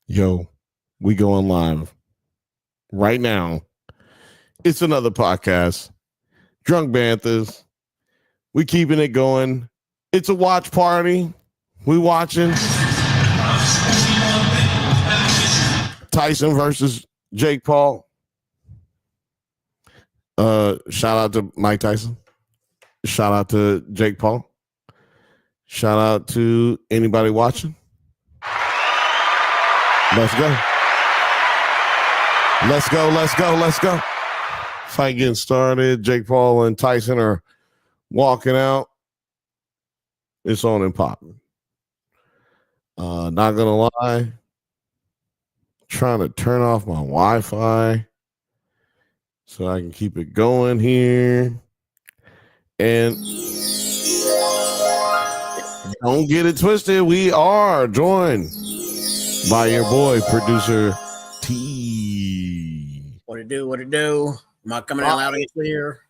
Yo, we going live right now. It's another podcast. Drunk Banthas. We keeping it going. It's a watch party. We watching Tyson versus Jake Paul. Shout out to Mike Tyson. Shout out to Jake Paul. Shout out to anybody watching. Let's go. Let's go. Let's go. Let's go. Fight getting started. Jake Paul and Tyson are walking out. It's on and popping. Not gonna lie. Trying to turn off my Wi-Fi so I can keep it going here. And don't get it twisted. We are joined by your boy, producer T. What it do? What it do? Am I coming in loud and clear?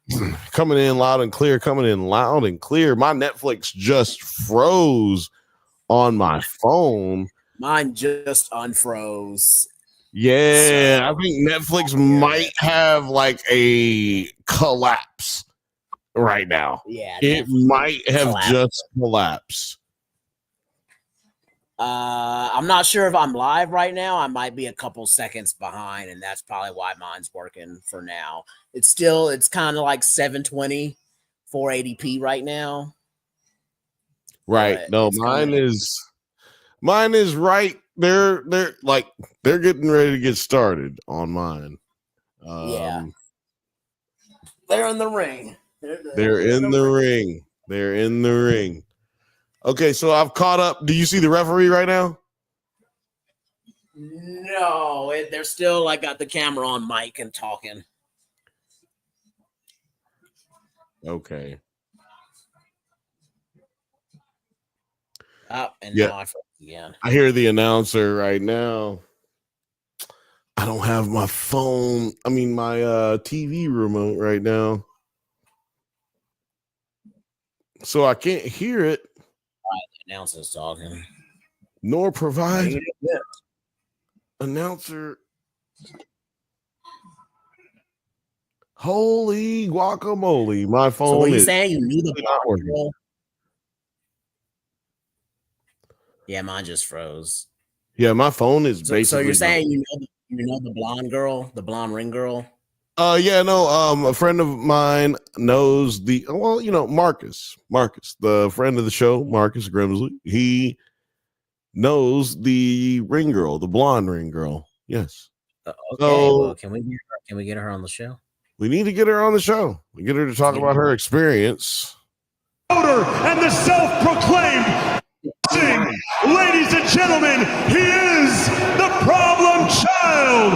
Coming in loud and clear. Coming in loud and clear. My Netflix just froze on my phone. Mine just unfroze. Yeah, so, I think Netflix might have like a collapse right now. Yeah, it might have just collapsed. I'm not sure if I'm live right now. I might be a couple seconds behind, and that's probably why mine's working for now. It's kind of like 720, 480p right now. Right. No, mine is right. They're getting ready to get started on mine. Yeah. They're in the ring. They're in the ring. They're in the ring. Okay, so I've caught up. Do you see the referee right now? No, they're still like got the camera on mic and talking. Okay. Now I again. I hear the announcer right now. I don't have my phone. I mean, my TV remote right now. So I can't hear it. The announcer's talking. Nor provide announcer. Holy guacamole. My phone so what are you is saying? You knew the blonde girl? Yeah, mine just froze. Yeah, my phone is basically. So you're saying you know the blonde girl, the blonde ring girl? Yeah, no. A friend of mine knows Marcus, the friend of the show, Marcus Grimsley. He knows the ring girl, the blonde ring girl. Yes. Okay. So, can we get her on the show? We need to get her on the show. We get her to talk about her experience. And the self-proclaimed, ladies and gentlemen, he is the problem child,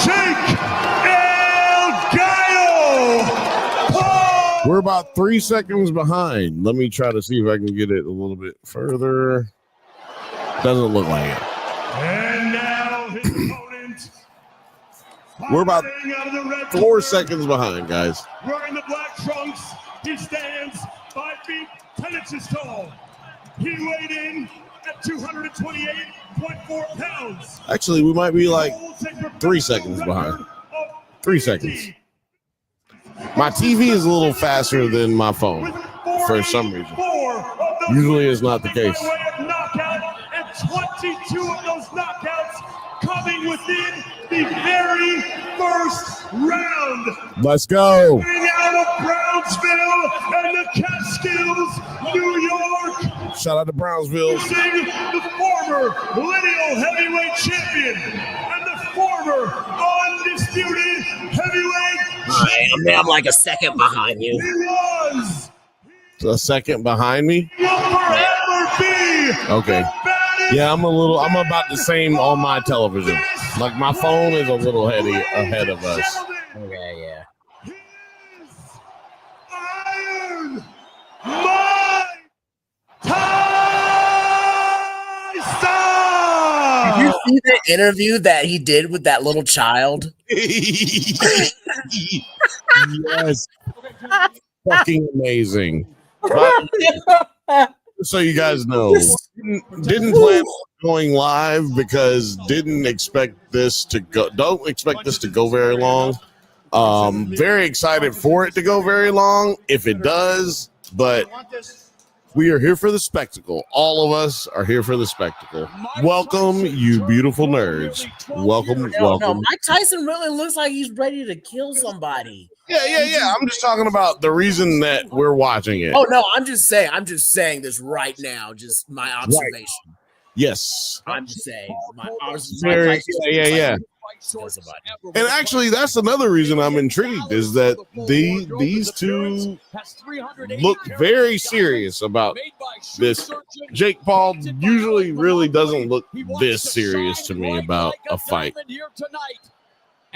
Jake El Gallo. We're about 3 seconds behind. Let me try to see if I can get it a little bit further. Doesn't look like it. And now his opponent. We're about 4 seconds behind, guys. Wearing the black trunks, he stands 5 feet 10 inches tall. He weighed in at 228.4 pounds. Actually, we might be like 3 seconds behind. 3 seconds. My TV is a little faster than my phone for some reason. Usually it's not the case. And 22 of those knockouts coming within the very first round. Let's go. Coming out of Brownsville and the Catskills, New York. Shout out to Brownsville. The former lineal heavyweight champion and the former undisputed heavyweight champion. I'm like a second behind you. He was. A second behind me? Will forever be. Okay. Yeah, I'm about the same on my television. Like my phone is a little ahead of us. Okay, yeah. see the interview that he did with that little child? Yes. Fucking amazing. But, so you guys know, didn't plan on going live because didn't expect this to go. Don't expect this to go very long. Very excited for it to go very long if it does, but we are here for the spectacle. All of us are here for the spectacle. Welcome, you beautiful nerds. Welcome. No, Mike Tyson really looks like he's ready to kill somebody. Yeah. I'm just talking about the reason that we're watching it. Oh no, I'm just saying this right now. Just my observation. Right. Yes. I'm just saying. Yeah. And actually, that's another reason I'm intrigued is that these two look very serious about this. Jake Paul usually really doesn't look this serious to me about a fight.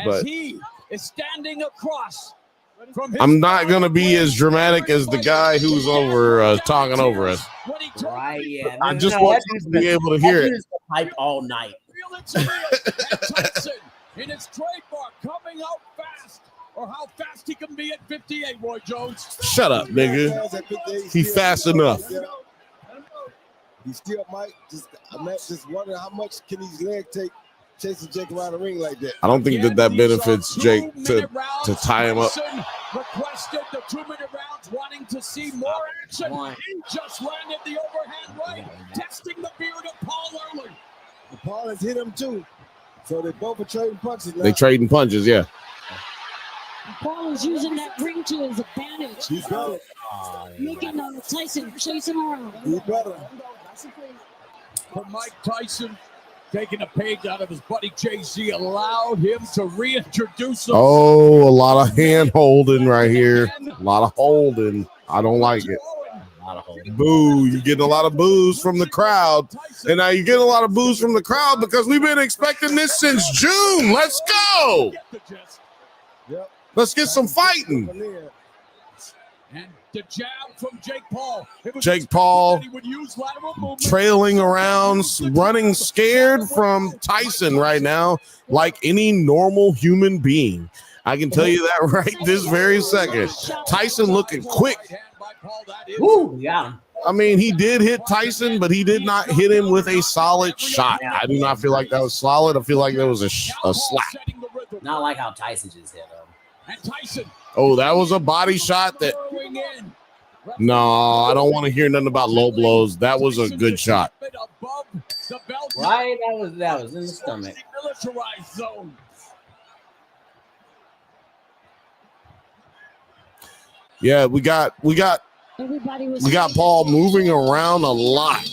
But he is standing across. I'm not going to be as dramatic as the guy who's over talking over us. Right, yeah. I just want you to be able to hear it. Hype all night. Tyson in his trademark coming out fast, or how fast he can be at 58, Roy Jones. Shut up, nigga. He fast enough. He still might. I'm just wondering how much can his leg take chasing Jake around the ring like that. I don't think that benefits Jake to tie him up. Requested the 2-minute rounds, wanting to see more action. He just landed the overhand right, testing the beard of Paul early. Paul has hit him too. So they both are trading punches now. They trading punches, yeah. Paul is using that ring to his advantage. He's better. Making Tyson chase him around. He's better. But Mike Tyson, taking a page out of his buddy Jay-Z, allowed him to reintroduce himself. Oh, a lot of hand holding right here. A lot of holding. I don't like it. Boo. You're getting a lot of boos from the crowd. And now you're getting a lot of boos from the crowd because we've been expecting this since June. Let's go. Let's get some fighting. And the jab from Jake Paul. Jake Paul trailing around, running scared from Tyson right now like any normal human being. I can tell you that right this very second. Tyson looking quick. Ooh, yeah. I mean, he did hit Tyson, but he did not hit him with a solid shot. I do not feel like that was solid. I feel like that was a slap. Not like how Tyson just hit him. Oh, that was a body shot that. No, I don't want to hear nothing about low blows. That was a good shot. Right? That was in the stomach. Yeah, we got Paul moving around a lot.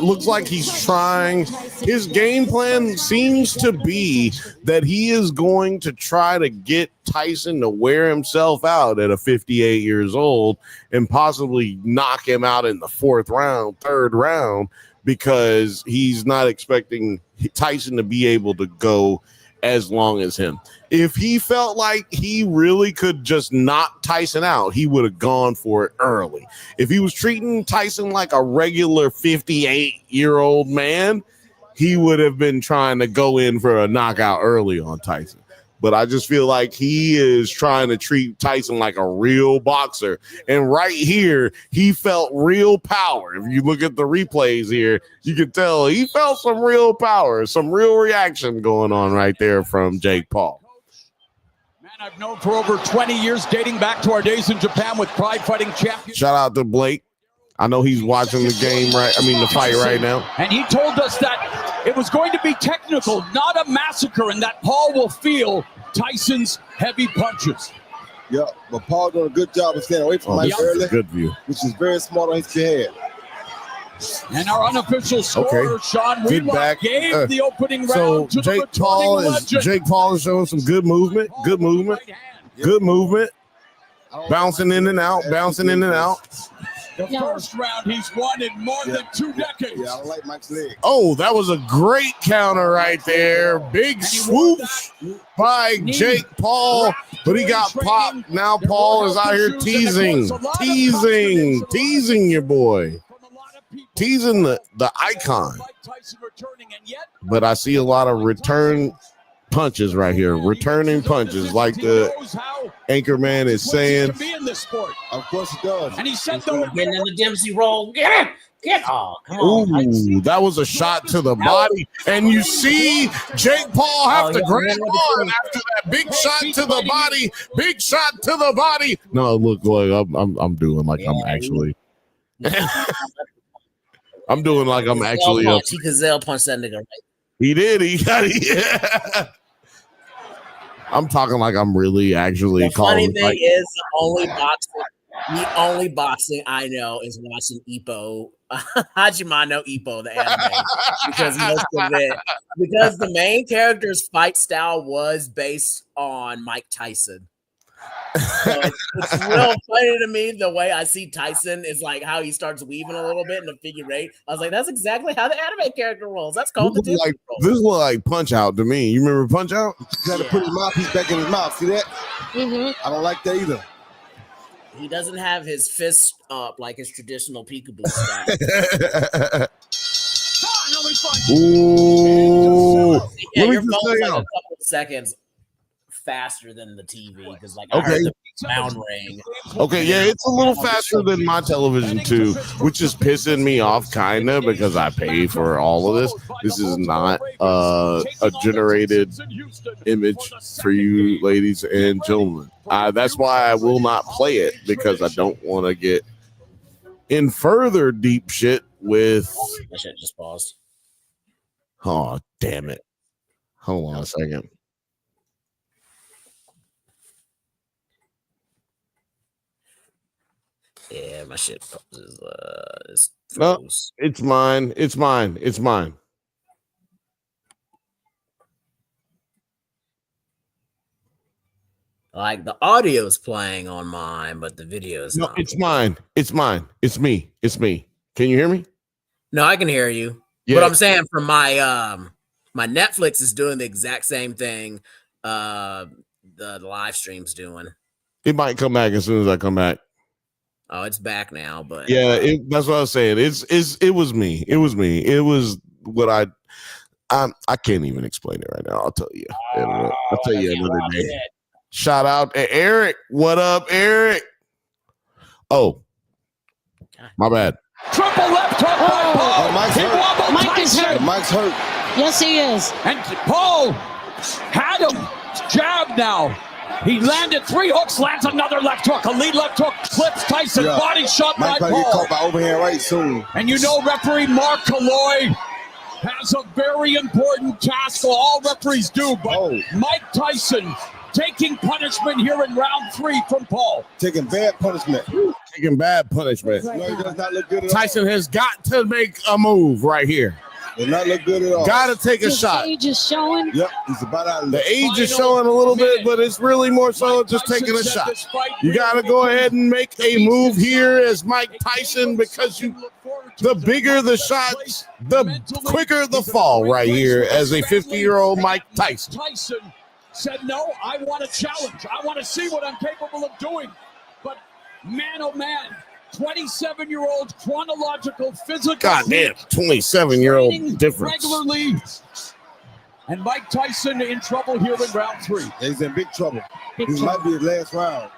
Looks like he's trying. His game plan seems to be that he is going to try to get Tyson to wear himself out at a 58 years old and possibly knock him out in the third round, because he's not expecting Tyson to be able to go as long as him. If he felt like he really could just knock Tyson out, he would have gone for it early. If he was treating Tyson like a regular 58-year-old man, he would have been trying to go in for a knockout early on Tyson. But I just feel like he is trying to treat Tyson like a real boxer. And right here, he felt real power. If you look at the replays here, you can tell he felt some real power, some real reaction going on right there from Jake Paul. Man I've known for over 20 years, dating back to our days in Japan with Pride Fighting Champions. Shout out to Blake. I know he's watching the the fight right now. And he told us that it was going to be technical, not a massacre, and that Paul will feel Tyson's heavy punches. Yeah, but Paul doing a good job of staying away from Mike early, good view, which is very smart on his behalf. And our unofficial scorer, Sean Wheelock, gave the opening round to Jake Paul is showing some good movement, bouncing in and out. The first round he's won in more than 2 decades. Yeah, I don't like Mike's leg. Oh, that was a great counter right there. Big swoosh by Jake Paul, but he got popped. Now Paul is out here teasing your boy. From a lot of people teasing the icon, but I see a lot of return punches right here. Returning punches, like the anchorman is saying. Of course he does. And he said, "Getting in the Dempsey roll. Get it. Oh, come on." Ooh, that was a shot to the body. And you see Jake Paul have to grab on after that big shot to the body. Big shot to the body. No, look, I'm doing like I'm actually. I'm doing like I'm actually. He Gazelle punched that nigga. Right? He did. He got it. Yeah. I'm talking like I'm really actually calling. The funny thing is, the only boxing I know is watching Ippo. Hajimano Ippo, the anime, because the main character's fight style was based on Mike Tyson. So it's real funny to me the way I see Tyson is like how he starts weaving a little bit in the figure eight. I was like, that's exactly how the anime character rolls. That's called the like, this look like Punch Out to me. You remember Punch Out? You gotta put his mouthpiece back in his mouth. See that? Mm-hmm. I don't like that either. He doesn't have his fist up like his traditional peekaboo style. Ooh. Yeah, your phone's like a couple of seconds faster than the TV because I heard the sound ring. Okay, yeah, it's a little faster than my television too, which is pissing me off kind of because I pay for all of this. This is not a generated image for you, ladies and gentlemen. That's why I will not play it because I don't want to get in further deep shit with. My shit just paused. Oh, damn it! Hold on a second. Yeah, my shit is no, it's mine. It's mine. It's mine. Like the audio is playing on mine, but the video is not. It's mine. It's mine. It's me. It's me. Can you hear me? No, I can hear you. Yeah. But I'm saying from my my Netflix is doing the exact same thing the live stream's doing. It might come back as soon as I come back. Oh, it's back now, but yeah, that's what I was saying. It was me. It was me. It was what I can't even explain it right now. I'll tell you. I'll tell you another day. Shout out to Eric. What up, Eric? Oh, my bad. Triple left hook by Paul. Mike's hurt. Mike is hurt. Mike's hurt. Yes, he is. And Paul had him jab now. He landed 3 hooks, lands another left hook. A lead left hook clips Tyson. Yeah. Body shot Mike by Paul. Get caught by overhand right soon. And you know referee Mark Kalloy has a very important task. Well, all referees do, but Mike Tyson taking punishment here in round 3 from Paul. Taking bad punishment. Taking bad punishment. No, he does not look good at Tyson has got to make a move right here. Does not look good at all. Got to take a shot. The age is showing. Yep, he's about out of the age is showing a little bit, but it's really more so just taking a shot. You got to go ahead and make a move here as Mike Tyson because the bigger the shot, the quicker the fall right here as a 50-year-old Mike Tyson. Tyson said, no, I want a challenge. I want to see what I'm capable of doing. But man, oh man, 27-year-old chronological physical. Goddamn, 27-year-old difference. Regularly. And Mike Tyson in trouble here in round 3. He's in big trouble. This might be his last round.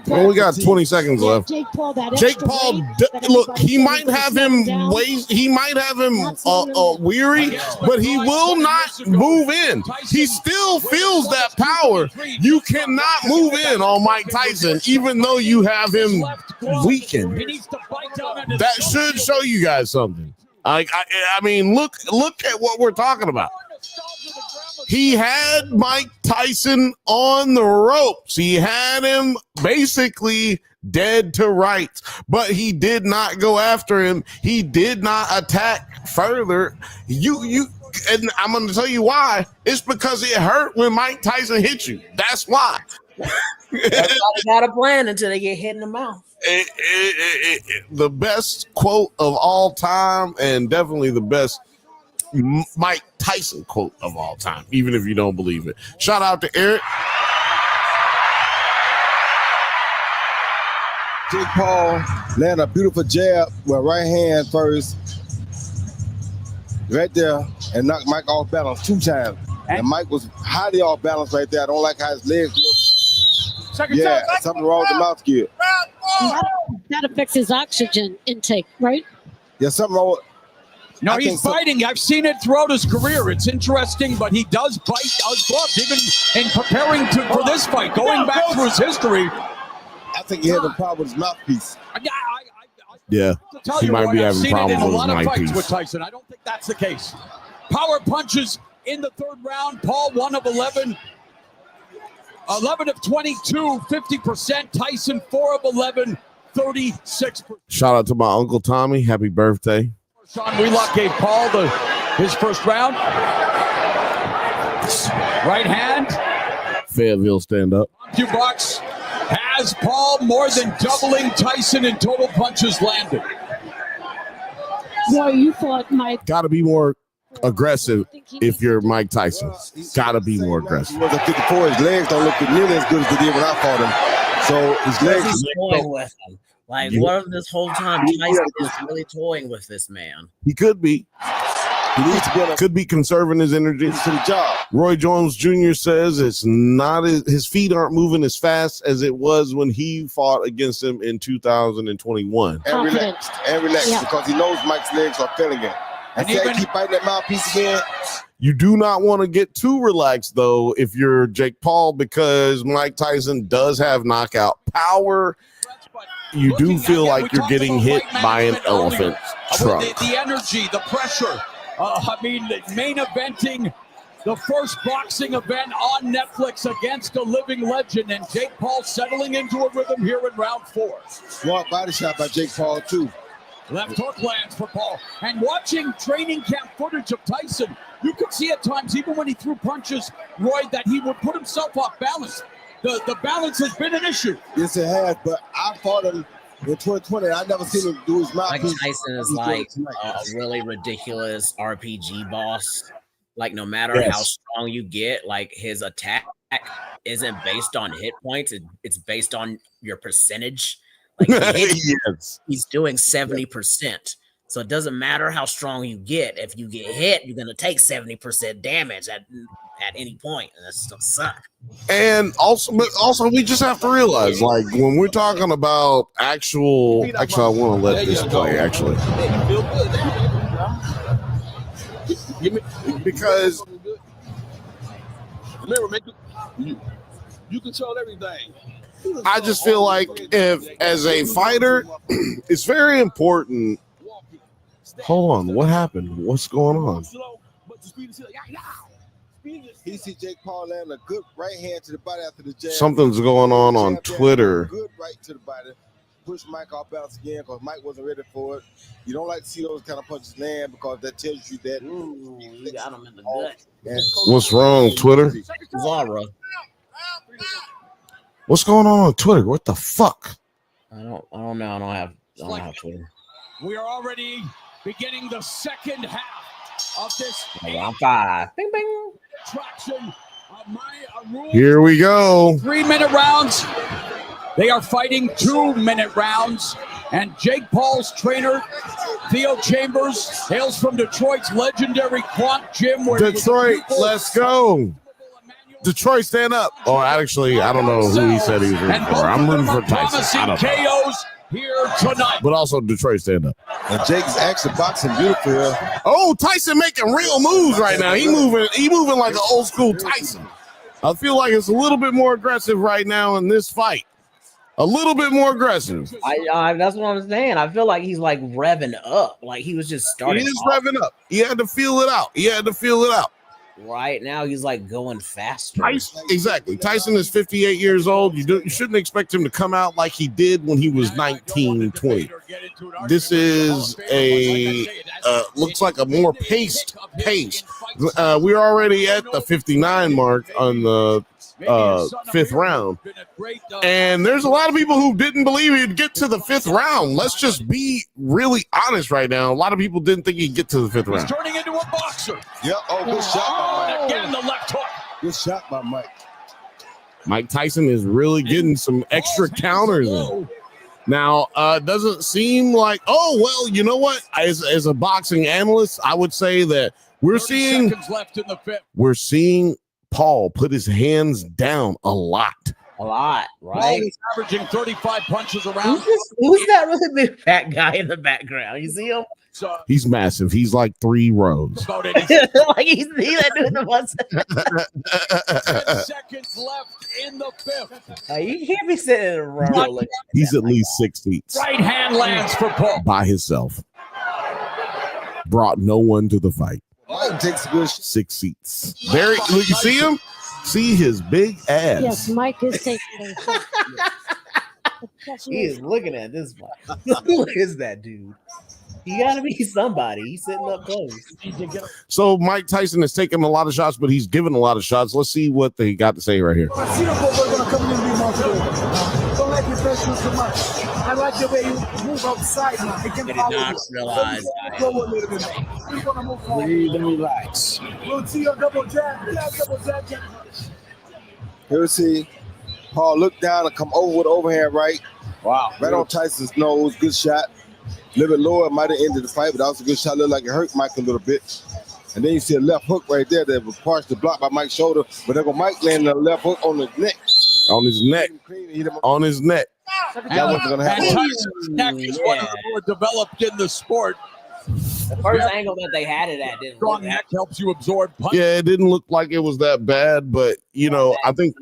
Well, we got 20 seconds left. Jake Paul, look, he might have him weary, but he will not move in. He still feels that power. You cannot move in on Mike Tyson, even though you have him weakened. That should show you guys something. I mean, look at what we're talking about. He had Mike Tyson on the ropes. He had him basically dead to rights, but he did not go after him. He did not attack further. And I'm going to tell you why. It's because it hurt when Mike Tyson hit you. That's why. Everybody got a plan until they get hit in the mouth. The best quote of all time, and definitely the best Mike Tyson quote of all time, even if you don't believe it. Shout out to Eric. Jake Paul landed a beautiful jab with right hand first, right there, and knocked Mike off balance 2 times. And Mike was highly off balance right there. I don't like how his legs look. Yeah, something wrong with the mouth gear. That affects his oxygen intake, right? Yeah, something wrong with. No, he's biting. I've seen it throughout his career. It's interesting, but he does bite his gloves, even in preparing for this fight. Going back through his history, I think he has a problem with his mouthpiece. Yeah, he might be having problems with his fights mouthpiece. with Tyson. I don't think that's the case. Power punches in the 3rd round. Paul 1 of 11. 11 of 22, 50%. Tyson 4 of 11, 36%. Shout out to my Uncle Tommy. Happy birthday. Sean Wheelock gave Paul his 1st round. Right hand. Fayetteville stand up. Few bucks has Paul more than doubling Tyson in total punches landed. Well, you thought Mike. Got to be more aggressive if you're Mike Tyson. Got to be more aggressive. He was at 54. His legs don't look nearly as good as they did when I fought him. So his legs. He's toying with him. Like, what if this whole time Tyson is really toying with this man? He could be. He needs to be could be conserving his energy to the job. Roy Jones Jr. says it's not his feet aren't moving as fast as it was when he fought against him in 2021. And relaxed, because he knows Mike's legs are failing him. And he keep biting that mouthpiece again. You do not want to get too relaxed, though, if you're Jake Paul, because Mike Tyson does have knockout power. You do feel like you're getting hit by an elephant trunk. The energy, the pressure. Main eventing the first boxing event on Netflix against a living legend, and Jake Paul settling into a rhythm here in round 4. Smart body shot by Jake Paul, too. Left hook lands for Paul. And watching training camp footage of Tyson, you could see at times, even when he threw punches, Roy, that he would put himself off balance. The balance has been an issue. Yes, it has, but I fought him in 2020. I never seen him do his mouth. Mike Tyson is like a really ridiculous RPG boss. Like, no matter how strong you get, like, his attack isn't based on hit points. It's based on your percentage. Like, he's doing 70%. So it doesn't matter how strong you get. If you get hit, you're going to take 70% damage at any point, and that's gonna suck. And also, we just have to realize, like, when we're talking about actually, I want to let this play, actually, because remember, you control everything. I just feel like if, as a fighter, it's very important. Hold on, what happened? What's going on? He see Jake Paul land a good right hand to the body after the jab. Something's going on Twitter. Good right to the body. Push Mike off balance again because Mike wasn't ready for it. You don't like to see those kind of punches land because that tells you that you got him in the gut. What's wrong, Twitter? Zara. What's going on Twitter? What the fuck? I don't know. I don't have Twitter. We are already beginning the second half of this. Round 5. Bing bing. Traction. Here we go. 3-minute rounds. They are fighting 2-minute rounds. And Jake Paul's trainer, Theo Chambers, hails from Detroit's legendary Quant Gym. Detroit, let's go. Detroit, stand up. Oh, actually, I don't know who he said he was rooting for. I'm rooting for Tyson. I don't know. KOs here tonight. But also Detroit, stand up. And Jake's actually boxing beautiful here. Oh, Tyson making real moves right now. He moving like an old school Tyson. I feel like it's a little bit more aggressive right now in this fight. A little bit more aggressive. That's what I'm saying. I feel like he's like revving up. Like he was just starting. He is revving up. He had to feel it out. Right now, he's like going faster. Exactly. Tyson is 58 years old. You shouldn't expect him to come out like he did when he was 19, 20. This is looks like a more paced pace. We're already at the 59 mark on the 5th round. And there's a lot of people who didn't believe he'd get to the 5th round. Let's just be really honest right now. A lot of people didn't think he'd get to the 5th round. He's turning into a boxer. Yep. Oh, good shot by Mike. Again, the left hook. Good shot by Mike. Mike Tyson is really getting some extra counters in. Now, doesn't seem like, oh, well, you know what? As a boxing analyst, I would say that we're seeing left in the fifth. We're seeing Paul put his hands down a lot. A lot, Paul right? is averaging 35 punches around. Who's that really big fat guy in the background? You see him? He's massive. He's like 3 rows. Like he's that dude in the mustache. 10 seconds left in the fifth. You can't be sitting in a row. Like He's at least 6 feet. Right hand lands for Paul. By himself. Brought no one to the fight. Mike takes a good 6 seats. Very, you see him? See his big ass. Yes, Mike is taking it. he is looking at this one. Who is that dude? He gotta be somebody. He's sitting up close. So Mike Tyson has taken a lot of shots, but he's given a lot of shots. Let's see what they got to say right here. Don't like your pressure too much. I like the way you move outside now. It can They did not realize go a little bit more. We're gonna move forward. Breathe and relax. We'll see your double jab. Yeah, double jab. Here we see Paul look down and come over with the overhand right. Wow. Right on Tyson's nose. Good shot. A little bit lower, might have ended the fight, but that was a good shot. Looked like it hurt Mike a little bit. And then you see a left hook right there that was partially blocked by Mike's shoulder, but then Mike landed a left hook on his neck. On his neck. On his neck. That wasn't going to happen. And Tyson's neck is one of the more developed in the sport. The first angle that they had it at didn't Strong look neck helps you absorb punches. Yeah, it didn't look like it was that bad, but you know, I think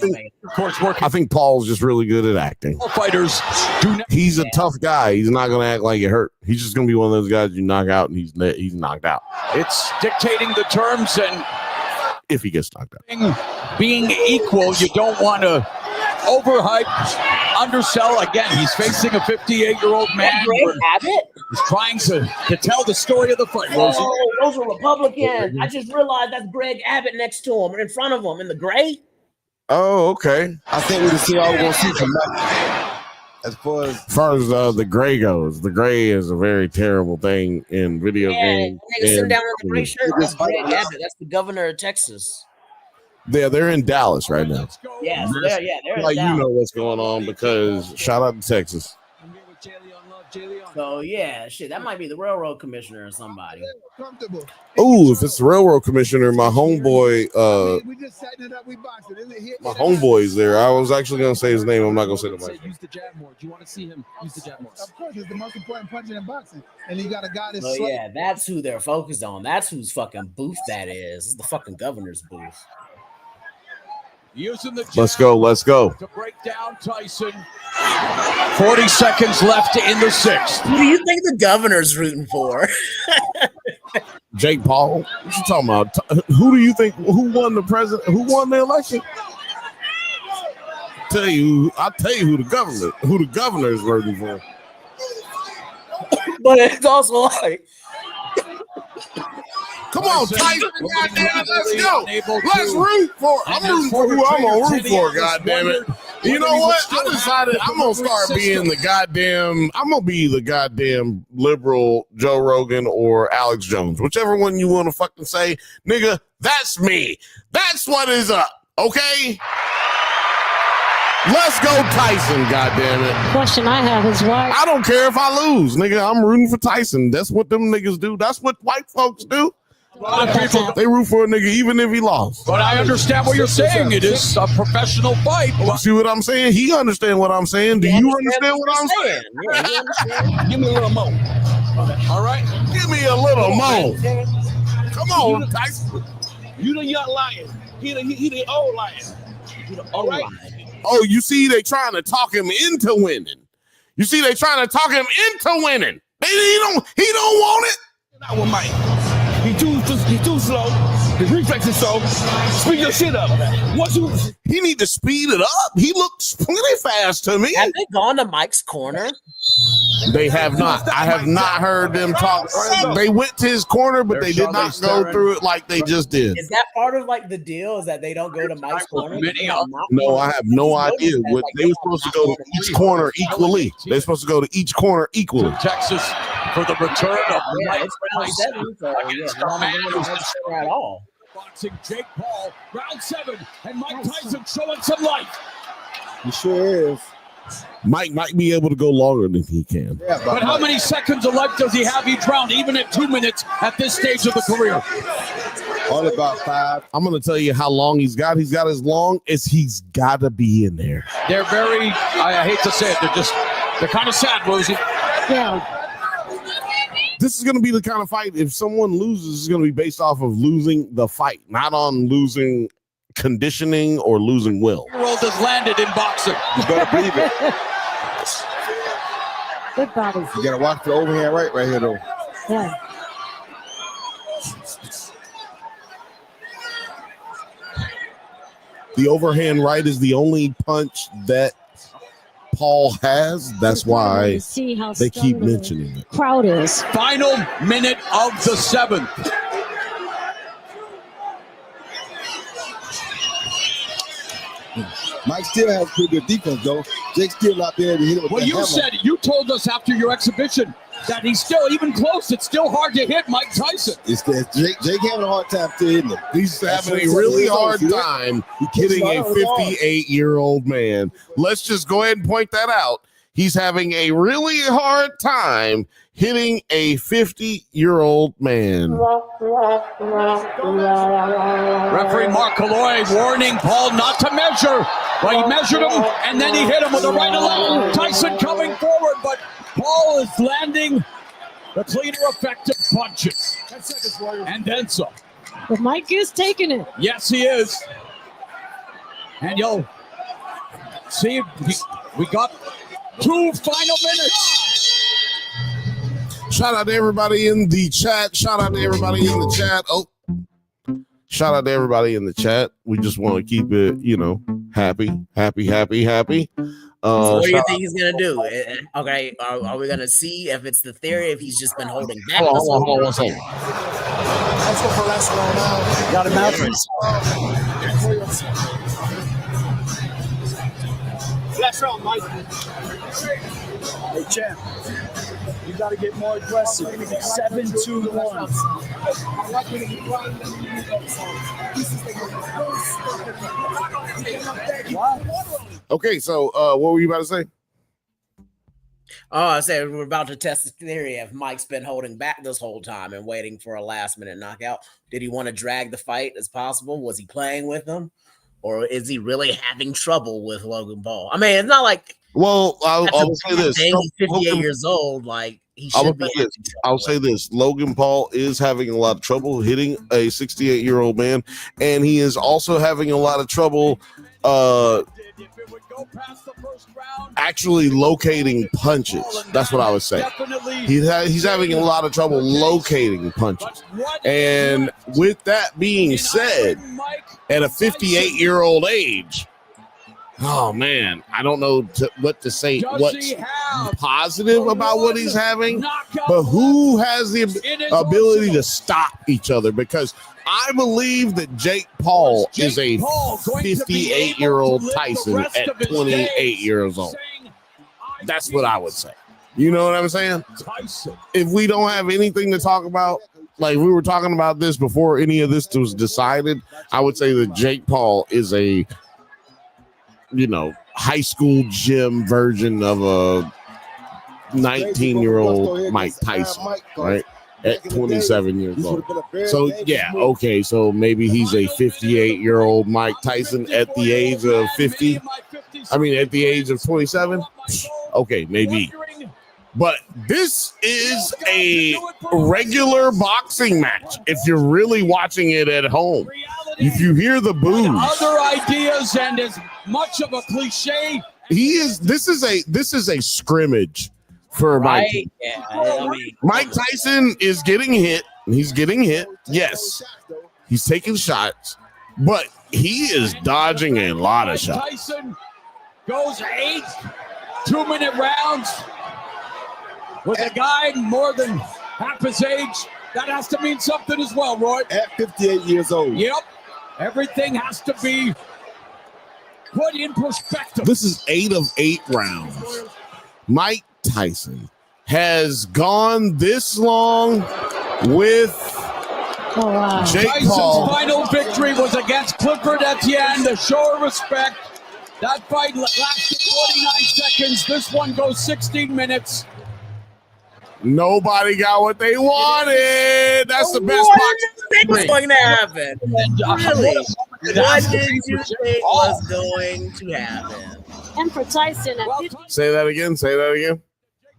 Of course, working Paul's just really good at acting. fighters do not. He's a tough guy. He's not gonna act like it hurt. He's just gonna be one of those guys you knock out and he's knocked out. It's dictating the terms, and If he gets knocked out. being equal, you don't want to overhype, undersell. Again, he's facing a 58-year-old man. Greg Abbott? He's trying to tell the story of the fight, Rosie. Oh, those are Republicans. I just realized that's Greg Abbott next to him, in front of him, in the gray. Oh, okay. I think we can see all we're going to see from Mike. As far as the gray goes, the gray is a very terrible thing in video games. Nigga sitting down in the gray shirt. That's Greg Abbott. That's the governor of Texas. They're in Dallas right now. Yeah, so they're in Like, you Dallas. know what's going on because shout out to Texas. So yeah, shit, that might be the railroad commissioner or somebody. Oh, if it's the railroad commissioner, my homeboy, We just setting it up. We boxing. my homeboy's there. I was actually gonna say his name. I'm not gonna say the name. Use the jab more. Do you want to see him use the jab more? Of course, it's the most important punch in boxing. And you got a guy that's So yeah, that's who they're focused on. That's whose fucking booth that is. It's the fucking governor's booth. Using the jab Let's go. to break down Tyson. 40 seconds left in the sixth. Who do you think the governor's rooting for? Jake Paul. What you talking about? Who do you think? Who won the president? Who won the election? I'll tell you who the governor is rooting for. But it's also like, come on, Tyson, goddamn it, let's go. Let's root for. I'm rooting for who I'm gonna root for, goddamn it. You know what? I decided I'm gonna start being the goddamn. I'm gonna be the goddamn liberal Joe Rogan or Alex Jones, whichever one you want to fucking say, nigga. That's me. That's what is up. Okay. Let's go, Tyson. Goddamn it. Question I have is why I don't care if I lose, nigga. I'm rooting for Tyson. That's what them niggas do. That's what white folks do. A lot of people, They root for a nigga even if he lost. but I understand what you're saying. It is a professional fight. You see what I'm saying? He understand what I'm saying. Do you understand what I'm saying? Yeah, you understand? Give me a little more. All right. Give me a little more. Come on, Tyson. You the young lion. He the old lion. All right. Oh, you see, they trying to talk him into winning. You see, they trying to talk him into winning. He don't want it. Not with Mike. He too slow. His reflex is slow. Speed your shit up. He need to speed it up. He looks plenty fast to me. Have they gone to Mike's corner? They have not. I have not heard them talk. They went to his corner, but they did not go through it like they just did. Is that part of like the deal? Is that they don't go to Mike's corner? No, I have no idea. What they were supposed to go to each corner equally. They're supposed to go to each corner equally. Texas for the return of Yeah, Mike it's round 7, so yeah, no man is not sure at all. boxing. Jake Paul, round 7, and Mike Tyson showing some life. he sure is. Mike might be able to go longer than he can. Yeah, But how many seconds of life does he have each round, even at 2 minutes at this stage of the career? Only about 5. I'm going to tell you how long he's got. He's got as long as he's got to be in there. They're very, I hate to say it, they're kind of sad, Rosie. Yeah. This is going to be the kind of fight, if someone loses, it's going to be based off of losing the fight, not on losing conditioning or losing will. World has landed in boxing. You better believe it. Good body. You gotta watch the overhand right here though. Yeah. The overhand right is the only punch that Paul has. That's why See how they strong keep the mentioning it. crowd is. Final minute of the 7th. Mike still has pretty good defense though. Jake's still not being able to hit it with Well, that you hammer. said, you told us after your exhibition that he's still, even close, it's still hard to hit Mike Tyson. It's that Jake having a hard time still hitting him. He's That's having a what really he's hard doing. time He kicks hitting a hard, hard. 58-year-old man. Let's just go ahead and point that out. He's having a really hard time hitting a 50-year-old man. Referee Mark Calloy warning Paul not to measure. Well, he measured him, and then he hit him with a right and left. Tyson coming forward, but Paul is landing the cleaner, effective punches. And then some. But Mike is taking it. Yes, he is. And you'll see, we got 2 final minutes. Shout out to everybody in the chat. Shout out to everybody in the chat. Oh, shout out to everybody in the chat. We just want to keep it, happy. So what do you think he's gonna do? Okay, are we gonna see if it's the theory, if he's just been holding back? Hold on one second. Let's go for last round now. Got him out. Last round, Mike. Hey, champ. You got to get more aggressive. 7-2-1. Okay, so what were you about to say? Oh, I said we're about to test the theory if Mike's been holding back this whole time and waiting for a last-minute knockout. Did he want to drag the fight as possible? Was he playing with him? Or is he really having trouble with Logan Paul? I mean, it's not like... Well, I'll say this. He's 58 years old. Like, he should be having trouble. I'll say this. Logan Paul is having a lot of trouble hitting a 68-year-old man, and he is also having a lot of trouble actually locating punches. That's what I would say. He's having a lot of trouble locating punches. And with that being said, at a 58-year-old age, oh man, I don't know what to say. What's positive about what he's having, but who has the ability to stop each other? Because I believe that Jake Paul is a 58-year-old Tyson at 28 years old. That's what I would say. You know what I'm saying? If we don't have anything to talk about, like we were talking about this before any of this was decided, I would say that Jake Paul is a high school gym version of a 19-year-old Mike Tyson, right? At 27 years old. So, yeah, okay, so maybe he's a 58-year-old Mike Tyson at the age of 50. I mean, at the age of 27? Okay, maybe. But this is a regular boxing match if you're really watching it at home. If you hear the boos. Other ideas and as much of a cliche. This is a scrimmage for Mike. Yeah, I mean, Mike Tyson is getting hit. He's getting hit. Yes. He's taking shots, but he is dodging a lot of shots. Tyson goes 8 2-minute rounds with a guy more than half his age. That has to mean something as well, Roy. At 58 years old. Yep. Everything has to be put in perspective. This is 8 of 8 rounds. Mike Tyson has gone this long with Jake Tyson's Paul. final victory was against Clifford Etienne, the show of respect. That fight lasted 49 seconds. This one goes 16 minutes. Nobody got what they wanted. That's the best What box. did you think was going to happen? Really? What did you think was going to happen? And for Tyson, at 50, Say that again. Say that again.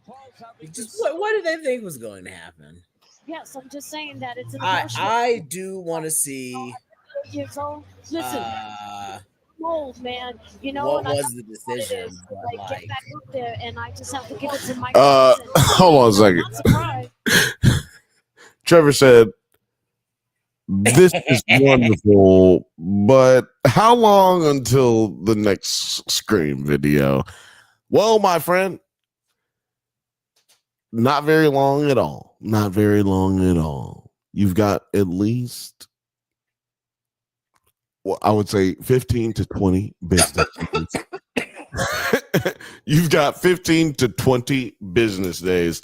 What did they think was going to happen? yes, I'm just saying that it's an emotional. I do want to see. Years old. Listen, Uh, I'm old, man. You know what and I was know the what it decision? is, But, like, like, get back up there, and I just have to give it to Mike. Hold on a second. I'm not surprised. Trevor said, "This is wonderful, but how long until the next Scream video?" Well, my friend, not very long at all. Not very long at all. You've got at least, well, I would say 15 to 20 business days. You've got 15 to 20 business days.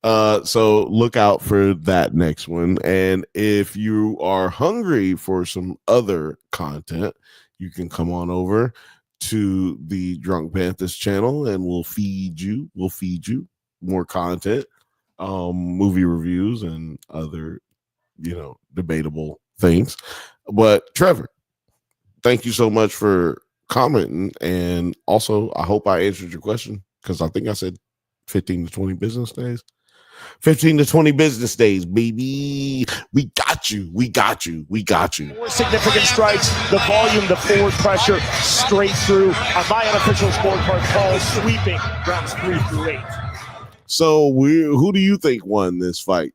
So look out for that next one. And if you are hungry for some other content, you can come on over to the Drunk Bantha's channel and we'll feed you more content, movie reviews and other, debatable things. But Trevor, thank you so much for commenting. And also, I hope I answered your question because I think I said 15 to 20 business days. 15 to 20 business days, baby. We got you. We got you. We got you. More significant strikes, the volume, the forward pressure, straight through. On my unofficial scorecard, Paul sweeping rounds 3 through 8. So, who do you think won this fight?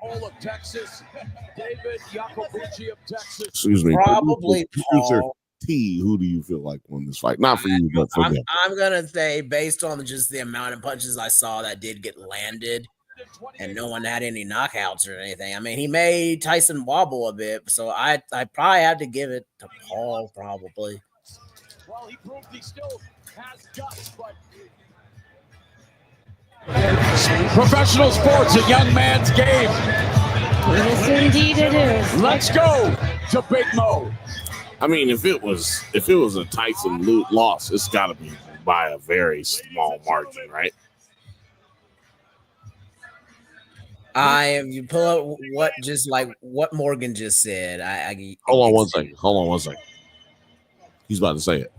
All of Texas, David Yacobucci of Texas. Excuse me. Probably Producer Paul. T, who do you feel like won this fight? Not for you, but for them. I'm gonna say, based on just the amount of punches I saw that did get landed, and no one had any knockouts or anything. I mean, he made Tyson wobble a bit, so I probably have to give it to Paul. Probably. Well, he proved he still has guts, but professional sports, a young man's game. Yes, indeed it is. Let's go to Big Mo. I mean, if it was a Tyson loss, it's got to be by a very small margin, right? You pull up what Morgan just said. Hold on one second. He's about to say it.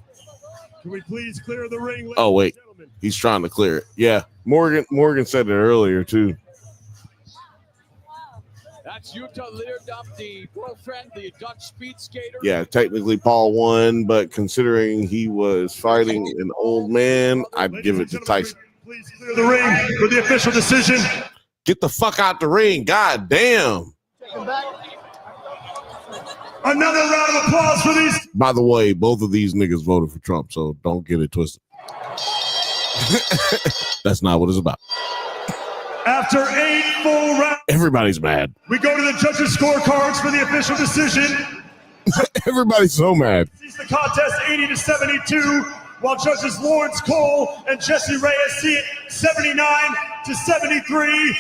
Can we please clear the ring? Ladies Oh wait, and gentlemen? he's trying to clear it. Yeah, Morgan said it earlier too. That's Jutta Leerdam, the girlfriend, the Dutch speed skater. Yeah, technically Paul won, but considering he was fighting an old man, I'd give it to Tyson. Please clear the ring for the official decision. Get the fuck out the ring. God damn. Another round of applause for these. By the way, both of these niggas voted for Trump, so don't get it twisted. That's not what it's about. After 8 full rounds, Everybody's mad. we go to the judges' scorecards for the official decision. Everybody's so mad. Sees the contest 80 to 72, while judges Lawrence Cole and Jesse Reyes see it 79 to 73,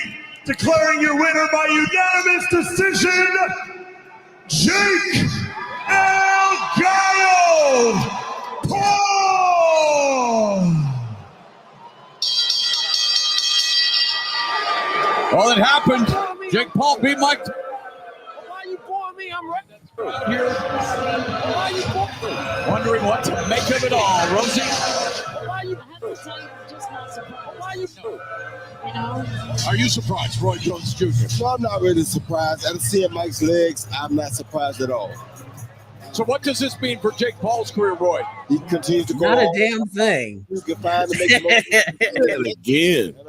declaring your winner by unanimous decision, Jake El Gallo Paul. Well, it happened. Jake Paul beat Mike. Why you booing me? I'm ready. Here. Why you booing me? Wondering what to make of it all, Rosie. Why you? I have to tell you, I'm just not surprised. Why you? You know, Are you surprised, Roy Jones Jr.? No, I'm not really surprised. After seeing Mike's legs, I'm not surprised at all. So what does this mean for Jake Paul's career, Roy? He continues to go Not a on. damn thing. He can find to make the most. Again. And,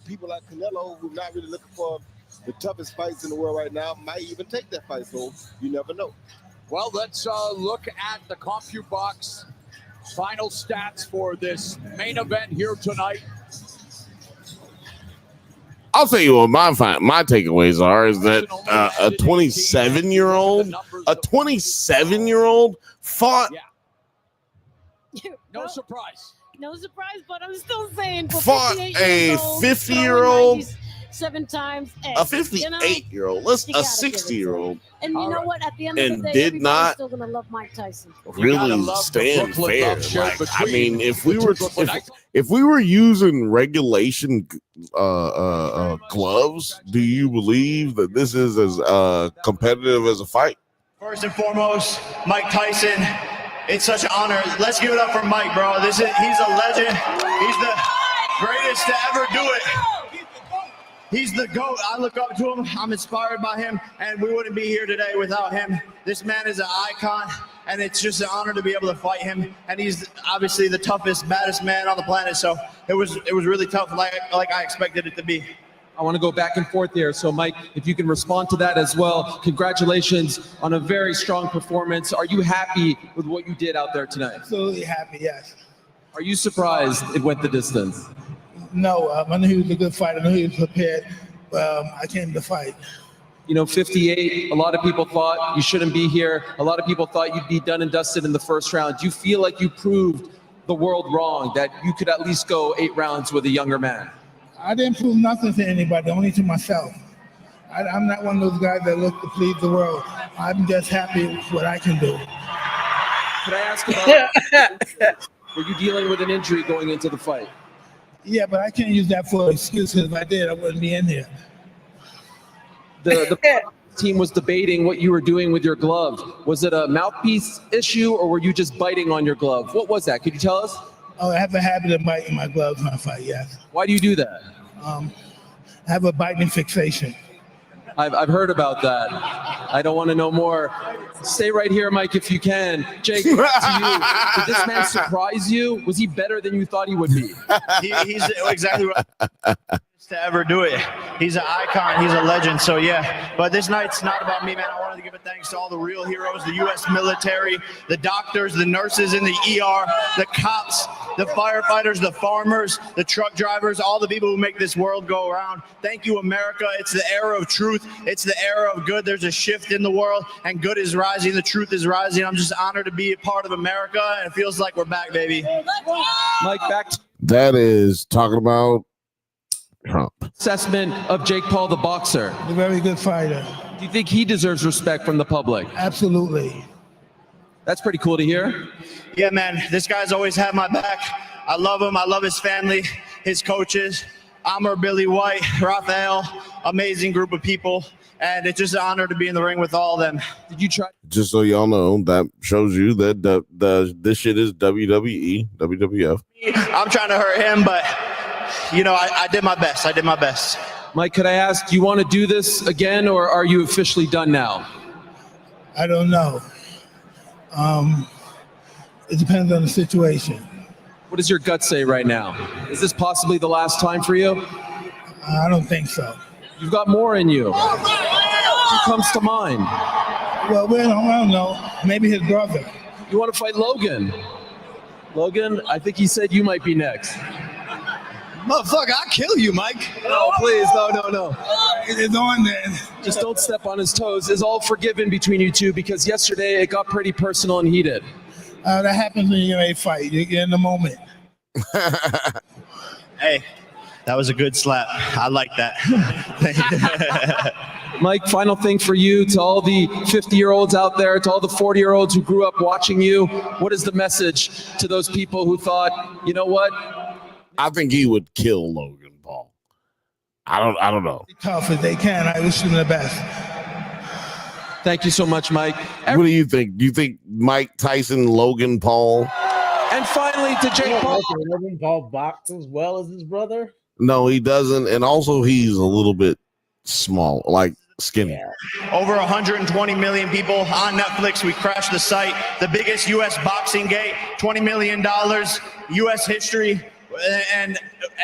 people like Canelo, who's not really looking for the toughest fights in the world right now, might even take that fight. So you never know. Well, let's look at the CompuBox final stats for this main event here tonight. I'll tell you what my takeaways are is that a 27-year-old fought No surprise. no surprise, but I'm still saying for fought 58 a years old, 50-year-old 7 times A X. 58-year-old, let's You a gotta give it to him. 60-year-old And you know what? At the end of and the day, did everybody's not still gonna love Mike Tyson. really love the stand Brooklyn fair. love shared Like, I between mean, if the we two were Brooklyn if we were using regulation gloves, do you believe that this is as competitive as a fight? First and foremost, Mike Tyson. It's such an honor. Let's give it up for Mike, bro. He's a legend. He's the greatest to ever do it. He's the GOAT. I look up to him. I'm inspired by him, and we wouldn't be here today without him. This man is an icon, and it's just an honor to be able to fight him. And he's obviously the toughest, baddest man on the planet. So it was really tough, like I expected it to be. I want to go back and forth there. So, Mike, if you can respond to that as well. Congratulations on a very strong performance. Are you happy with what you did out there tonight? Absolutely happy, yes. Are you surprised it went the distance? No, I knew he was a good fighter. I knew he was prepared. I came to fight. You know, 58, a lot of people thought you shouldn't be here. A lot of people thought you'd be done and dusted in the first round. Do you feel like you proved the world wrong, that you could at least go 8 rounds with a younger man? I didn't prove nothing to anybody, only to myself. I'm not one of those guys that look to please the world. I'm just happy with what I can do. Could I ask about, were you dealing with an injury going into the fight? Yeah, but I can't use that for an excuse. If I did, I wouldn't be in here. The team was debating what you were doing with your glove. Was it a mouthpiece issue, or were you just biting on your glove? What was that? Could you tell us? Oh, I have a habit of biting my gloves when I fight, yes. Why do you do that? I have a biting fixation. I've heard about that. I don't want to know more. Stay right here, Mike, if you can. Jake, to you. Did this man surprise you? Was he better than you thought he would be? He's exactly right to ever do it. He's an icon. He's a legend. So yeah, but this night's not about me, man. I wanted to give a thanks to all the real heroes, the U.S. military, the doctors, the nurses in the ER, the cops, the firefighters, the farmers, the truck drivers, all the people who make this world go around. Thank you, America. It's the era of truth. It's the era of good. There's a shift in the world, and good is rising. The truth is rising. I'm just honored to be a part of America, and it feels like we're back, baby. Mike, back to That is talking about Trump. assessment of Jake Paul, the boxer. A very good fighter. Do you think he deserves respect from the public? Absolutely. That's pretty cool to hear. Yeah, man, this guy's always had my back. I love him. I love his family, his coaches, Amr, Billy White, Raphael, amazing group of people. And it's just an honor to be in the ring with all of them. Did you try? Just so y'all know, that shows you that this shit is WWE, WWF. I'm trying to hurt him, but, you know, I did my best. I did my best. Mike, could I ask, do you want to do this again, or are you officially done now? I don't know. It depends on the situation. What does your gut say right now? Is this possibly the last time for you? I don't think so. You've got more in you. Who comes to mind? Well, I don't know. Maybe his brother. You want to fight Logan? Logan, I think he said you might be next. Motherfucker, I'll kill you, Mike. No, please, no. It's on then. Just don't step on his toes. It's all forgiven between you two, because yesterday it got pretty personal and heated. That happens when you're in a fight. You're in the moment. Hey, that was a good slap. I like that. Mike, final thing for you, to all the 50-year-olds out there, to all the 40-year-olds who grew up watching you, what is the message to those people who thought, you know what? I think he would kill Logan Paul. I don't know. Tough as they can. I wish them the best. Thank you so much, Mike. What do you think? Do you think Mike Tyson, Logan Paul? And finally, to Jake Paul. Logan Paul box as well as his brother? No, he doesn't. And also, he's a little bit small, like skinny. Yeah. Over 120 million people on Netflix. We crashed the site. The biggest U.S. boxing gate, $20 million, U.S. history. And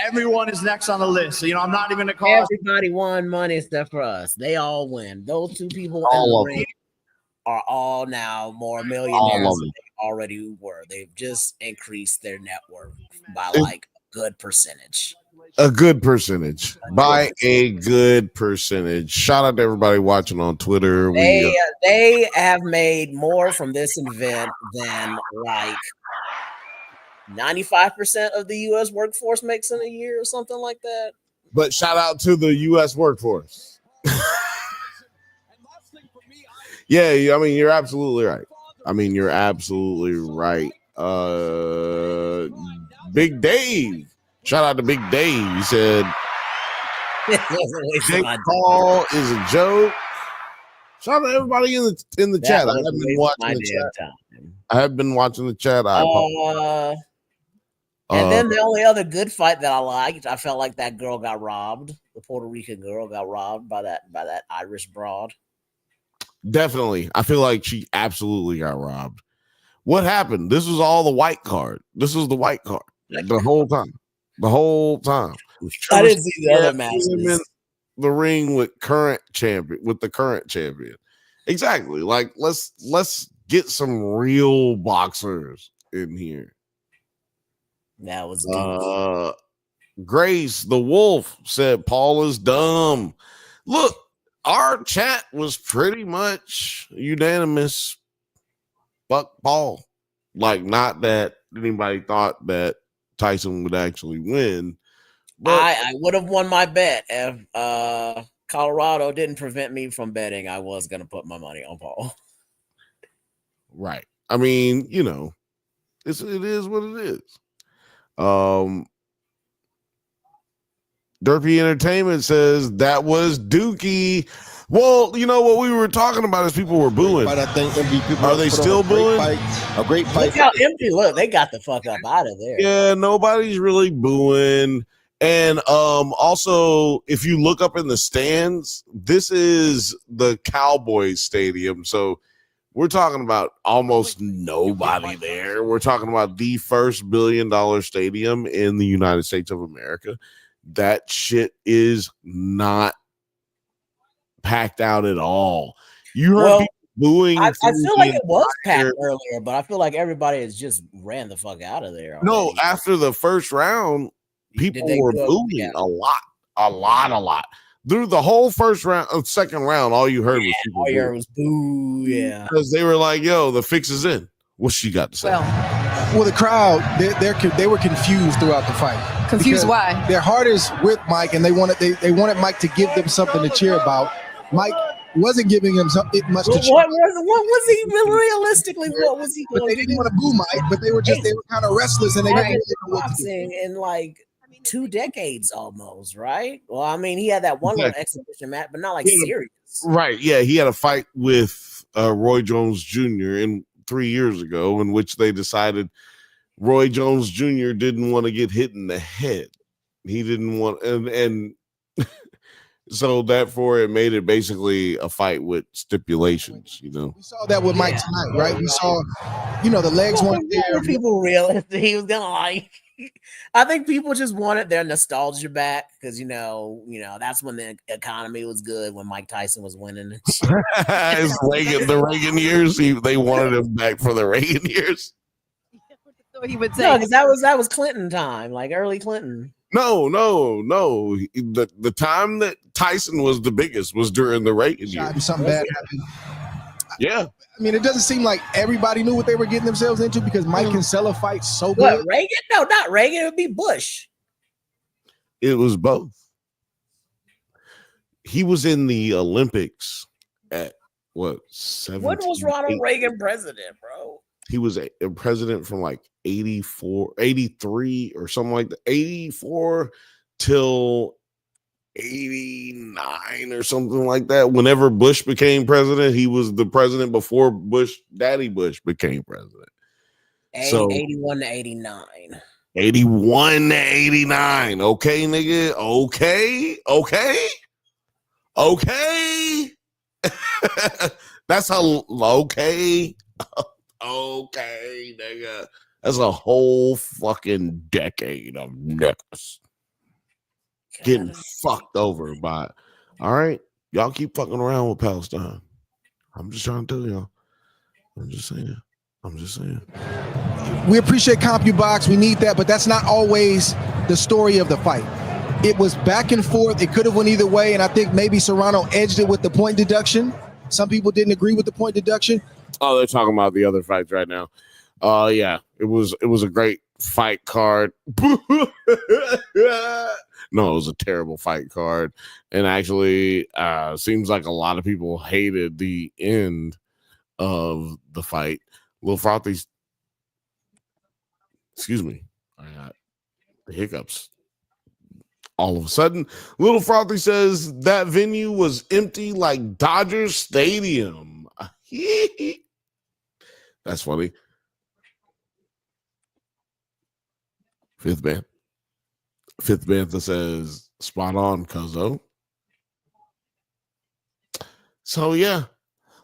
everyone is next on the list. So, you know, I'm not even going to call everybody won money except for us. They all win. Those two people All in of the ring are all now more All millionaires of than them. they already were. They've just increased their net worth by like a good percentage. A good percentage. By a good percentage. Shout out to everybody watching on Twitter. They have made more from this event than like 95% of the U.S. workforce makes in a year or something like that. But shout out to the U.S. workforce. Yeah, I mean, you're absolutely right. Big Dave. Shout out to Big Dave. He said, Jake Paul is a joke. Shout out to everybody in the chat. I haven't been watching the chat. I have been watching the chat. And then the only other good fight that I liked, I felt like that girl got robbed. The Puerto Rican girl got robbed by that Irish broad. Definitely. I feel like she absolutely got robbed. What happened? This was all the white card. This was the white card the whole time. I didn't see the other matches. The ring with the current champion. Exactly. Like let's get some real boxers in here. That was Grace the Wolf said Paul is dumb. Look, our chat was pretty much unanimous. Fuck Paul. Like, not that anybody thought that Tyson would actually win. But I would have won my bet if Colorado didn't prevent me from betting. I was gonna put my money on Paul. Right. I mean, you know, it is what it is. Derpy Entertainment says that was Dookie. Well, you know what we were talking about is people were booing. But I think MVP are they still booing? A great fight. Look how empty. Look, they got the fuck up out of there. Yeah, nobody's really booing. And also, if you look up in the stands, this is the Cowboys Stadium. So we're talking about almost nobody there. We're talking about the first $1 billion stadium in the United States of America. That shit is not packed out at all. You heard people booing. I feel like it was packed earlier, but I feel like everybody has just ran the fuck out of there already. No, after the first round, people were booing a lot. Through the whole first round, second round, all you heard was people was boo, yeah. Because they were like, "Yo, the fix is in." What's she got to say? Well, the crowd, they were confused throughout the fight. Confused why? Their heart is with Mike, and they wanted Mike to give them something to cheer about. Mike wasn't giving him much to cheer. What was he realistically? What was he going to do? They didn't want to boo Mike, but they were kind of restless, and they didn't know what to do. In like 2 decades almost, right? Well, I mean, he had that one little exhibition match, but not like serious. Right? Yeah, he had a fight with Roy Jones Jr. 3 years ago, in which they decided Roy Jones Jr. didn't want to get hit in the head. He didn't want, and so therefore it made it basically a fight with stipulations. You know, we saw that with Mike tonight, right? We saw, the legs weren't there. People realized he was gonna like. I think people just wanted their nostalgia back because that's when the economy was good, when Mike Tyson was winning. It's the Reagan years. They wanted him back for the Reagan years. So he would say, no, because that was Clinton time, like early Clinton. No. The time that Tyson was the biggest was during the Reagan years. Something bad happened. Yeah. I mean, it doesn't seem like everybody knew what they were getting themselves into because Mike can sell a fight so good. What, Reagan? No, not Reagan. It would be Bush. It was both. He was in the Olympics at what? 17, when was Ronald Reagan president, bro? He was a president from like 83 or something like that. 84 till 89 or something like that. Whenever Bush became president, he was the president before Daddy Bush became president. 81 to 89. 81 to 89. Okay, nigga. Okay. That's okay, nigga. That's a whole fucking decade of niggas getting fucked over by. All right, y'all keep fucking around with Palestine. I'm just trying to tell y'all. I'm just saying. We appreciate CompuBox. We need that, but that's not always the story of the fight. It was back and forth. It could have went either way, and I think maybe Serrano edged it with the point deduction. Some people didn't agree with the point deduction. Oh, they're talking about the other fights right now. Yeah, it was a great fight card. No, it was a terrible fight card. And actually, seems like a lot of people hated the end of the fight. Lil Frothy's, excuse me, I got the hiccups. All of a sudden, Little Frothy says that venue was empty like Dodger Stadium. That's funny. Fifth Bantha says spot on, cuzzo. So yeah,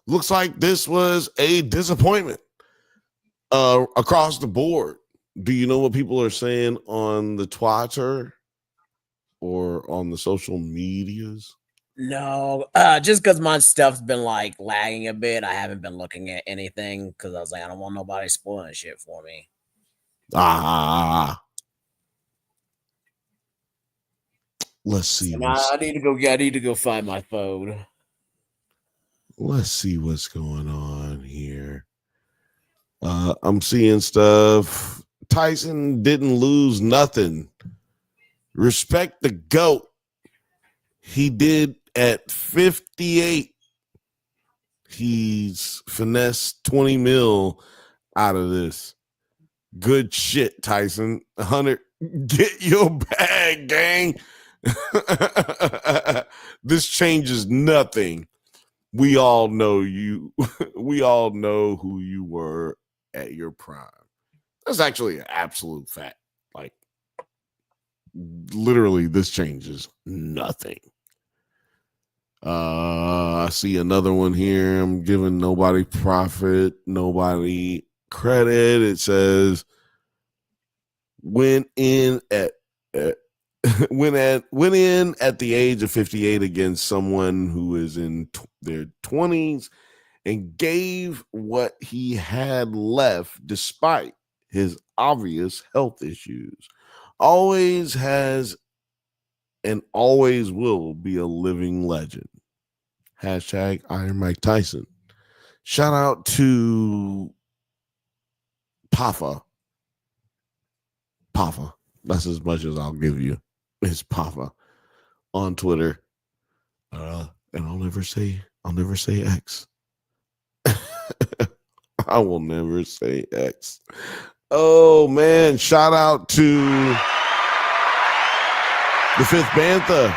looks like this was a disappointment across the board. Do you know what people are saying on the Twitter or on the social medias? No, just because my stuff's been like lagging a bit, I haven't been looking at anything because I was like, I don't want nobody spoiling shit for me. Let's see. I need to go find my phone. Let's see what's going on here. I'm seeing stuff. Tyson didn't lose nothing. Respect the GOAT. He did at 58. He's finessed 20 mil out of this. Good shit, Tyson. 100. Get your bag, gang. This changes nothing. We all know you. We all know who you were at your prime. That's actually an absolute fact. Like, literally, this changes nothing. I see another one here. I'm giving nobody profit, nobody credit. It says went in at went in at the age of 58 against someone who is in their 20s and gave what he had left despite his obvious health issues. Always has and always will be a living legend. Hashtag Iron Mike Tyson. Shout out to Pafa. That's as much as I'll give you. It's Pafa on Twitter. And I'll never say X. I will never say X. Oh man, shout out to the Fifth Bantha.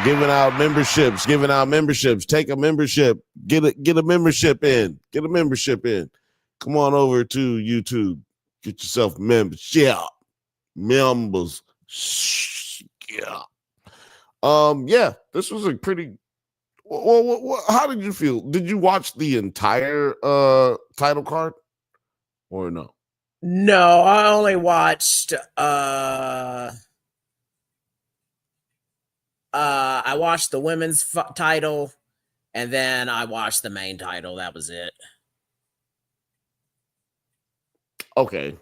Giving out memberships. Take a membership. Get a membership in. Come on over to YouTube. Get yourself membership. Members. Yeah. Yeah, this was a pretty how did you feel? Did you watch the entire title card or no? No, I only watched I watched the women's title and then I watched the main title. That was it. Okay.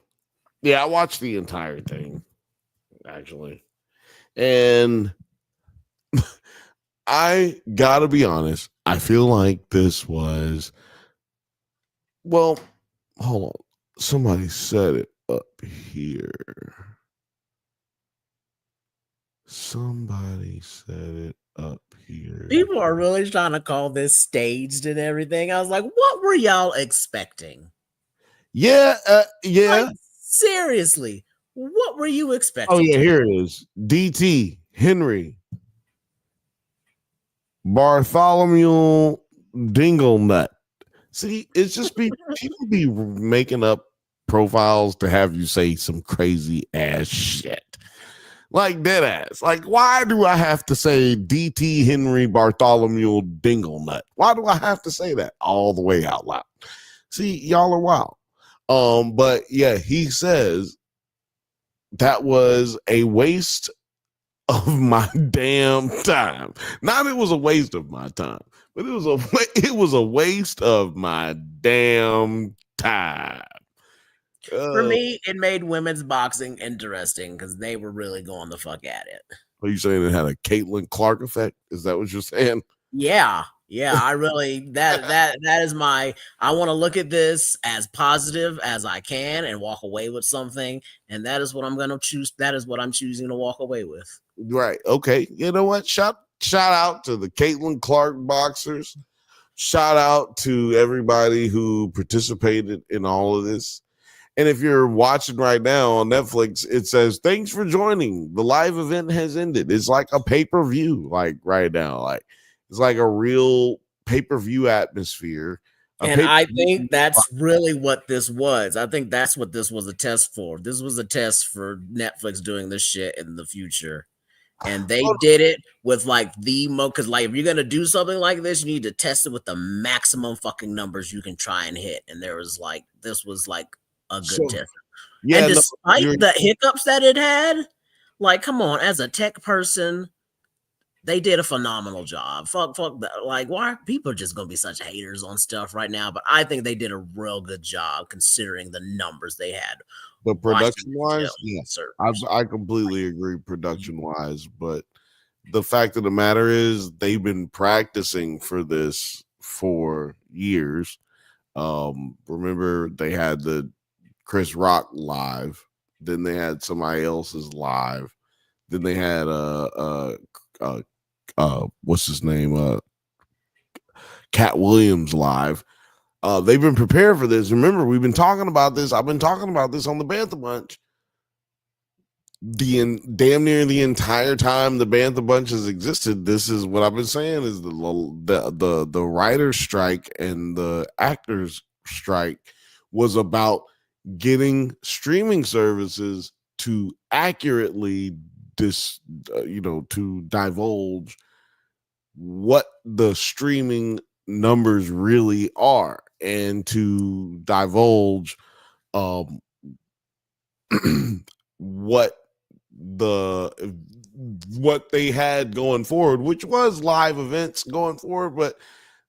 Yeah, I watched the entire thing, actually. And I gotta be honest, I feel like this was, well, hold on. Somebody said it up here. People are really trying to call this staged and everything. I was like, what were y'all expecting? Yeah. Like, seriously, what were you expecting? Oh, yeah, here it is. DT, Henry, Bartholomew Dinglenut. See, it's just people be making up profiles to have you say some crazy ass shit. Like dead ass. Like, why do I have to say DT Henry Bartholomew Dinglenut? Why do I have to say that all the way out loud? See, y'all are wild. But yeah, he says that was a waste of my damn time. Not it was a waste of my time, but it was a waste of my damn time. For me, it made women's boxing interesting because they were really going the fuck at it. Are you saying it had a Caitlin Clark effect? Is that what you're saying? Yeah. Yeah, I really that is my I want to look at this as positive as I can and walk away with something, and that is what I'm gonna choose. That is what I'm choosing to walk away with. Right. Okay. You know what? Shout out to the Caitlin Clark boxers. Shout out to everybody who participated in all of this. And if you're watching right now on Netflix, it says, "Thanks for joining. The live event has ended." It's like a pay-per-view, like right now. Like it's like a real pay-per-view atmosphere. And I think that's really what this was. I think that's what this was a test for. This was a test for Netflix doing this shit in the future. And they did it with like the most, because like if you're gonna do something like this, you need to test it with the maximum fucking numbers you can try and hit. And there was like this was like a good test. Yeah, and despite the hiccups that it had, like, come on, as a tech person, they did a phenomenal job. Fuck that. Like, why are people just gonna be such haters on stuff right now? But I think they did a real good job considering the numbers they had. The production wise, yes, I completely agree. Production wise, but the fact of the matter is, they've been practicing for this for years. Remember, they had the Chris Rock live, then they had somebody else's live, then they had what's his name, Cat Williams live. They've been prepared for this. Remember, we've been talking about this. I've been talking about this on the Bantha Bunch. Damn near the entire time the Bantha Bunch has existed, this is what I've been saying: is the writer's strike and the actors strike was about getting streaming services to accurately to divulge what the streaming numbers really are, and to divulge what they had going forward, which was live events going forward, but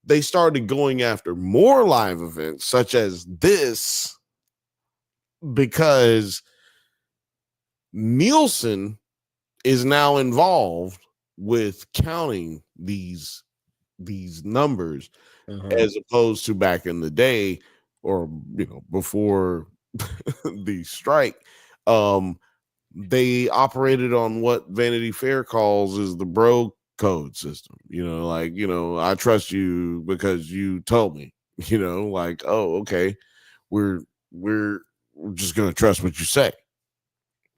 they started going after more live events such as this because Nielsen is now involved with counting these numbers, as opposed to back in the day, or before the strike. They operated on what Vanity Fair calls is the bro code system. I trust you because you told me. Like, oh, okay, we're just gonna trust what you say.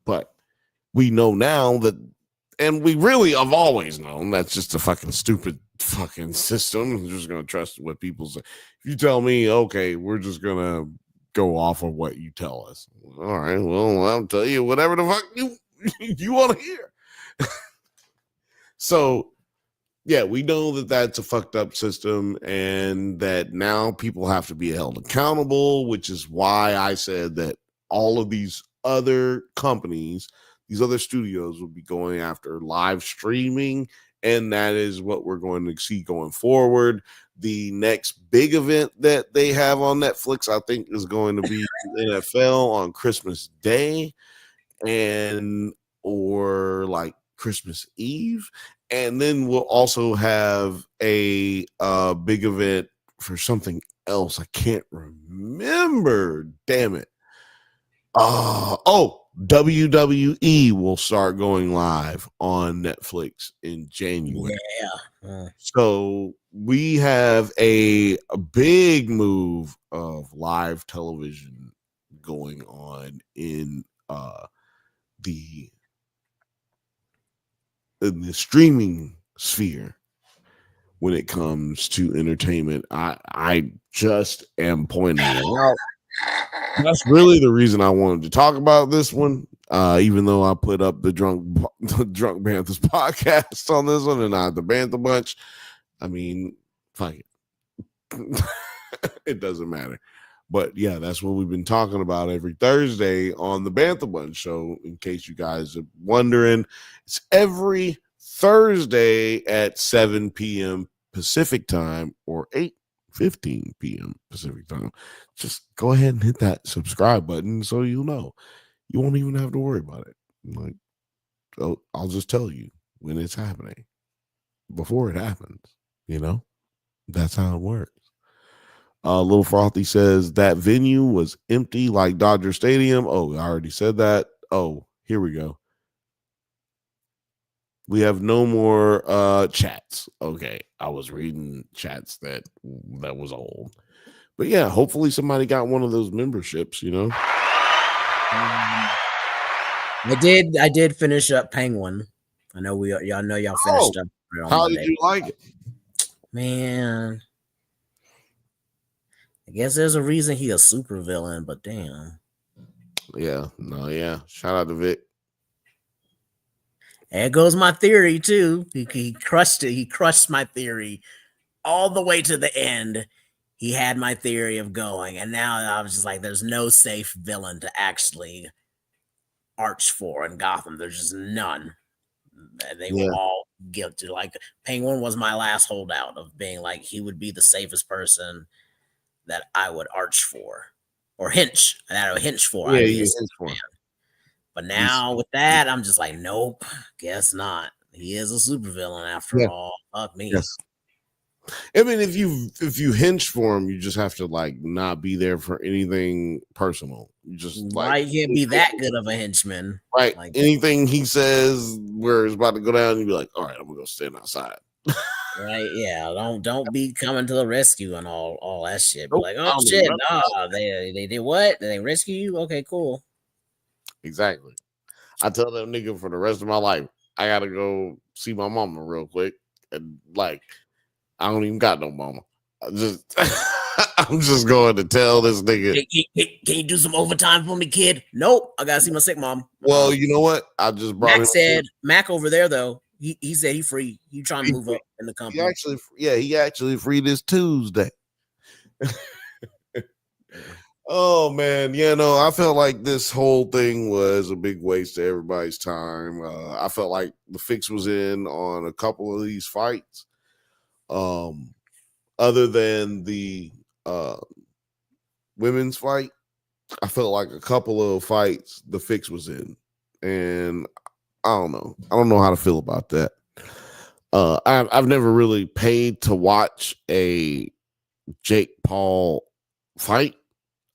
But we know now that, and we really have always known, that's just a fucking stupid fucking system. We're just gonna trust what people say. If you tell me, okay, we're just gonna go off of what you tell us. All right, well, I'll tell you whatever the fuck you want to hear. So, yeah, we know that that's a fucked up system, and that now people have to be held accountable, which is why I said that all of these other companies, these other studios, will be going after live streaming, and that is what we're going to see going forward. The next big event that they have on Netflix, I think, is going to be NFL on Christmas Day, or like Christmas Eve. And then we'll also have a big event for something else. I can't remember. Damn it. WWE will start going live on Netflix in January. Yeah. So we have a big move of live television going on in the streaming sphere when it comes to entertainment. I just am pointing it out. That's really the reason I wanted to talk about this one, even though I put up the Drunk Banthas podcast on this one and not the Bantha Bunch. I mean, fuck it. It doesn't matter. But yeah, that's what we've been talking about every Thursday on the Bantha Bunch show. In case you guys are wondering, it's every Thursday at 7 p.m. Pacific time or 8:15 p.m. Pacific time. Just go ahead and hit that subscribe button so you'll know. You won't even have to worry about it. Like, I'll just tell you when it's happening before it happens, That's how it works. Little Frothy says that venue was empty like Dodger Stadium. Oh, I already said that. Oh, here we go. We have no more chats. Okay, I was reading chats that was old. But yeah, hopefully somebody got one of those memberships, you know. I did finish up Penguin. I know y'all know y'all finished up. How Monday. did you like it? Man, I guess there's a reason he a super villain, but damn. Yeah, no, yeah. Shout out to Vic. There goes my theory too. He crushed it. He crushed my theory all the way to the end. He had my theory of going, and now I was just like, there's no safe villain to actually arch for in Gotham. There's just none. They were all guilty. Like Penguin was my last holdout of being like he would be the safest person that I would arch for or hinch. That I would hinch for. Yeah, I'd be you a hinch for. But now with that, I'm just like, nope, guess not. He is a supervillain after all. Fuck me. Yes. I mean, if you hinge for him, you just have to like not be there for anything personal. You just like can't be that good of a henchman. Right. Like anything he says where it's about to go down, you'd be like, all right, I'm gonna go stand outside. Right, yeah. Don't be coming to the rescue and all that shit. Be Nope, like, I oh don't shit, know. nah, they did what? Did they rescue you? Okay, cool. Exactly. I tell that nigga for the rest of my life, I gotta go see my mama real quick. And like, I don't even got no mama. I'm just going to tell this nigga. Can you do some overtime for me, kid? Nope. I gotta see my sick mom. Well, you know what? I just brought Mac said Mac over there though. He said he free. He trying to move up in the company. He actually free this Tuesday. Oh man, I felt like this whole thing was a big waste of everybody's time. I felt like the fix was in on a couple of these fights. Other than the women's fight, I felt like a couple of fights the fix was in, and I don't know how to feel about that. I've never really paid to watch a Jake Paul fight.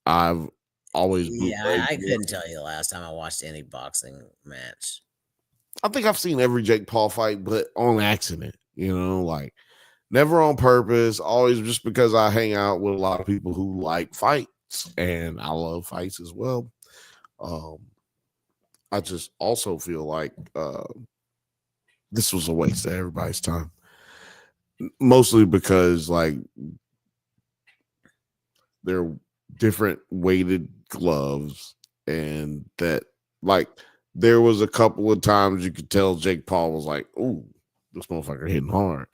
I've always I couldn't tell you the last time I watched any boxing match. I think I've seen every Jake Paul fight, but on accident, like never on purpose, always just because I hang out with a lot of people who like fights, and I love fights as well. I just also feel like this was a waste of everybody's time, mostly because like they're different weighted gloves, and that like there was a couple of times you could tell Jake Paul was like, "Ooh, this motherfucker hitting hard."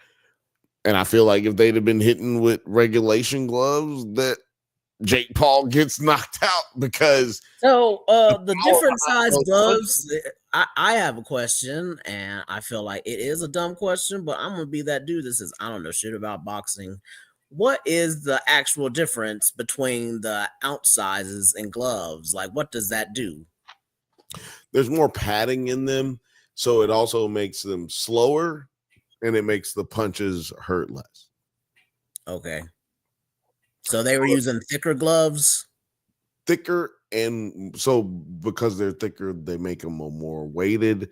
And I feel like if they'd have been hitting with regulation gloves, that Jake Paul gets knocked out because the different size gloves. I have a question, and I feel like it is a dumb question, but I'm gonna be that dude that says I don't know shit about boxing. What is the actual difference between the ounce sizes and gloves? Like, what does that do? There's more padding in them, so it also makes them slower, and it makes the punches hurt less. Okay. So they were using thicker gloves? Thicker, and so because they're thicker, they make them more weighted,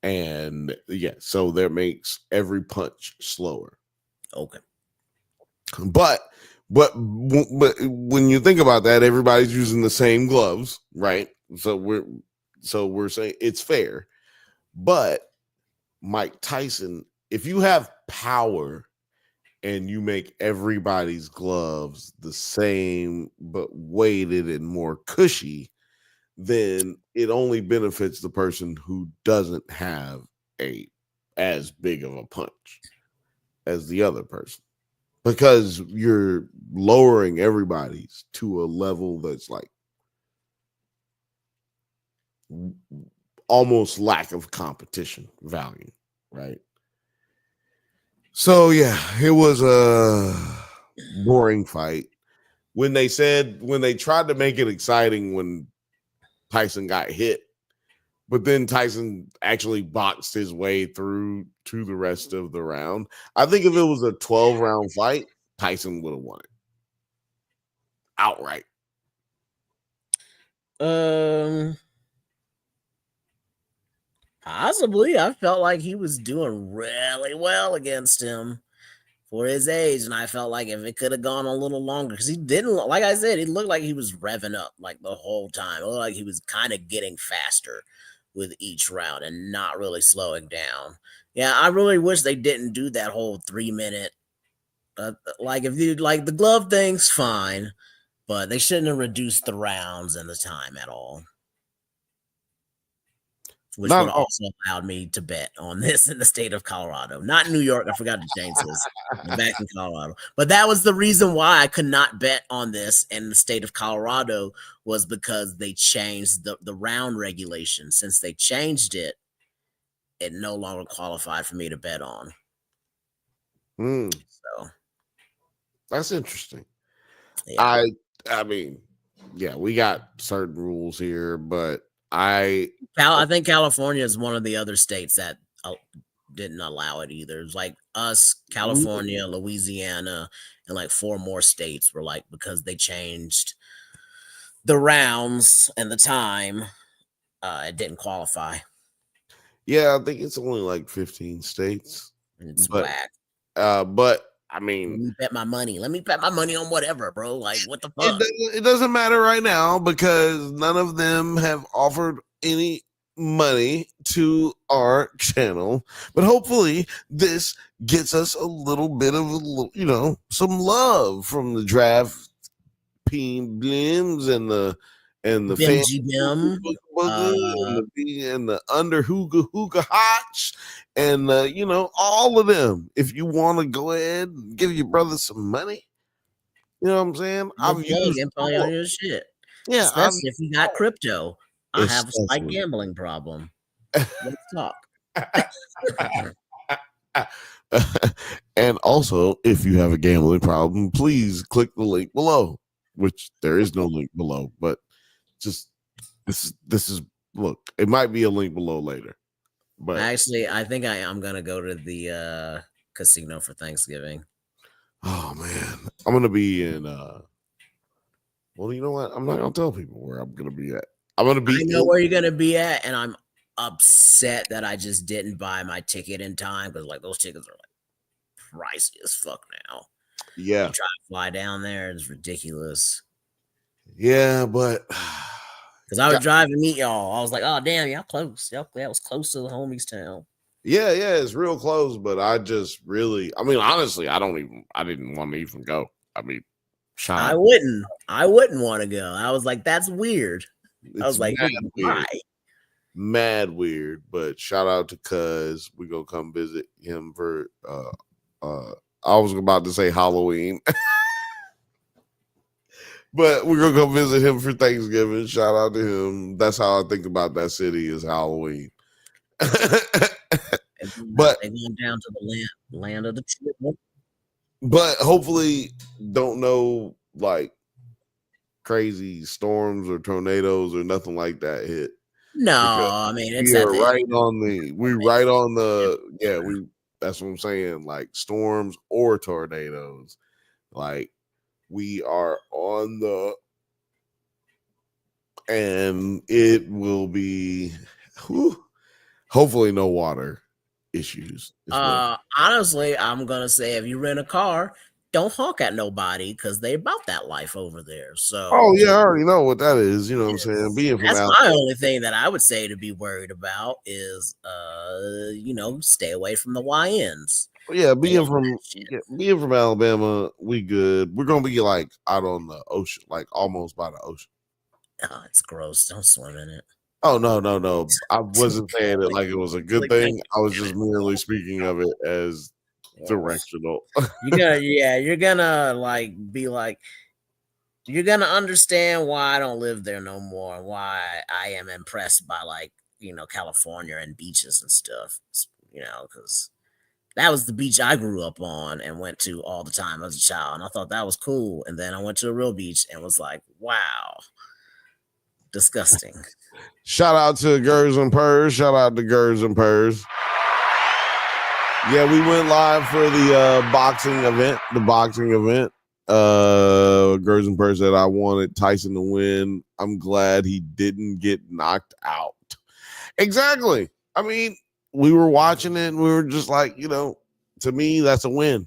and so that makes every punch slower. Okay. But when you think about that, everybody's using the same gloves, right? So we're saying it's fair. But Mike Tyson, if you have power and you make everybody's gloves the same but weighted and more cushy, then it only benefits the person who doesn't have as big of a punch as the other person. Because you're lowering everybody's to a level that's like almost lack of competition value, right? So yeah, it was a boring fight. When they tried to make it exciting when Tyson got hit, But then Tyson actually boxed his way through to the rest of the round. I think if it was a 12-round fight, Tyson would have won it outright. Possibly. I felt like he was doing really well against him for his age, and I felt like if it could have gone a little longer, because he didn't, like I said, it looked like he was revving up like the whole time. It looked like he was kind of getting faster with each round and not really slowing down. Yeah, I really wish they didn't do that whole 3-minute. Like if you like the glove thing's fine, but they shouldn't have reduced the rounds and the time at all. Which would also allowed me to bet on this in the state of Colorado, not New York. I forgot to change this. I'm back in Colorado, but that was the reason why I could not bet on this in the state of Colorado, was because they changed the round regulation. Since they changed it, it no longer qualified for me to bet on. So that's interesting. Yeah. I mean, yeah, we got certain rules here, but I think California is one of the other states that didn't allow it either. It's like us, California, Louisiana, and like 4 more states were like, because they changed the rounds and the time, it didn't qualify. Yeah, I think it's only like 15 states. It's whack. But I mean, let me bet my money on whatever, bro. Like, what the fuck? It doesn't matter right now because none of them have offered any money to our channel. But hopefully, this gets us a little bit of some love from the draft Blims and the Benji Bim, and the under hookah hotch, and all of them. If you want to go ahead and give your brother some money, you know what I'm saying? I've used on your shit. Yeah, especially if you got crypto. I have a slight gambling problem. Let's talk. And also, if you have a gambling problem, please click the link below, which there is no link below, but just this is look, it might be a link below later. But actually, I think I'm gonna go to the casino for Thanksgiving. Oh man, I'm gonna be in well, you know what? I'm not gonna tell people where I'm gonna be at. I know where you're gonna be at, and I'm upset that I just didn't buy my ticket in time, because like those tickets are like pricey as fuck now. Yeah, you try to fly down there, it's ridiculous. Yeah, but because I was driving to meet y'all, I was like, oh damn, y'all close. That was close to the homies town. Yeah, it's real close, but I just really, I mean, honestly, I didn't want to even go. I mean, I wouldn't want to go. I was like, that's weird. I was like, why? Mad weird, but shout out to Cuz. We gonna come visit him for I was about to say Halloween. But we're gonna go visit him for Thanksgiving. Shout out to him. That's how I think about that city, is Halloween. But they going down to the land of the true. But hopefully don't know like crazy storms or tornadoes or nothing like that hit. No, I mean it's right on the that's what I'm saying, like storms or tornadoes. Like we are on the, and it will be hopefully no water issues. Honestly, I'm gonna say if you rent a car, don't honk at nobody because they about that life over there. So I already know what that is. You know what I'm saying? Being from that's my only thing that I would say to be worried about is stay away from the YNs. Yeah, being from Alabama, we good. We're gonna be like out on the ocean, like almost by the ocean. Oh, it's gross. Don't swim in it. Oh no. I wasn't saying it like it was a good thing. I was just merely speaking of it as directional. You're gonna understand why I don't live there no more, and why I am impressed by California and beaches and stuff. Because that was the beach I grew up on and went to all the time as a child, and I thought that was cool. And then I went to a real beach and was like, wow. Disgusting. Shout out to Gers and Purrs. Shout out to Gers and Purrs. Yeah, we went live for the boxing event. Gers and Purrs said I wanted Tyson to win. I'm glad he didn't get knocked out. Exactly. I mean, we were watching it and we were just like, to me, that's a win.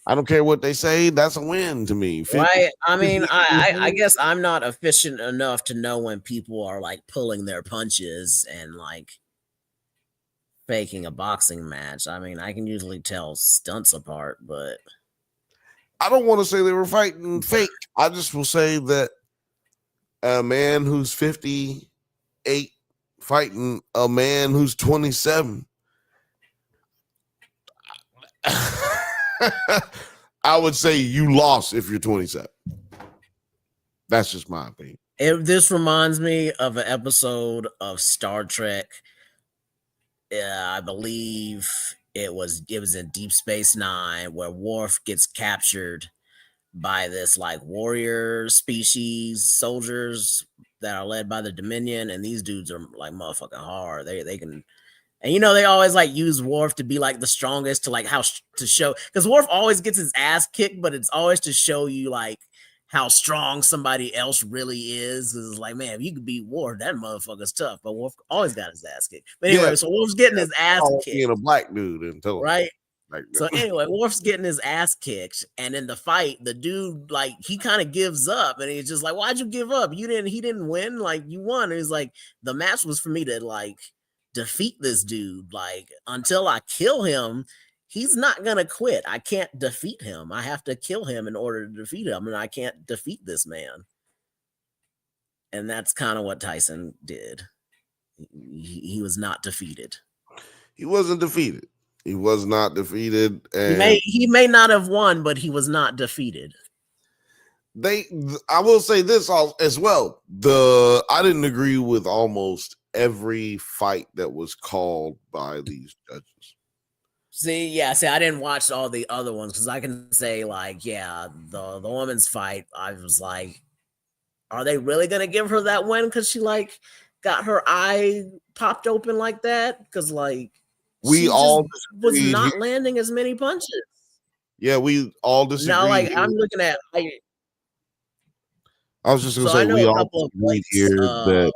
I don't care what they say. That's a win to me. Right. I mean, I guess I'm not efficient enough to know when people are like pulling their punches and like faking a boxing match. I mean, I can usually tell stunts apart, but I don't want to say they were fighting fake. I just will say that a man who's 58 fighting a man who's 27. I would say you lost if you're 27. That's just my opinion. This reminds me of an episode of Star Trek. I believe it was in Deep Space Nine where Worf gets captured by this like warrior species soldiers that are led by the Dominion, and these dudes are like motherfucking hard. They can. And they always like use Worf to be like the strongest to like to show, because Worf always gets his ass kicked, but it's always to show you like how strong somebody else really is. Because it's like, man, if you could beat Worf, that motherfucker's tough. But Worf always got his ass kicked. But anyway, so Worf's getting his ass kicked. Being a black dude until right. So anyway, Worf's getting his ass kicked, and in the fight, the dude like he kind of gives up, and he's just like, "Why'd you give up? He didn't win. Like you won." And he's like, "The match was for me to like defeat this dude. Like until I kill him, he's not gonna quit. I can't defeat him. I have to kill him in order to defeat him, and I can't defeat this man." And that's kind of what Tyson did. He was not defeated. He wasn't defeated. He was not defeated. And he may not have won, but he was not defeated. I will say this as well. I didn't agree with almost every fight that was called by these judges. See, I didn't watch all the other ones because I can say like, the woman's fight, I was like, are they really gonna give her that win because she like got her eye popped open like that? Because like we all was not landing as many punches. Yeah, we all disagree. Now, like I'm looking at. I was just gonna say we all agree here that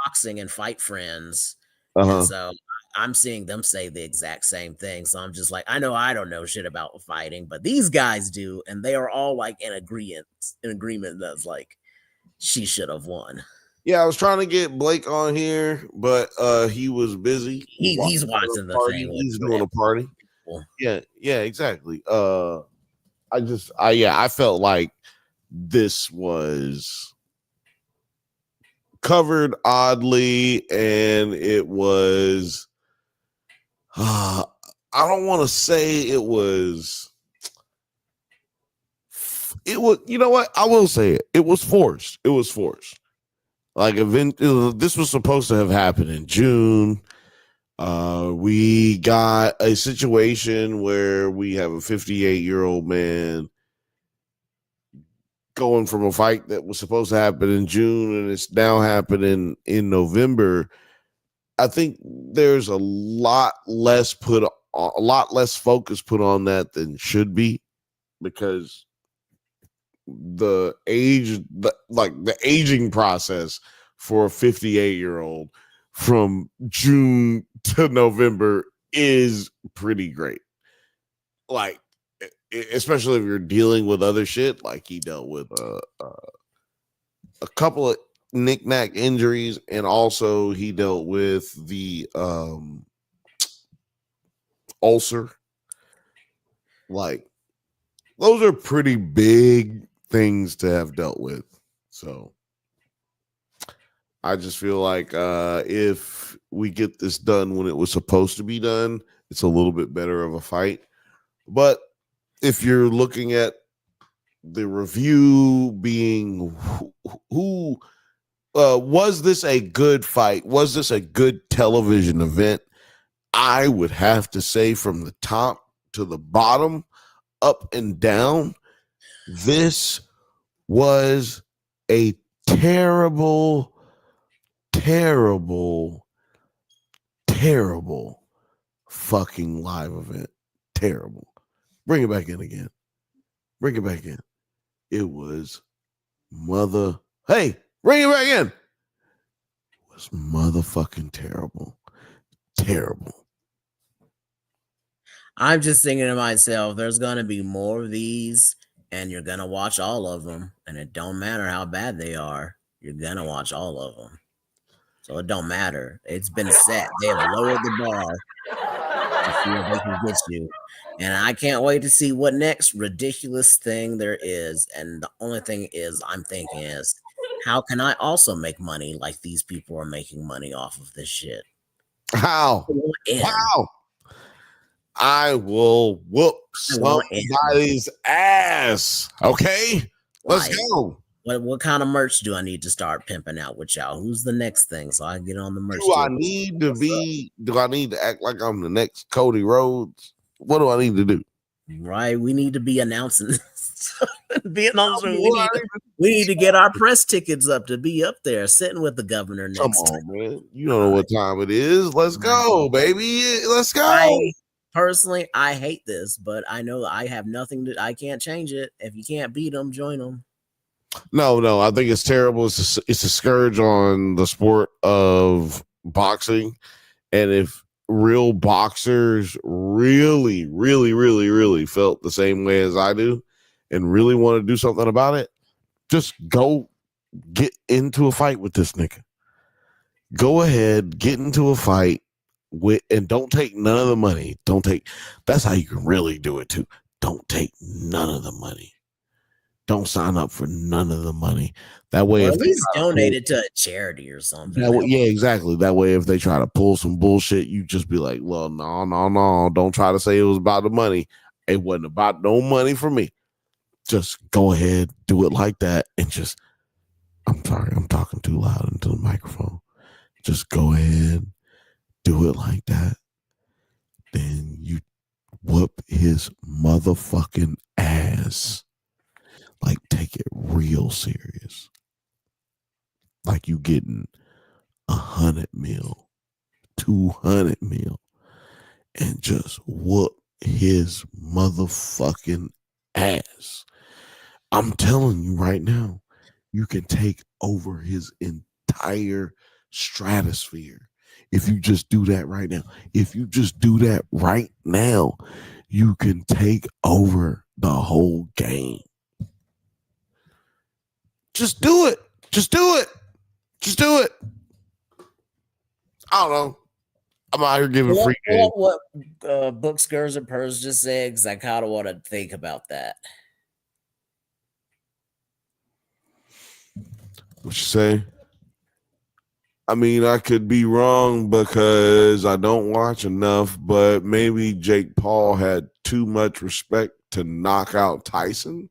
boxing and Fight Friends, and so I'm seeing them say the exact same thing. So I'm just like, I know I don't know shit about fighting, but these guys do, and they are all like in agreement that's like she should have won. Yeah, I was trying to get Blake on here, but he was busy. He's watching the party. thing. He's doing a party. Yeah, exactly. I felt like this was covered oddly, and it was I don't want to say it was you know what, I will say it. It was forced. Like this was supposed to have happened in June. We got a situation where we have a 58-year-old man going from a fight that was supposed to happen in June and it's now happening in November. I think there's a lot less focus put on that than should be, because the aging process for a 58-year-old from June to November is pretty great. Like, especially if you're dealing with other shit, like he dealt with a couple of knick-knack injuries, and also he dealt with the ulcer. Like, those are pretty big things to have dealt with. So I just feel like if we get this done when it was supposed to be done, it's a little bit better of a fight. But if you're looking at the review being who was this a good fight? Was this a good television event? I would have to say from the top to the bottom, up and down, this was a terrible terrible, terrible fucking live event. Terrible. Bring it back in again. Bring it back in. It was Hey, bring it back in. It was motherfucking terrible. Terrible. I'm just thinking to myself, there's gonna be more of these, and you're gonna watch all of them, and it don't matter how bad they are. You're gonna watch all of them, so it don't matter. It's been set. They have lowered the bar to see if they can get you, and I can't wait to see what next ridiculous thing there is. And the only thing I'm thinking is, how can I also make money like these people are making money off of this shit? How? How? I will whoop somebody's ass. Okay, let's go. What kind of merch do I need to start pimping out with y'all? Who's the next thing so I can get on the merch? Do I need to act like I'm the next Cody Rhodes? What do I need to do? Right, we need to be announcing. We need to get our press tickets up to be up there, sitting with the governor next. Come on, man. You don't know what time it is. Let's go, baby. Let's go. I hate this, but I know I have nothing I can't change it. If you can't beat them, join them. No, I think it's terrible. It's a scourge on the sport of boxing. And if real boxers really felt the same way as I do and really want to do something about it, just go get into a fight with this nigga. Go ahead, get into a fight and don't take none of the money. That's how you can really do it too. Don't take none of the money. Don't sign up for none of the money. That way, or at least donate it to a charity or something. Yeah, exactly. That way, if they try to pull some bullshit, you just be like, well, no. Don't try to say it was about the money. It wasn't about no money for me. Just go ahead, do it like that. And I'm sorry, I'm talking too loud into the microphone. Just go ahead, do it like that. Then you whoop his motherfucking ass. Like, take it real serious. Like you getting 100 mil, 200 mil, and just whoop his motherfucking ass. I'm telling you right now, you can take over his entire stratosphere. If you just do that right now, you can take over the whole game. Just do it. I don't know. I'm out here giving free game. What Book Skurs and Purrs just said, because I kind of want to think about that. What you say? I mean, I could be wrong because I don't watch enough, but maybe Jake Paul had too much respect to knock out Tyson.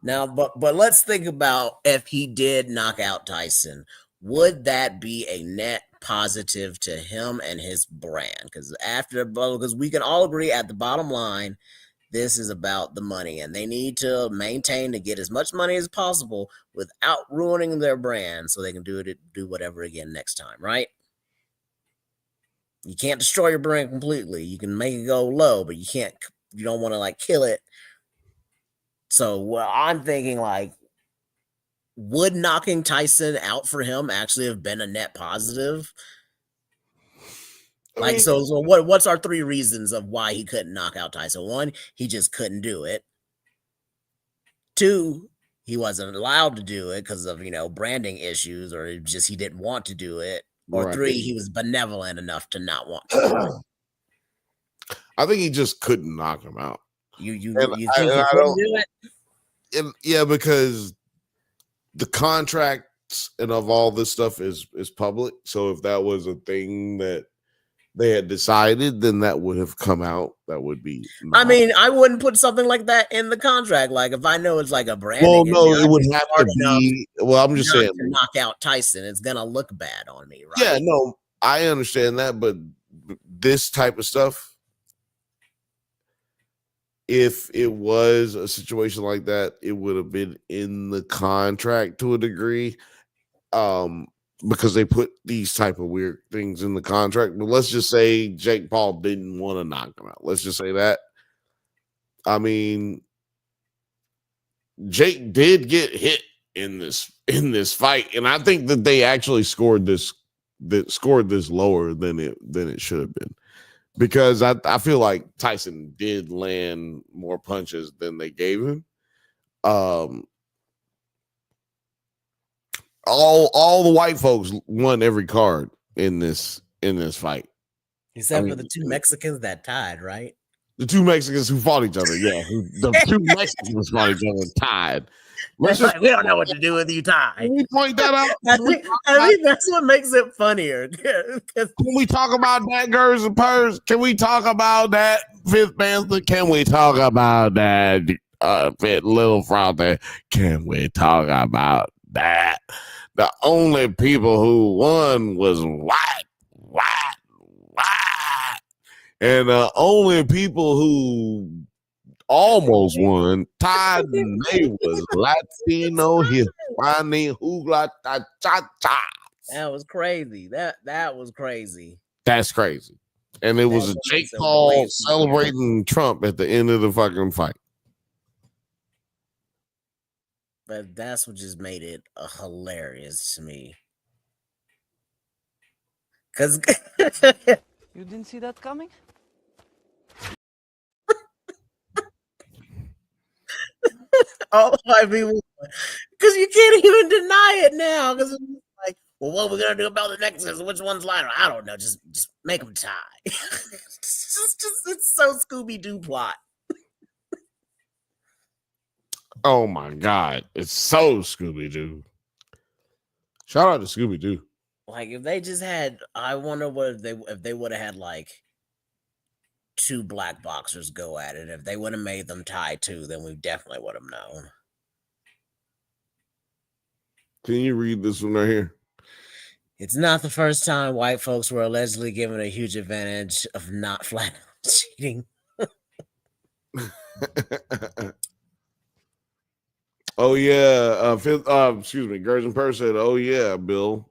Now, but let's think about if he did knock out Tyson, would that be a net positive to him and his brand? Because we can all agree at the bottom line, this is about the money, and they need to maintain to get as much money as possible without ruining their brand, so they can do whatever again next time, right? You can't destroy your brand completely. You can make it go low, but you don't want to like kill it. So I'm thinking, like, would knocking Tyson out for him actually have been a net positive? What's our 3 reasons of why he couldn't knock out Tyson? 1, he just couldn't do it. 2, he wasn't allowed to do it because of, branding issues, or just he didn't want to do it. Or right. 3, he was benevolent enough to not want to do it. I think he just couldn't knock him out. You think he couldn't do it? Yeah, because the contracts and of all this stuff is public. So if that was a thing that they had decided, then that would have come out. That would be. I mean, I wouldn't put something like that in the contract. Like if I know it's like a brand. Well, no, it would have to be. Well, I'm just saying, to knock out Tyson, it's gonna look bad on me, right? Yeah, no, I understand that, but this type of stuff, if it was a situation like that, it would have been in the contract to a degree. because they put these type of weird things in the contract. But let's just say Jake Paul didn't want to knock him out. Let's just say that. I mean, Jake did get hit in this fight, and I think that they actually scored this lower than it should have been, because I feel like Tyson did land more punches than they gave him. All the white folks won every card in this fight, except for the two Mexicans that tied, right? The two Mexicans who fought each other, yeah. The two Mexicans fought each other tied. We don't know what to do with you, Ty. Can we point that out? I think that's what makes it funnier. Can we talk about that, Gers and Purrs? Can we talk about that, Fifth Bantha? Can we talk about that, Fit Little Frother? Can we talk about that? The only people who won was white. And the only people who almost won, tied, and they was Latino, Hispanic, Hula, cha-cha. That was crazy. That was crazy. That's crazy. And it was a Jake Paul celebrating Trump at the end of the fucking fight. But that's what just made it hilarious to me. Because you didn't see that coming? all my people, because you can't even deny it now. Because it's like, well, what are we gonna do about the Nexus? Which one's lighter? I don't know. Just make them tie. It's so Scooby-Doo plot. Oh my God, it's so Scooby-Doo. Shout out to Scooby-Doo. Like if they just had, I wonder what if they would have had like two black boxers go at it. If they would have made them tie too, then we definitely would have known. Can you read this one right here? It's not the first time white folks were allegedly given a huge advantage of not flat cheating. Oh yeah, excuse me, Gerson Purse said, "Oh yeah, Bill."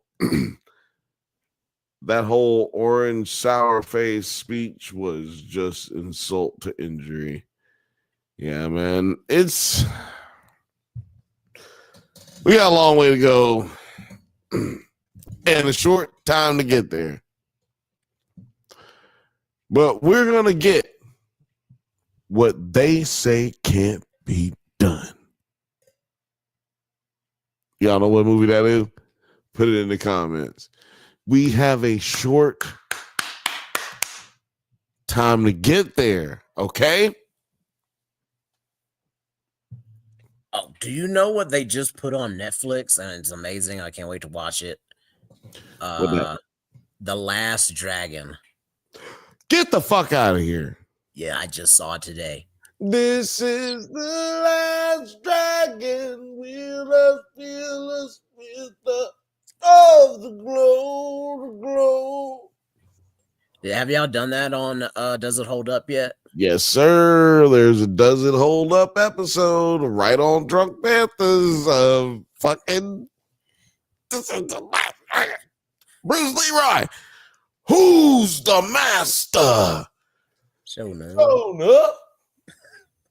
That whole orange sour face speech was just insult to injury. Yeah, man. We got a long way to go and a short time to get there. But we're going to get what they say can't be done. Y'all know what movie that is? Put it in the comments. We have a short time to get there, okay? Oh, do you know what they just put on Netflix? And it's amazing. I can't wait to watch it. The Last Dragon. Get the fuck out of here. Yeah, I just saw it today. This is the last dragon. Will us fill us with the glow. Yeah, have y'all done that on Does It Hold Up yet? Yes, sir. There's a Does It Hold Up episode right on Drunk Banthas fucking Bruce Leroy. Who's the master? Showing up.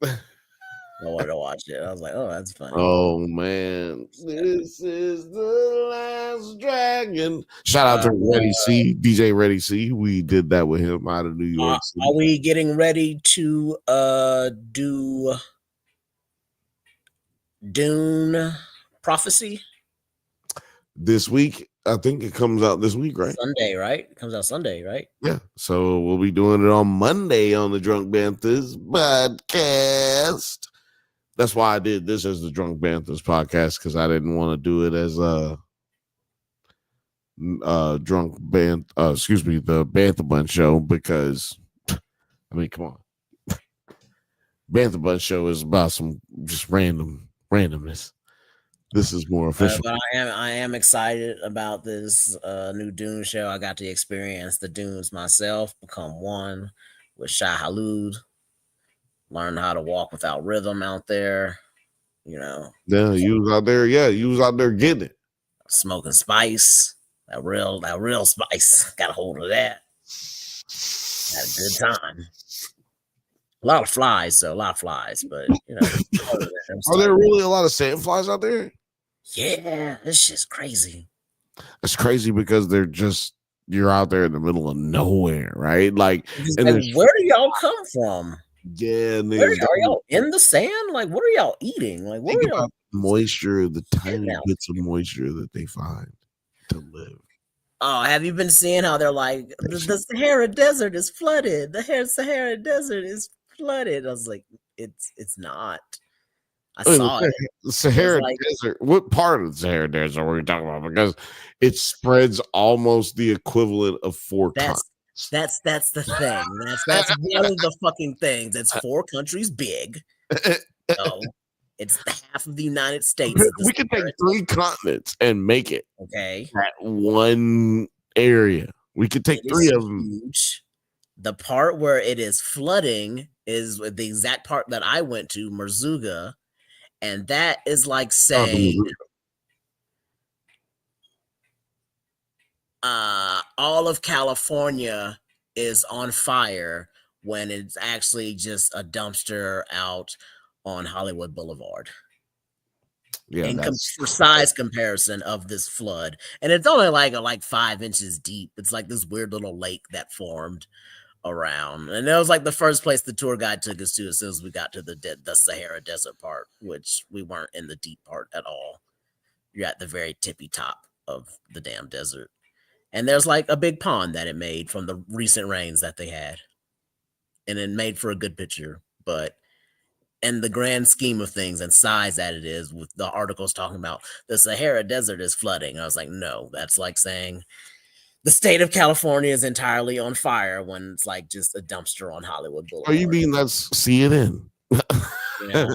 I wanted to watch it. I was like, oh, that's funny. Oh man, this is the last dragon. Shout out to Reddy C, DJ Reddy C. We did that with him out of New York City. Are we getting ready to do Dune Prophecy this week? I think it comes out this week, right? Sunday, right? It comes out Sunday, right? Yeah. So we'll be doing it on Monday on the Drunk Banthas podcast. That's why I did this as the Drunk Banthas podcast, because I didn't want to do it as a the Bantha Bunch show, because I mean, come on. Bantha Bunch show is about some just randomness. This is more official. But I am excited about this new Dune show. I got to experience the Dunes myself, become one with Shah Halud, learn how to walk without rhythm out there, you know. Yeah, you was out there. Yeah, you was out there getting it. Smoking spice. That real spice. Got a hold of that. Had a good time. A lot of flies, but Are there really a lot of sandflies out there? Yeah, this shit's crazy. It's crazy because you're out there in the middle of nowhere, right? Like, where do y'all come from? Yeah, are y'all in the sand? Like, what are y'all eating? Like, what are y'all moisture, the tiny bits of moisture that they find to live. Oh, have you been seeing how they're like the Sahara Desert is flooded? The Sahara Desert is flooded. I was like, it's not. I saw it. The Sahara Desert. What part of the Sahara Desert are we talking about? Because it spreads almost the equivalent of 4 continents. That's the thing. That's one of the fucking things. It's 4 countries big. So it's half of the United States. We can take 3 continents and make it okay that one area. We could take 3 of them. Huge. The part where it is flooding is the exact part that I went to, Merzuga, and that is like saying all of California is on fire when it's actually just a dumpster out on Hollywood Boulevard. Yeah, for size comparison of this flood, and it's only like 5 inches deep. It's like this weird little lake that formed around, and that was like the first place the tour guide took us to as soon as we got to the Sahara Desert part, which we weren't in the deep part at all. You're at the very tippy top of the damn desert. And there's like a big pond that it made from the recent rains that they had. And it made for a good picture. But in the grand scheme of things and size that it is, with the articles talking about the Sahara Desert is flooding, I was like, no, that's like saying the state of California is entirely on fire when it's like just a dumpster on Hollywood Boulevard. Oh, you mean that's CNN? Yeah.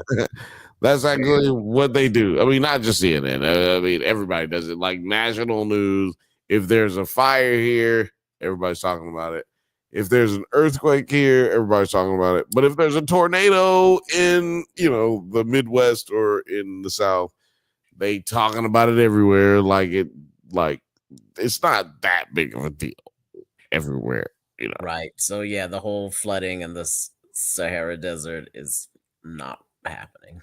That's actually what they do. I mean, not just CNN. I mean, everybody does it. Like national news. If there's a fire here, everybody's talking about it. If there's an earthquake here, everybody's talking about it. But if there's a tornado in, the Midwest or in the South, they talking about it everywhere. Like it's not that big of a deal everywhere, Right. So yeah, the whole flooding in the Sahara Desert is not happening.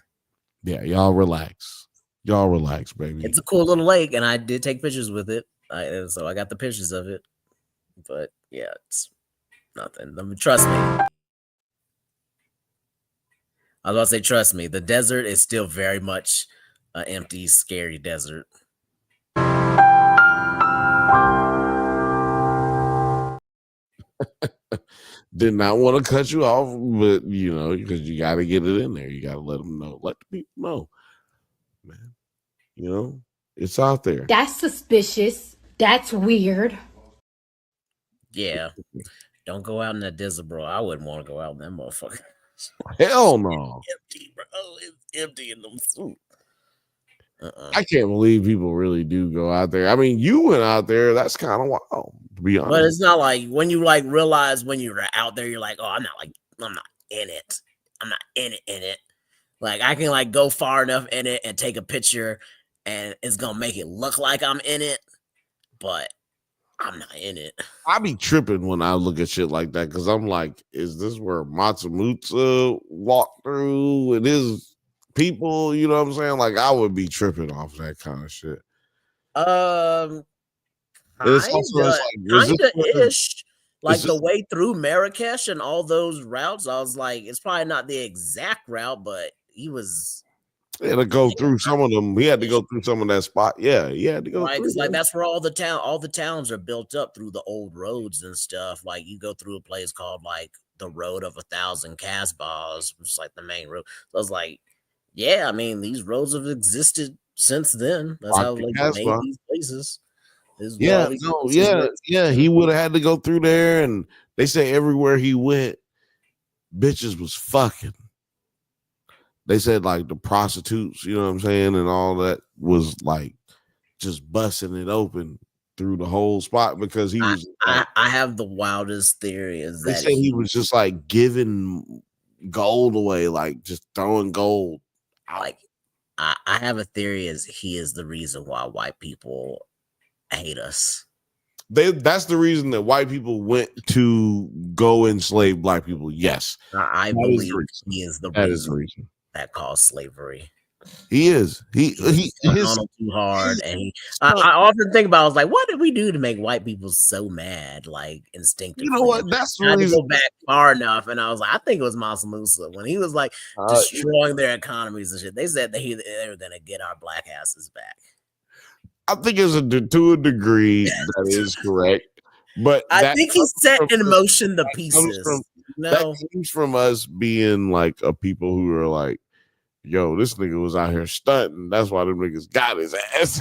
Yeah, y'all relax. Y'all relax, baby. It's a cool little lake, and I did take pictures with it. So I got the pictures of it. But yeah, it's nothing. I mean, trust me. I was about to say, trust me. The desert is still very much an empty, scary desert. Did not want to cut you off, but because you got to get it in there. You got to let them know. Let the people know, man. It's out there. That's suspicious. That's weird. Yeah. Don't go out in that desert, bro. I wouldn't want to go out in that motherfucker. Hell no. It's empty, bro. It's empty in them suit. I can't believe people really do go out there. I mean, you went out there. That's kind of wild, to be honest. But it's not like when you realize when you're out there, you're like, oh, I'm not in it. I'm not in it. Like I can go far enough in it and take a picture and it's gonna make it look like I'm in it, but I'm not in it. I be tripping when I look at shit like that because I'm like, is this where Matsumutsa walked through with his people? You know what I'm saying? Like I would be tripping off that kind of shit. Kinda-ish. Like the way through Marrakesh and all those routes, I was like, it's probably not the exact route, but he was. He had to go through some of them. He had to go through some of that spot. Yeah, he had to go right, through. Like that's where all the towns are built up through the old roads and stuff. Like you go through a place called like the Road of 1,000 Casbahs, which is like the main road. So I was like, yeah, I mean, these roads have existed since then. That's how they made these places. Yeah, he would have had to go through there, and they say everywhere he went, bitches was fucking. They said like the prostitutes, you know what I'm saying, and all that was like just busting it open through the whole spot because he was. I have the wildest theory is they that said he was just like giving gold away, like just throwing gold out. Like I have a theory is he is the reason why white people hate us. That's the reason that white people went to go enslave black people. Yes. I believe he is the reason that caused slavery. He is. He on him too hard, and I often think about. I was like, what did we do to make white people so mad? Like instinctively, you know what? That's the I had to reason. go back far enough, and I was like, I think it was Mansa Musa when he was like destroying their economies and shit. They said they were gonna get our black asses back. I think it's to a degree that is correct, but I think he set in motion the pieces. That comes from us being like a people who are like, yo, this nigga was out here stunting. That's why them niggas got his ass.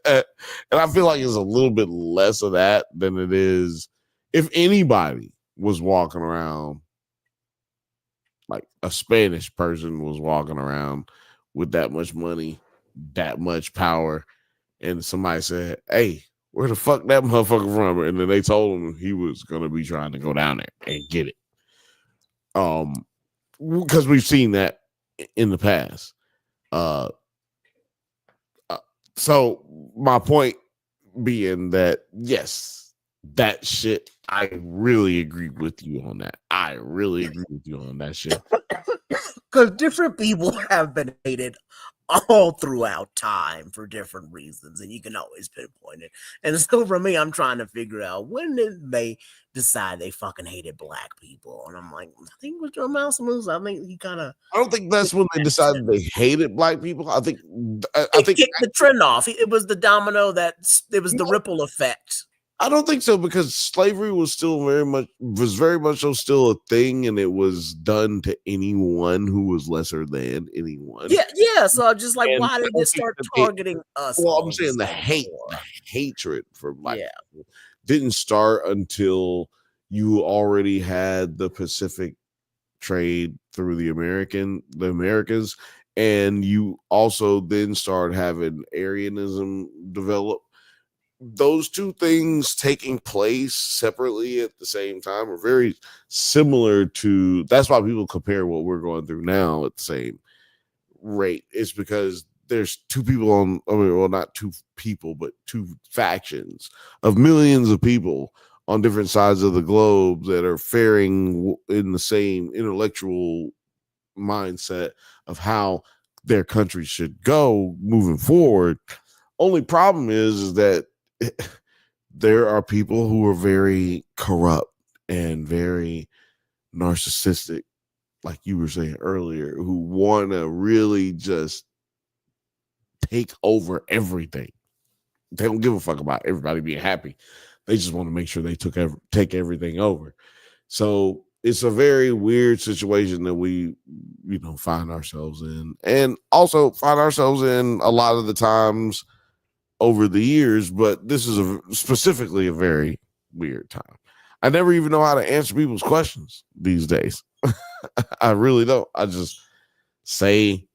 And I feel like it's a little bit less of that than it is if anybody was walking around, like a Spanish person was walking around with that much money, that much power, and somebody said, hey, where the fuck that motherfucker from? And then they told him he was going to be trying to go down there and get it. Because we've seen that in the past. So my point being that, yes, that shit, I really agree with you on that. I really agree with you on that shit. Because different people have been hated all throughout time for different reasons, and you can always pinpoint it. And so for me, I'm trying to figure out when did they decide they fucking hated black people? And I'm like, I think it was Joe Mouse Moose. I think he kind of. I don't think that's when they decided they hated black people. I think kicked the trend off. It was the domino that it was the ripple effect. I don't think so, because slavery was still very much so still a thing, and it was done to anyone who was lesser than anyone. Yeah. So I'm just like, why did they start targeting us? Well, I'm saying the hatred for black people didn't start until you already had the Pacific trade through the Americas, and you also then start having Aryanism develop. Those two things taking place separately at the same time are very similar to. That's why people compare what we're going through now at the same rate. It's because there's two people on. I mean, well, not two people, but two factions of millions of people on different sides of the globe that are faring in the same intellectual mindset of how their country should go moving forward. Only problem is that there are people who are very corrupt and very narcissistic, like you were saying earlier, who want to really just take over everything. They don't give a fuck about everybody being happy. They just want to make sure they take everything over. So it's a very weird situation that we, find ourselves in, and also find ourselves in a lot of the times over the years. But this is specifically a very weird time. I never even know how to answer people's questions these days. I really don't. I just say,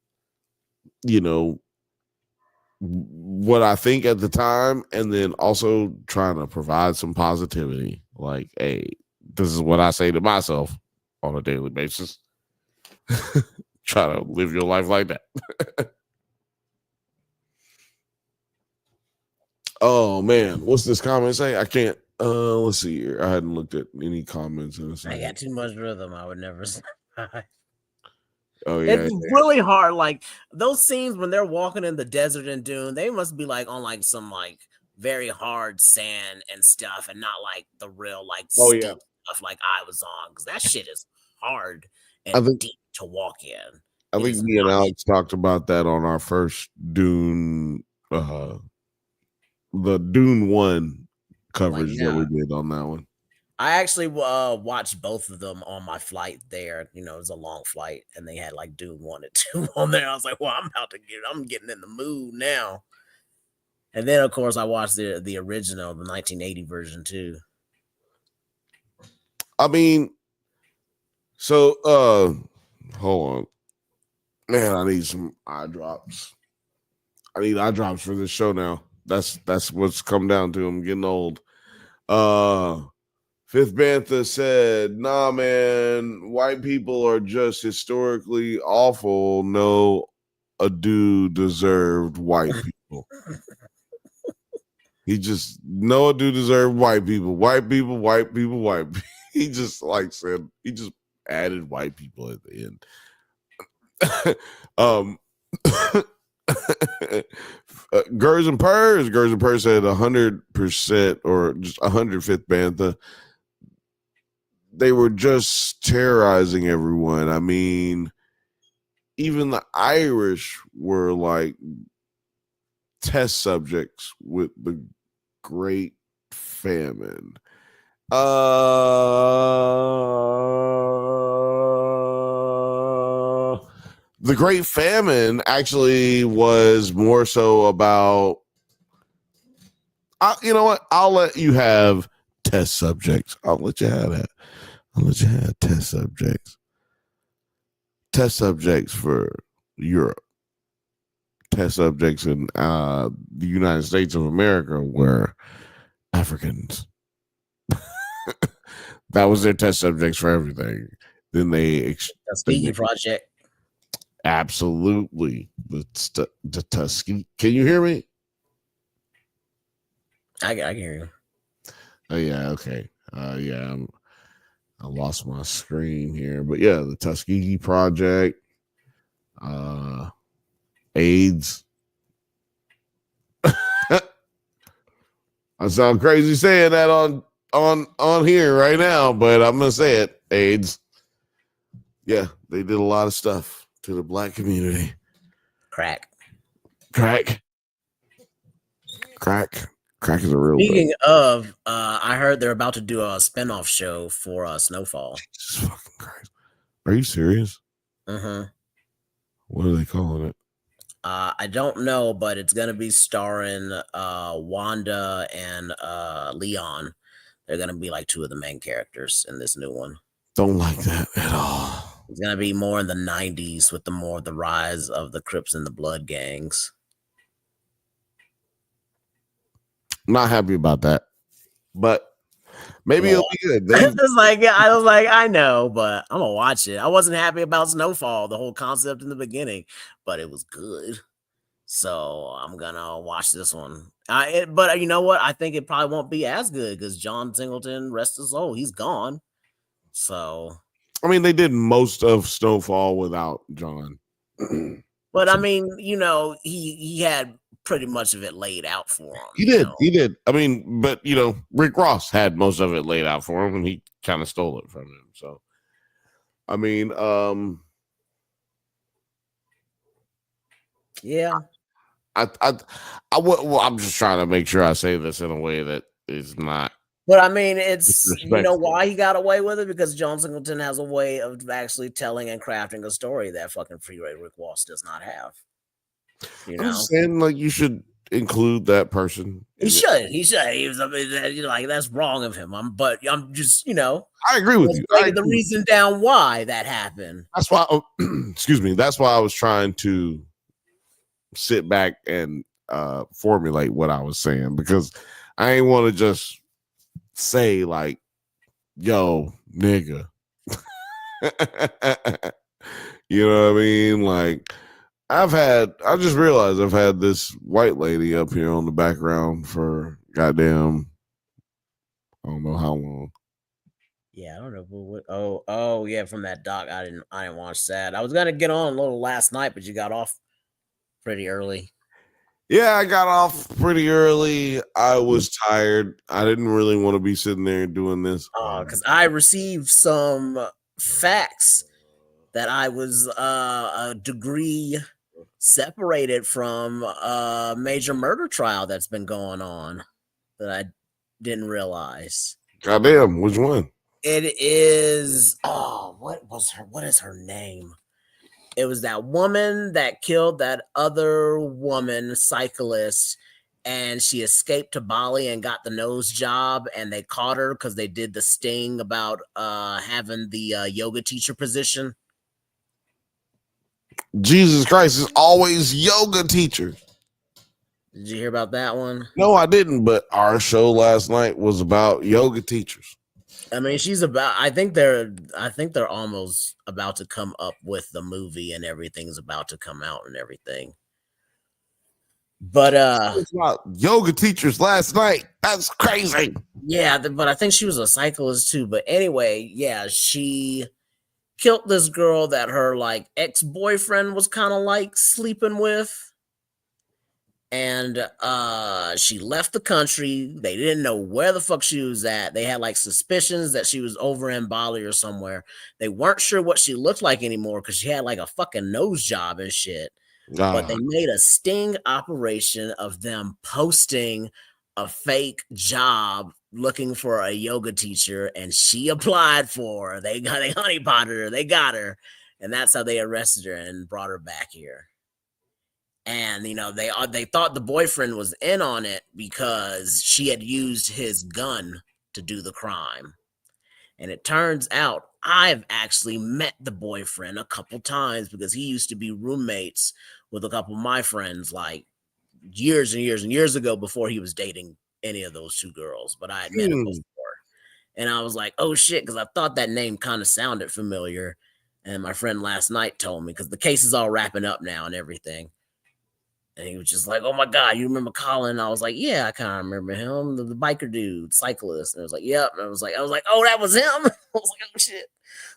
what I think at the time, and then also trying to provide some positivity. Like, hey, this is what I say to myself on a daily basis. Try to live your life like that. Oh man, what's this comment say? I can't. Let's see here. I hadn't looked at any comments in this. I got too much rhythm. I would never say. Oh yeah, it's really hard. Like those scenes when they're walking in the desert and dune, they must be like on like some like very hard sand and stuff, and not like the real like stuff like I was on, because that shit is hard and deep to walk in. I think me and Alex talked about that on our first Dune, the Dune 1 coverage that we did on that one. I actually watched both of them on my flight there. It was a long flight, and they had like Dune 1 and 2 on there. I was like, well, I'm getting in the mood now. And then, of course, I watched the original, the 1980 version too. I mean, so hold on. Man, I need some eye drops. I need eye drops for this show now. That's what's come down to. I'm getting old. Fifth Bantha said, nah, man, white people are just historically awful. No, a dude deserved white people. He just Noah do deserve white people, white people, white people, white people. He just said he just added white people at the end. Gers and Purrs said 100% or just 105th Bantha. They were just terrorizing everyone. I mean, even the Irish were like test subjects with the Great Famine. The Great Famine actually was more so about, you know what? I'll let you have test subjects. I'll let you have that. I'll let you have test subjects. Test subjects for Europe. Test subjects in the United States of America were Africans. That was their test subjects for everything. Then they Tuskegee Project. Absolutely. The Tuskegee. Can you hear me? I can hear you. Oh yeah, okay. Yeah, I lost my screen here, but yeah, the Tuskegee Project, AIDS. I sound crazy saying that on here right now, but I'm gonna say it. AIDS. Yeah, they did a lot of stuff to the black community. Crack is a real Speaking of, I heard they're about to do a spinoff show for Snowfall. Jesus fucking Christ. Are you serious? Uh-huh. What are they calling it? I don't know, but it's gonna be starring Wanda and Leon. They're gonna be like two of the main characters in this new one. Don't like that at all. It's gonna be more in the 90s with the rise of the Crips and the Blood gangs. Not happy about that, but maybe it'll be good. I was like, I know, but I'm gonna watch it. I wasn't happy about Snowfall, the whole concept in the beginning, but it was good. So I'm gonna watch this one. But you know what? I think it probably won't be as good because John Singleton, rest his soul, he's gone. So I mean, they did most of Snowfall without John. But I mean, he had pretty much of it laid out for him. He did. I mean, but Rick Ross had most of it laid out for him, and he kind of stole it from him. So, I mean, yeah. I'm just trying to make sure I say this in a way that is not. But I mean, it's why he got away with it, because John Singleton has a way of actually telling and crafting a story that fucking Freeway Rick Ross does not have. I'm just saying, like, you should include that person. He should. He was like, that's wrong of him. I'm just, I agree with you. The reason down why that happened. That's why. Excuse me. That's why I was trying to sit back and formulate what I was saying, because I ain't want to just say like, yo, nigga. You know what I mean? Like, I just realized I've had this white lady up here on the background for goddamn, I don't know how long. Yeah, I don't know. Oh, yeah, from that doc. I didn't watch that. I was gonna get on a little last night, but you got off pretty early. Yeah, I got off pretty early. I was tired. I didn't really want to be sitting there doing this. Because I received some facts that I was a degree separated from a major murder trial that's been going on that I didn't realize. Goddamn, which one? It is what is her name? It was that woman that killed that other woman, cyclist, and she escaped to Bali and got the nose job, and they caught her because they did the sting about having the yoga teacher position. Jesus Christ, is always yoga teacher. Did you hear about that one? No, I didn't, but our show last night was about yoga teachers. I mean, I think they're almost about to come up with the movie, and everything's about to come out and everything. But It's about yoga teachers last night. That's crazy. yeah, but I think she was a cyclist too. But anyway, yeah, she killed this girl that her like ex-boyfriend was kind of like sleeping with. And she left the country. They didn't know where the fuck she was at. They had like suspicions that she was over in Bali or somewhere. They weren't sure what she looked like anymore because she had like a fucking nose job and shit. But they made a sting operation of them posting a fake job looking for a yoga teacher, and she applied for her. They honeypotted her. They got her, and that's how they arrested her and brought her back here. And they thought the boyfriend was in on it because she had used his gun to do the crime. And it turns out I've actually met the boyfriend a couple times because he used to be roommates with a couple of my friends like years and years and years ago before he was dating any of those two girls. But I had met him before. And I was like, oh shit, because I thought that name kind of sounded familiar. And my friend last night told me because the case is all wrapping up now and everything. And he was just like, oh my God, you remember Colin? And I was like, yeah, I kind of remember him, the biker dude, cyclist. And I was like, yep. And I was like, oh, that was him. I was like, oh shit.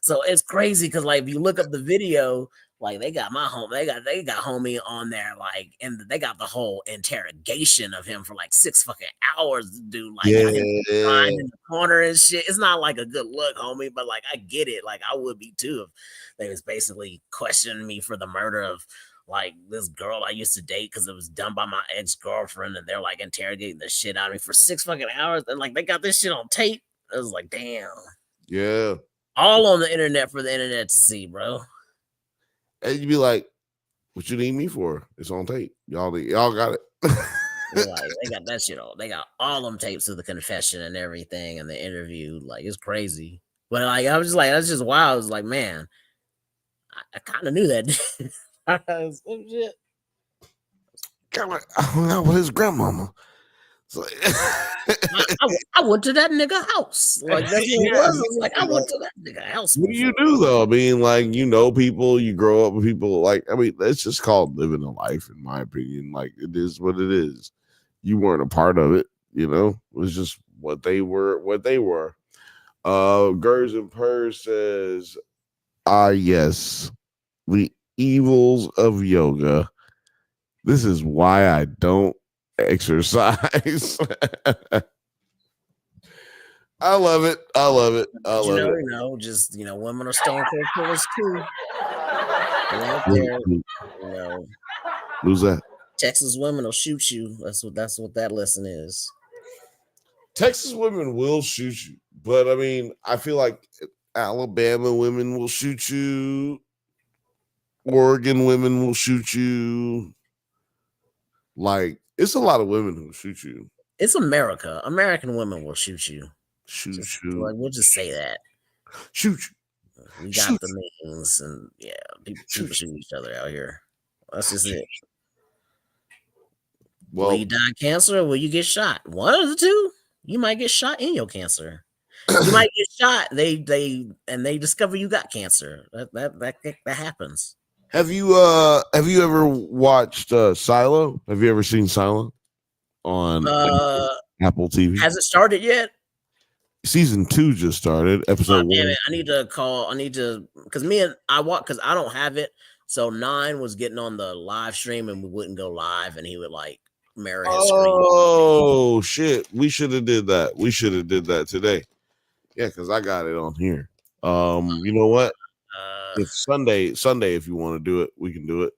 So it's crazy because like if you look up the video, like they got my home, they got homie on there, like, and they got the whole interrogation of him for like 6 fucking hours, dude. Like in the corner and shit. It's not like a good look, homie, but like I get it. Like I would be too if they was basically questioning me for the murder of like this girl I used to date because it was done by my ex-girlfriend, and they're like interrogating the shit out of me for 6 fucking hours, and like they got this shit on tape. I was like, damn. Yeah. All on the internet for the internet to see, bro. And you'd be like, what you need me for? It's on tape. Y'all got it. Like they got that shit on. They got all them tapes of the confession and everything and the interview. Like it's crazy. But like I was just like, that's just wild. I was like, man, I kind of knew that. Oh shit. I hung out with his grandmama. Like, I went to that nigga house. Like that's what it was. It's like I went to that nigga house. What do you do though? I mean, like people, you grow up with people. Like I mean, it's just called living a life, in my opinion. Like it is what it is. You weren't a part of it, it was just what they were. Gers and Purrs says, yes, the evils of yoga. This is why I don't exercise. I love it. Just women are stone cold killers too. Who's that? Texas women will shoot you. That's what that lesson is. Texas women will shoot you, but I mean, I feel like Alabama women will shoot you. Oregon women will shoot you. Like, it's a lot of women who shoot you. It's America. American women will shoot you. Shoot you. Like, we'll just say that. Shoot you. We got the means, and yeah, people shoot each other out here. That's just it. Well, will you die of cancer or will you get shot? One of the two. You might get shot in your cancer. You might get shot. They discover you got cancer. That happens. Have you ever watched Silo? Have you ever seen Silo on Apple TV? Has it started yet? Season 2 just started. Episode 1. Damn it. I need to because I don't have it. So 9 was getting on the live stream and we wouldn't go live, and he would like mirror his screen. Oh shit. We should have did that. We should have did that today. Yeah, because I got it on here. You know what? It's Sunday. If you want to do it, we can do it.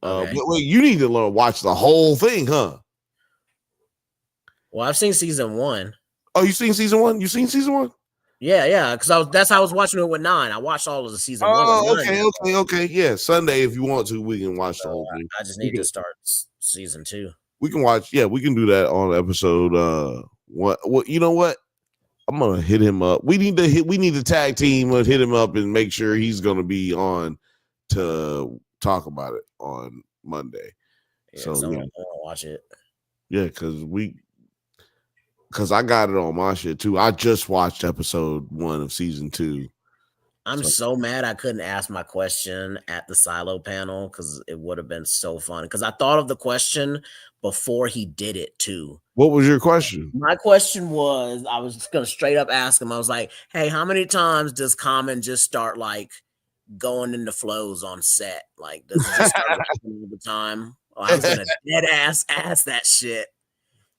Okay. But wait, you need to watch the whole thing, huh? Well, I've seen season 1. Oh, you seen season 1? You seen season 1? Yeah, because that's how I was watching it with 9. I watched all of the season 1. Oh, okay. Yeah, Sunday, if you want to, we can watch the whole thing. I just need to start season 2. We can watch. Yeah, we can do that on episode. What? You know what? I'm gonna hit him up. We need to tag team and hit him up and make sure he's gonna be on to talk about it on Monday. Yeah, so I want to watch it. Yeah, because I got it on my shit too. I just watched episode 1 of season 2 I'm so mad I couldn't ask my question at the Silo panel because it would have been so fun. Because I thought of the question before he did it too. What was your question? My question was, I was just gonna straight up ask him. I was like, "Hey, how many times does Common just start like going into flows on set? Like, does he just start rapping all the time?" Oh, I was gonna dead ass ask that shit,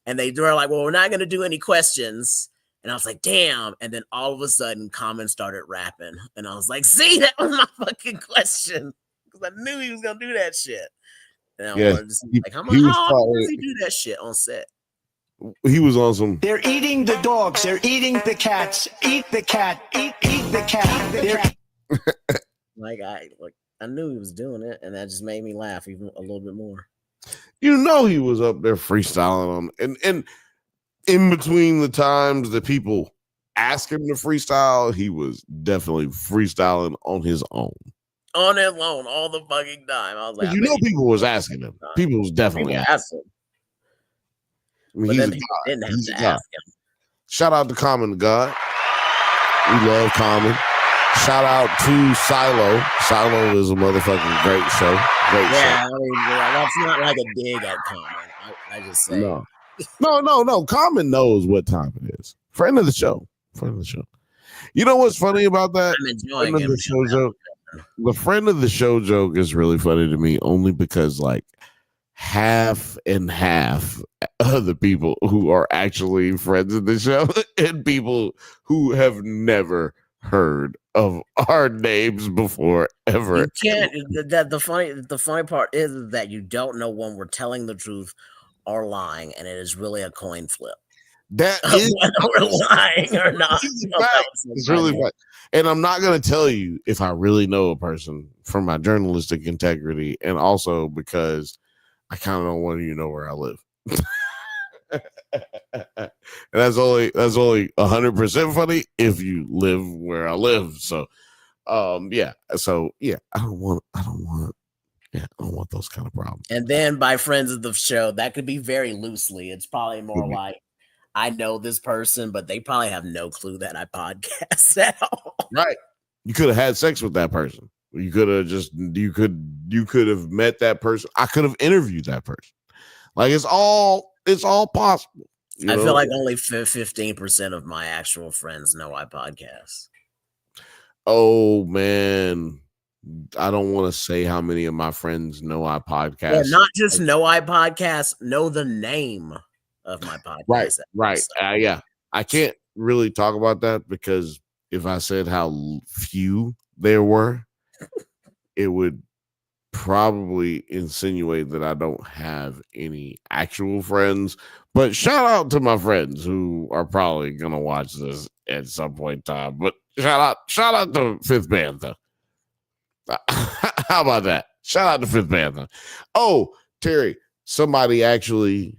and they were like, "Well, we're not gonna do any questions." And I was like, damn. And then all of a sudden, Common started rapping. And I was like, see, that was my fucking question. Because I knew he was going to do that shit. And I wanted to see, like, how often does he do that shit on set? He was on some. They're eating the dogs. They're eating the cats. Eat the cat. Eat the cat. I knew he was doing it. And that just made me laugh even a little bit more. You know, he was up there freestyling on. And in between the times that people ask him to freestyle, he was definitely freestyling on his own. On his own, all the fucking time. I was like, people was asking him. People was definitely asking him. I mean, but then people didn't have to ask him. Shout out to Common the God. We love Common. Shout out to Silo. Silo is a motherfucking great show. Great show. I mean, that's not like a dig at Common. I just say. No. Common knows what time it is. Friend of the show. You know what's funny about that? I'm enjoying it. The friend of the show joke is really funny to me only because like half and half of the people who are actually friends of the show and people who have never heard of our names before ever. You can't. The funny part is that you don't know when we're telling the truth or lying, and it is really a coin flip. That is whether we're lying or not. It's really fun. And I'm not going to tell you if I really know a person for my journalistic integrity, and also because I kind of don't want you to know where I live. And that's only 100% funny if you live where I live. So, I don't want those kind of problems. And then by friends of the show, that could be very loosely. It's probably more like I know this person, but they probably have no clue that I podcast at all. Right. You could have had sex with that person. You could have met that person. I could have interviewed that person. Like it's all possible. I feel like only 15% of my actual friends know I podcast. Oh man. I don't want to say how many of my friends know I podcast. Yeah, not just know I podcast, know the name of my podcast. Right. I can't really talk about that because if I said how few there were, it would probably insinuate that I don't have any actual friends. But shout out to my friends who are probably gonna watch this at some point in time. But shout out to Fifth Bantha. How about that? Shout out to Fifth Bantha. Oh, Terry, somebody actually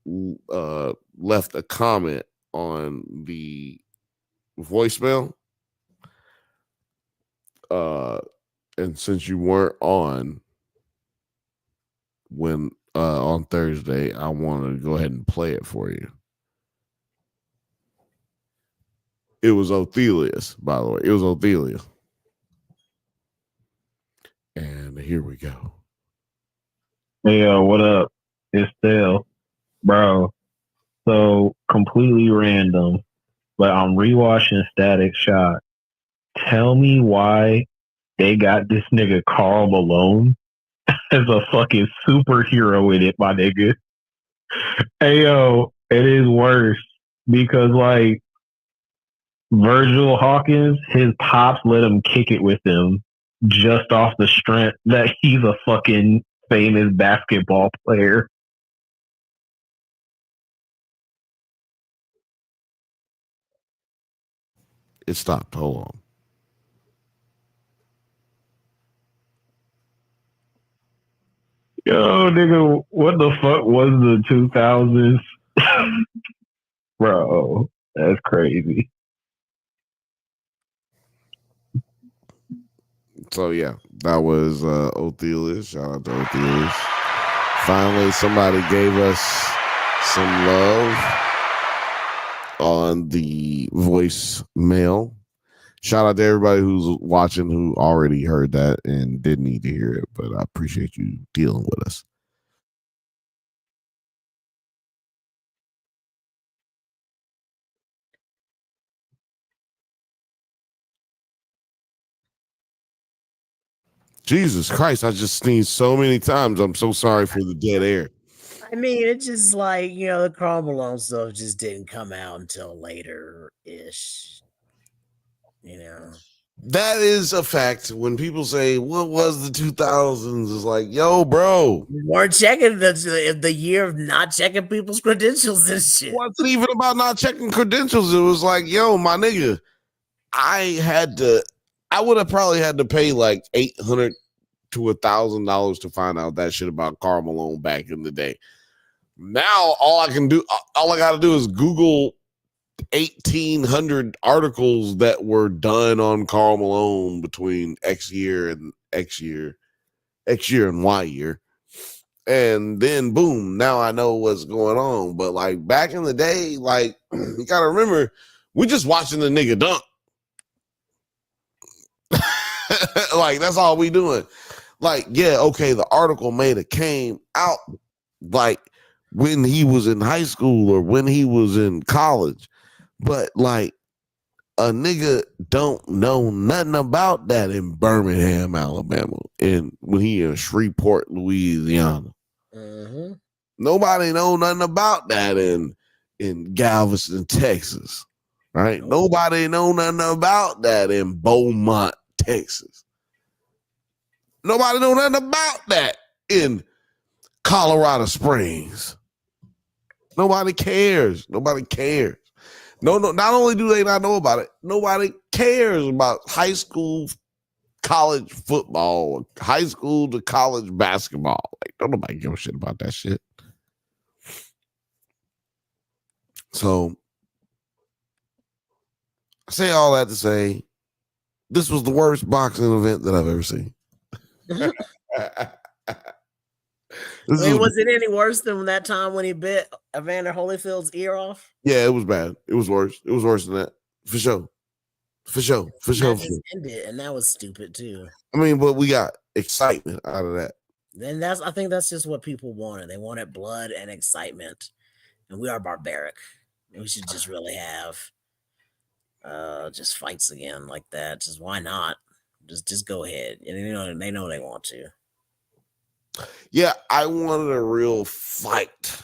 left a comment on the voicemail. And since you weren't on on Thursday, I wanted to go ahead and play it for you. It was Othelius, by the way. It was Othelia. And here we go. Hey, what up? It's Dale. Bro. So, completely random, but I'm rewatching Static Shock. Tell me why they got this nigga Karl Malone as a fucking superhero in it, my nigga. Hey, it is worse because, like, Virgil Hawkins, his pops let him kick it with him just off the strength that he's a fucking famous basketball player. It stopped. Hold on. Yo, nigga, what the fuck was the 2000s? Bro, that's crazy. So, yeah, that was Othelius. Shout out to Othelius. Finally, somebody gave us some love on the voicemail. Shout out to everybody who's watching who already heard that and didn't need to hear it, but I appreciate you dealing with us. Jesus Christ, I just sneezed so many times. I'm so sorry for the dead air. I mean, it's just like, the Karl Malone stuff just didn't come out until later-ish. That is a fact. When people say, what was the 2000s? It's like, yo, bro. We weren't checking the year of not checking people's credentials and shit. It wasn't even about not checking credentials. It was like, yo, my nigga, I would have probably had to pay like $800 to $1,000 to find out that shit about Karl Malone back in the day. Now, all I got to do is Google 1,800 articles that were done on Karl Malone between X year and Y year. And then boom, now I know what's going on. But like back in the day, like you gotta remember, we just watching the nigga dunk. Like that's all we doing. Like, yeah, okay, the article may have came out like when he was in high school or when he was in college. But like a nigga don't know nothing about that in Birmingham, Alabama, and when he in Shreveport, Louisiana. Mm-hmm. Nobody know nothing about that in Galveston, Texas. Right? Nobody know nothing about that in Beaumont, Texas. Nobody know nothing about that in Colorado Springs. Nobody cares. Nobody cares. No, not only do they not know about it, nobody cares about high school, college football, high school to college basketball. Like, don't nobody give a shit about that shit. So, I say all that to say, this was the worst boxing event that I've ever seen. Was it any worse than that time when he bit Evander Holyfield's ear off? Yeah, it was bad. It was worse. It was worse than that. For sure. Just ended, and that was stupid too. I mean, but we got excitement out of that. Then I think that's just what people wanted. They wanted blood and excitement. And we are barbaric. And we should just really have just fights again like that. Just why not? Just go ahead. And they know they want to. Yeah, I wanted a real fight.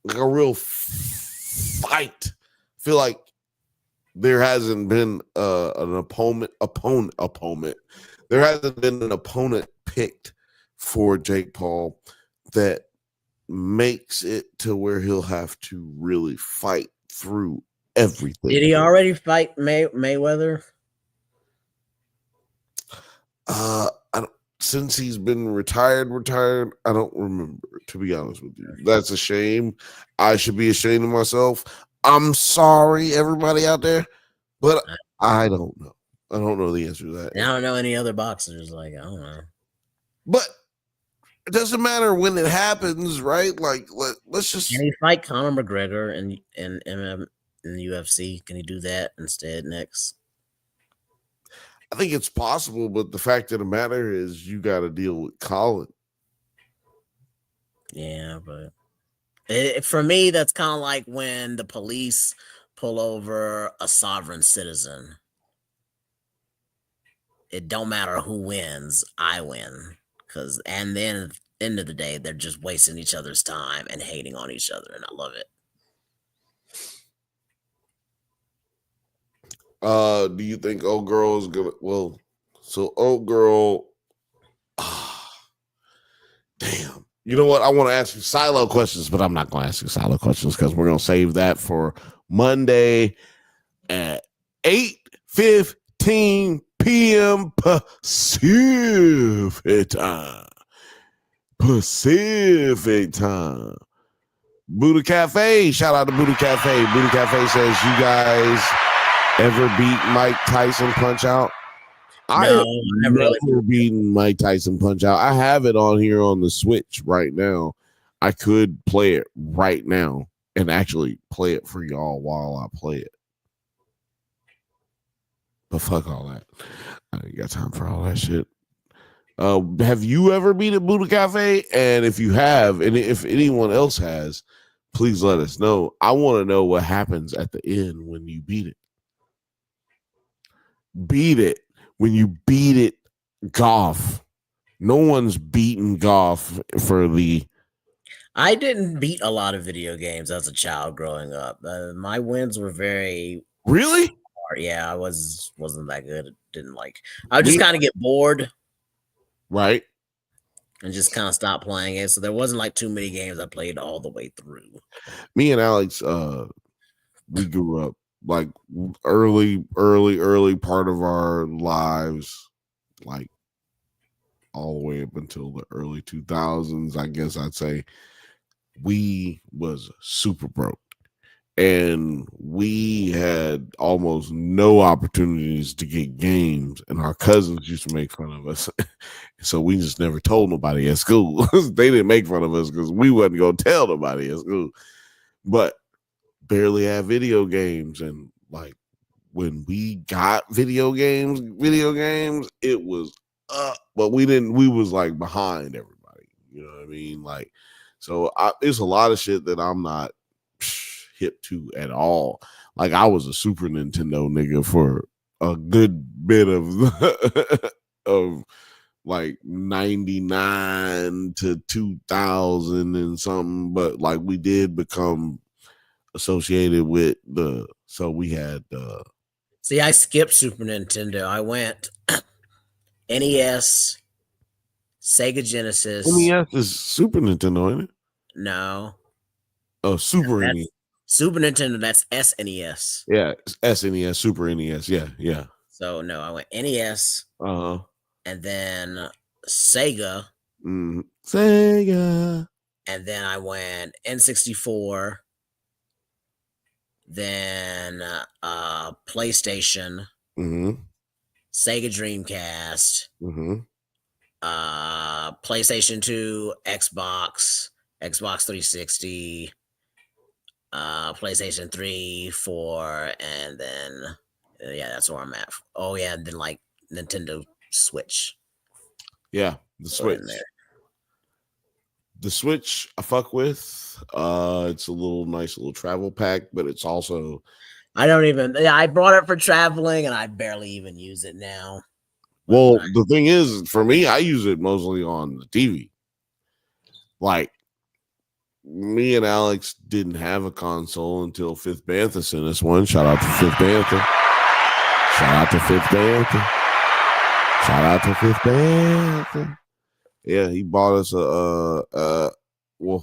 Like a real fight. I feel like there hasn't been an opponent. There hasn't been an opponent picked for Jake Paul that makes it to where he'll have to really fight through everything. Did he already fight Mayweather? Since he's been retired, I don't remember, to be honest with you. That's a shame. I should be ashamed of myself. I'm sorry, everybody out there, but I don't know. I don't know the answer to that. I don't know any other boxers. Like, I don't know. But it doesn't matter when it happens, right? Like, let's just. Can he fight Conor McGregor in the UFC? Can he do that instead next? I think it's possible, but the fact of the matter is you got to deal with Colin. Yeah, but for me, that's kind of like when the police pull over a sovereign citizen. It don't matter who wins, I win. And then at the end of the day, they're just wasting each other's time and hating on each other, and I love it. Do you think old girl is gonna? Well, so old girl. Damn. You know what? I want to ask you silo questions, but I'm not going to ask you silo questions because we're going to save that for Monday at 8:15 p.m. Pacific time. Buddha Cafe. Shout out to Buddha Cafe. Buddha Cafe says, you guys ever beat Mike Tyson Punch Out? I have never beaten Mike Tyson Punch Out. I have it on here on the Switch right now. I could play it right now and actually play it for y'all while I play it. But fuck all that. I ain't got time for all that shit. Have you ever been at Buddha Cafe? And if you have, and if anyone else has, please let us know. I want to know what happens at the end when you beat it. Beat it. When you beat it, golf. No one's beaten golf for the. I didn't beat a lot of video games as a child growing up. My wins were very really. hard. Yeah, I wasn't that good. Didn't like. I would just kind of get bored, right, and just kind of stop playing it. So there wasn't like too many games I played all the way through. Me and Alex, we grew up like early part of our lives, like all the way up until the early 2000s. I guess I'd say we was super broke, and we had almost no opportunities to get games, and our cousins used to make fun of us. So we just never told nobody at school. They didn't make fun of us because we wasn't gonna tell nobody at school. But barely had video games, and like when we got video games, it was up, but we was like behind everybody. You know what I mean? Like, so there's a lot of shit that I'm not hip to at all. Like, I was a Super Nintendo nigga for a good bit of of like 99 to 2000 and something, but like we did become associated with so we had See, I skipped Super Nintendo. I went NES, Sega Genesis. NES is Super Nintendo, ain't it? No. Oh, Super NES. Super Nintendo, that's SNES. Yeah, SNES, Super NES. Yeah. So no, I went NES. And then Sega. Sega. And then I went N64. Then PlayStation. Sega Dreamcast. PlayStation 2, Xbox 360, PlayStation 3, 4, and then yeah, that's where I'm at. Oh yeah, and then like Nintendo Switch. Yeah, the Switch. The Switch I fuck with. It's a nice little travel pack, but it's also I brought it for traveling and I barely even use it now. Well, the thing is, for me, I use it mostly on the TV. Like, me and Alex didn't have a console until Fifth Bantha sent us one. Shout out to Fifth Bantha. Yeah, he bought us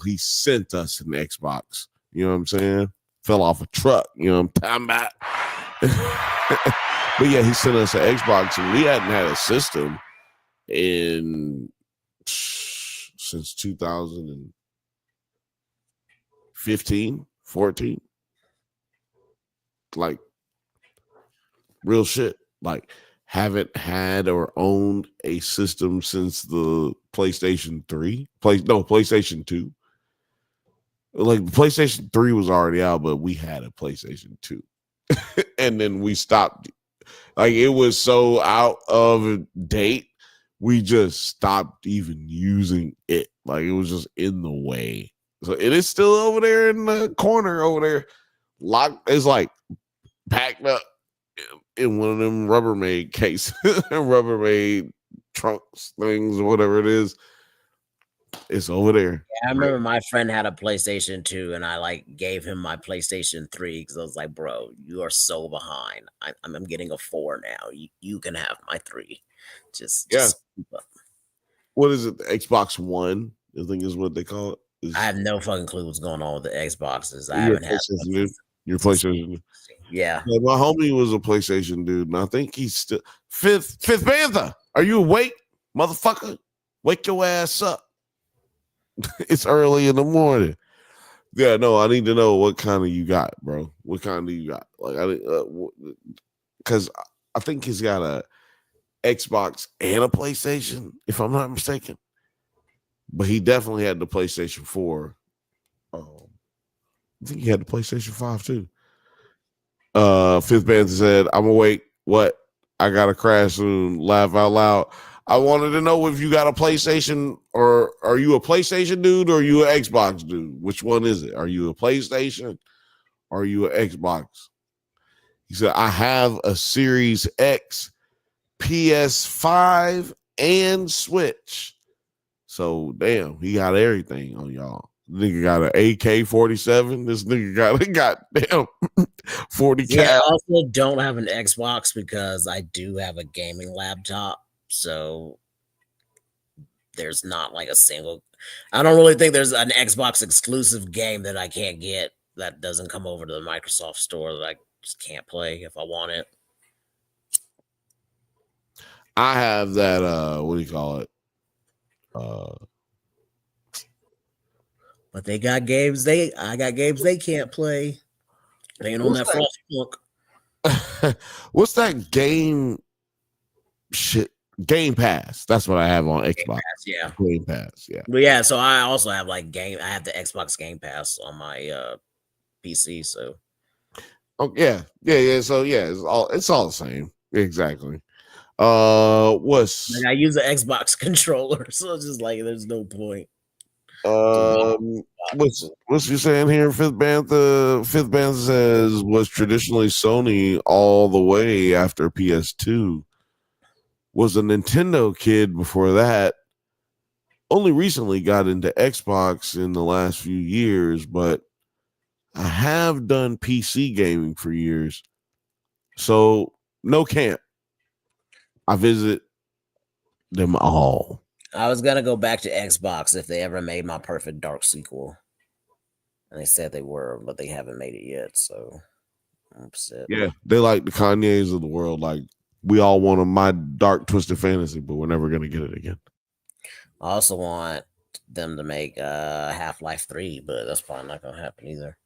he sent us an Xbox. You know what I'm saying? Fell off a truck. You know what I'm talking about? But yeah, he sent us an Xbox, and we hadn't had a system since 2015, 14. Like, real shit. Like, haven't had or owned a system since the PlayStation 3. PlayStation 2. Like, PlayStation 3 was already out, but we had a PlayStation 2. And then we stopped. Like, it was so out of date, we just stopped even using it. Like, it was just in the way. So it is still over there in the corner over there. Locked. It's like packed up in one of them Rubbermaid cases, Rubbermaid trunks things or whatever it is. It's over there. Yeah, I remember my friend had a PlayStation 2 and I like gave him my PlayStation 3 because I was like, bro, you are so behind. I'm getting a 4 now. You can have my 3. Just what is it? The Xbox One, I think is what they call it. I have no fucking clue what's going on with the Xboxes. I haven't had your PlayStation. Yeah. My homie was a PlayStation dude, and I think he's still Fifth Bantha. Are you awake, motherfucker? Wake your ass up. It's early in the morning. Yeah, no, I need to know what kind of you got, bro. What kind do you got? Like, because I think he's got a Xbox and a PlayStation, if I'm not mistaken. But he definitely had the PlayStation 4. I think he had the PlayStation 5 too. Fifth Bantha said, "I'm awake." What? I gotta crash soon. Laugh out loud. I wanted to know if you got a PlayStation or are you a PlayStation dude or are you an Xbox dude? Which one is it? Are you a PlayStation or are you an Xbox? He said, I have a Series X, PS5, and Switch. So damn, he got everything on y'all. Nigga got an AK-47. This nigga got a goddamn 40 Yeah, I cal. also don't have an Xbox because I do have a gaming laptop. So there's not like a single. I don't really think there's an Xbox exclusive game that I can't get that doesn't come over to the Microsoft store that I just can't play if I want it. I have that what do you call it? But they got games I got games they can't play. They ain't on that Frostpunk. What's that game shit? Game Pass. That's what I have on Xbox. Pass, yeah. Game Pass, yeah. But yeah, so I also have I have the Xbox Game Pass on my PC, so Oh yeah. So yeah, it's all the same. Exactly. What's like I use the Xbox controller, so it's just like there's no point. What's you saying here? Fifth Bantha says was traditionally Sony all the way after PS2. Was a Nintendo kid before that. Only recently got into Xbox in the last few years, but I have done PC gaming for years. So no camp. I visit them all. I was gonna go back to Xbox if they ever made my Perfect Dark sequel. And they said they were, but they haven't made it yet, so I'm upset. Yeah, they like the Kanye's of the world. Like, we all want my dark twisted fantasy, but we're never gonna get it again. I also want them to make Half-Life 3, but that's probably not gonna happen either.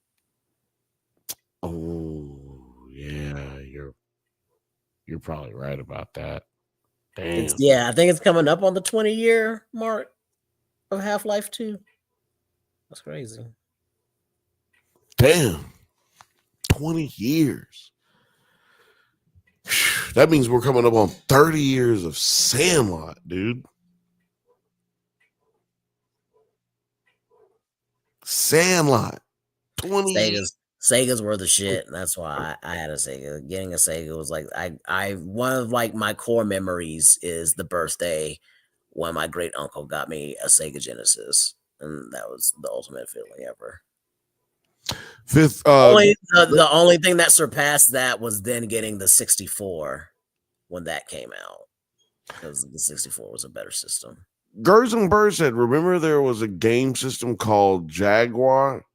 Oh yeah, you're probably right about that. Damn. I think it's coming up on the 20-year mark of Half-Life 2. That's crazy. Damn. 20 years. That means we're coming up on 30 years of Sandlot, dude. Sandlot. 20 Segas were the shit. And that's why I had a Sega. Getting a Sega was like I one of like my core memories is the birthday when my great uncle got me a Sega Genesis, and that was the ultimate feeling ever. The only thing that surpassed that was then getting the 64 when that came out, because the 64 was a better system. Gerson Bird said, remember there was a game system called Jaguar?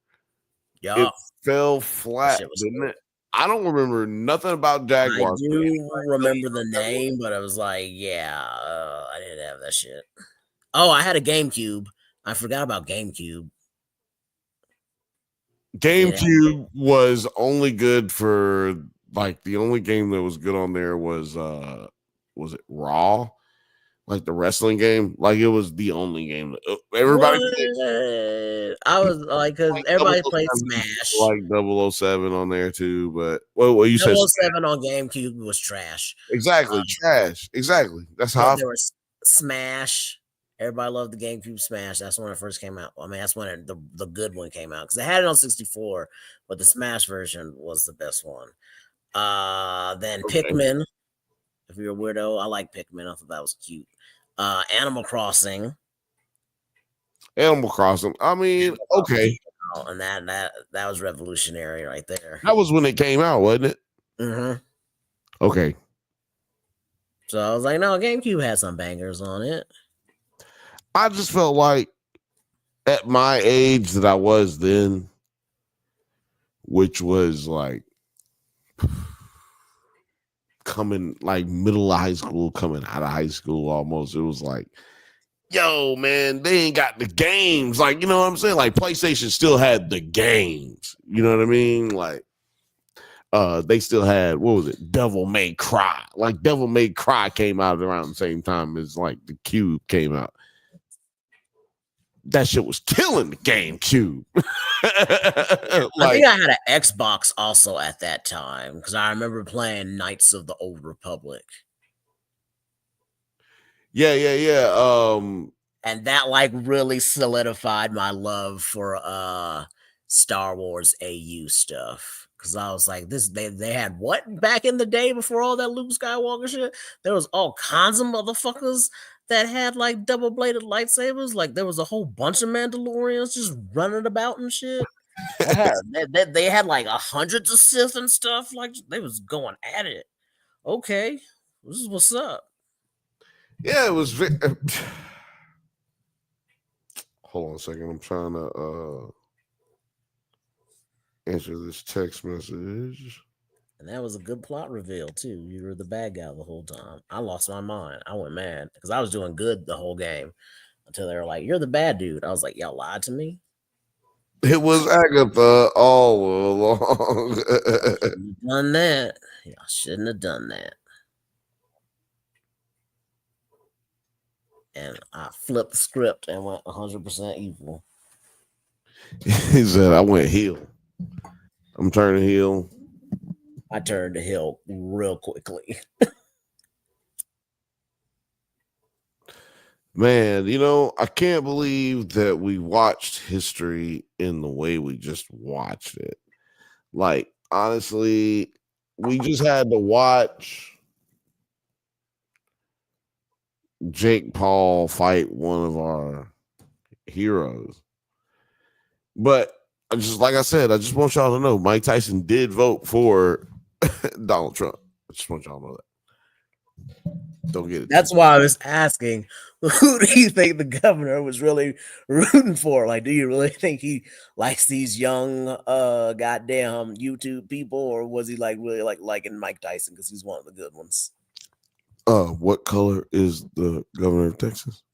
Yeah. It fell flat, didn't it? I don't remember nothing about Jaguar. I do remember the name, but I was like, I didn't have that shit. Oh, I had a GameCube. I forgot about GameCube. GameCube was only good for like the only game that was good on there was it Raw? Like the wrestling game, like it was the only game that everybody played. I was like, because everybody played Smash, like 007 on there too. But what you said, 007 on GameCube was trash. Exactly, trash. Exactly. That's how there was Smash. Everybody loved the GameCube Smash. That's when it first came out. I mean, that's when the good one came out because they had it on 64, but the Smash version was the best one. Then Pikmin. If you're a weirdo, I like Pikmin. I thought that was cute. Animal Crossing. I mean, okay. And that was revolutionary right there. That was when it came out, wasn't it? Mm-hmm. Okay. So I was like, no, GameCube had some bangers on it. I just felt like at my age that I was then, which was like coming like middle of high school, coming out of high school almost. It was like, yo, man, they ain't got the games. Like, you know what I'm saying? Like PlayStation still had the games. You know what I mean? Like, they still had, what was it? Devil May Cry. Like Devil May Cry came out around the same time as like the Cube came out. that shit was killing the GameCube. I think I had an Xbox also at that time because I remember playing Knights of the Old Republic. Yeah. And that like really solidified my love for Star Wars AU stuff. Cause I was like, they had what back in the day before all that Luke Skywalker shit? There was all kinds of motherfuckers that had like double-bladed lightsabers. Like there was a whole bunch of Mandalorians just running about and shit. They had like hundreds of Sith and stuff. Like they was going at it. Okay, this is what's up. Yeah, it was. Hold on a second. I'm trying to answer this text message. And that was a good plot reveal too. You were the bad guy the whole time. I lost my mind. I went mad because I was doing good the whole game until they were like, "You're the bad dude." I was like, "Y'all lied to me." It was Agatha all along. Done that. Y'all shouldn't have done that. And I flipped the script and went 100% evil. He said, "I went heel. I'm turning heel." I turned to heel real quickly. Man, I can't believe that we watched history in the way we just watched it. Like, honestly, we just had to watch Jake Paul fight one of our heroes. But like I said, I just want y'all to know Mike Tyson did vote for Donald Trump. I just want y'all to know that. Don't get it. That's why I was asking, who do you think the governor was really rooting for? Like, do you really think he likes these young goddamn YouTube people, or was he like really liking Mike Tyson because he's one of the good ones? What color is the governor of Texas?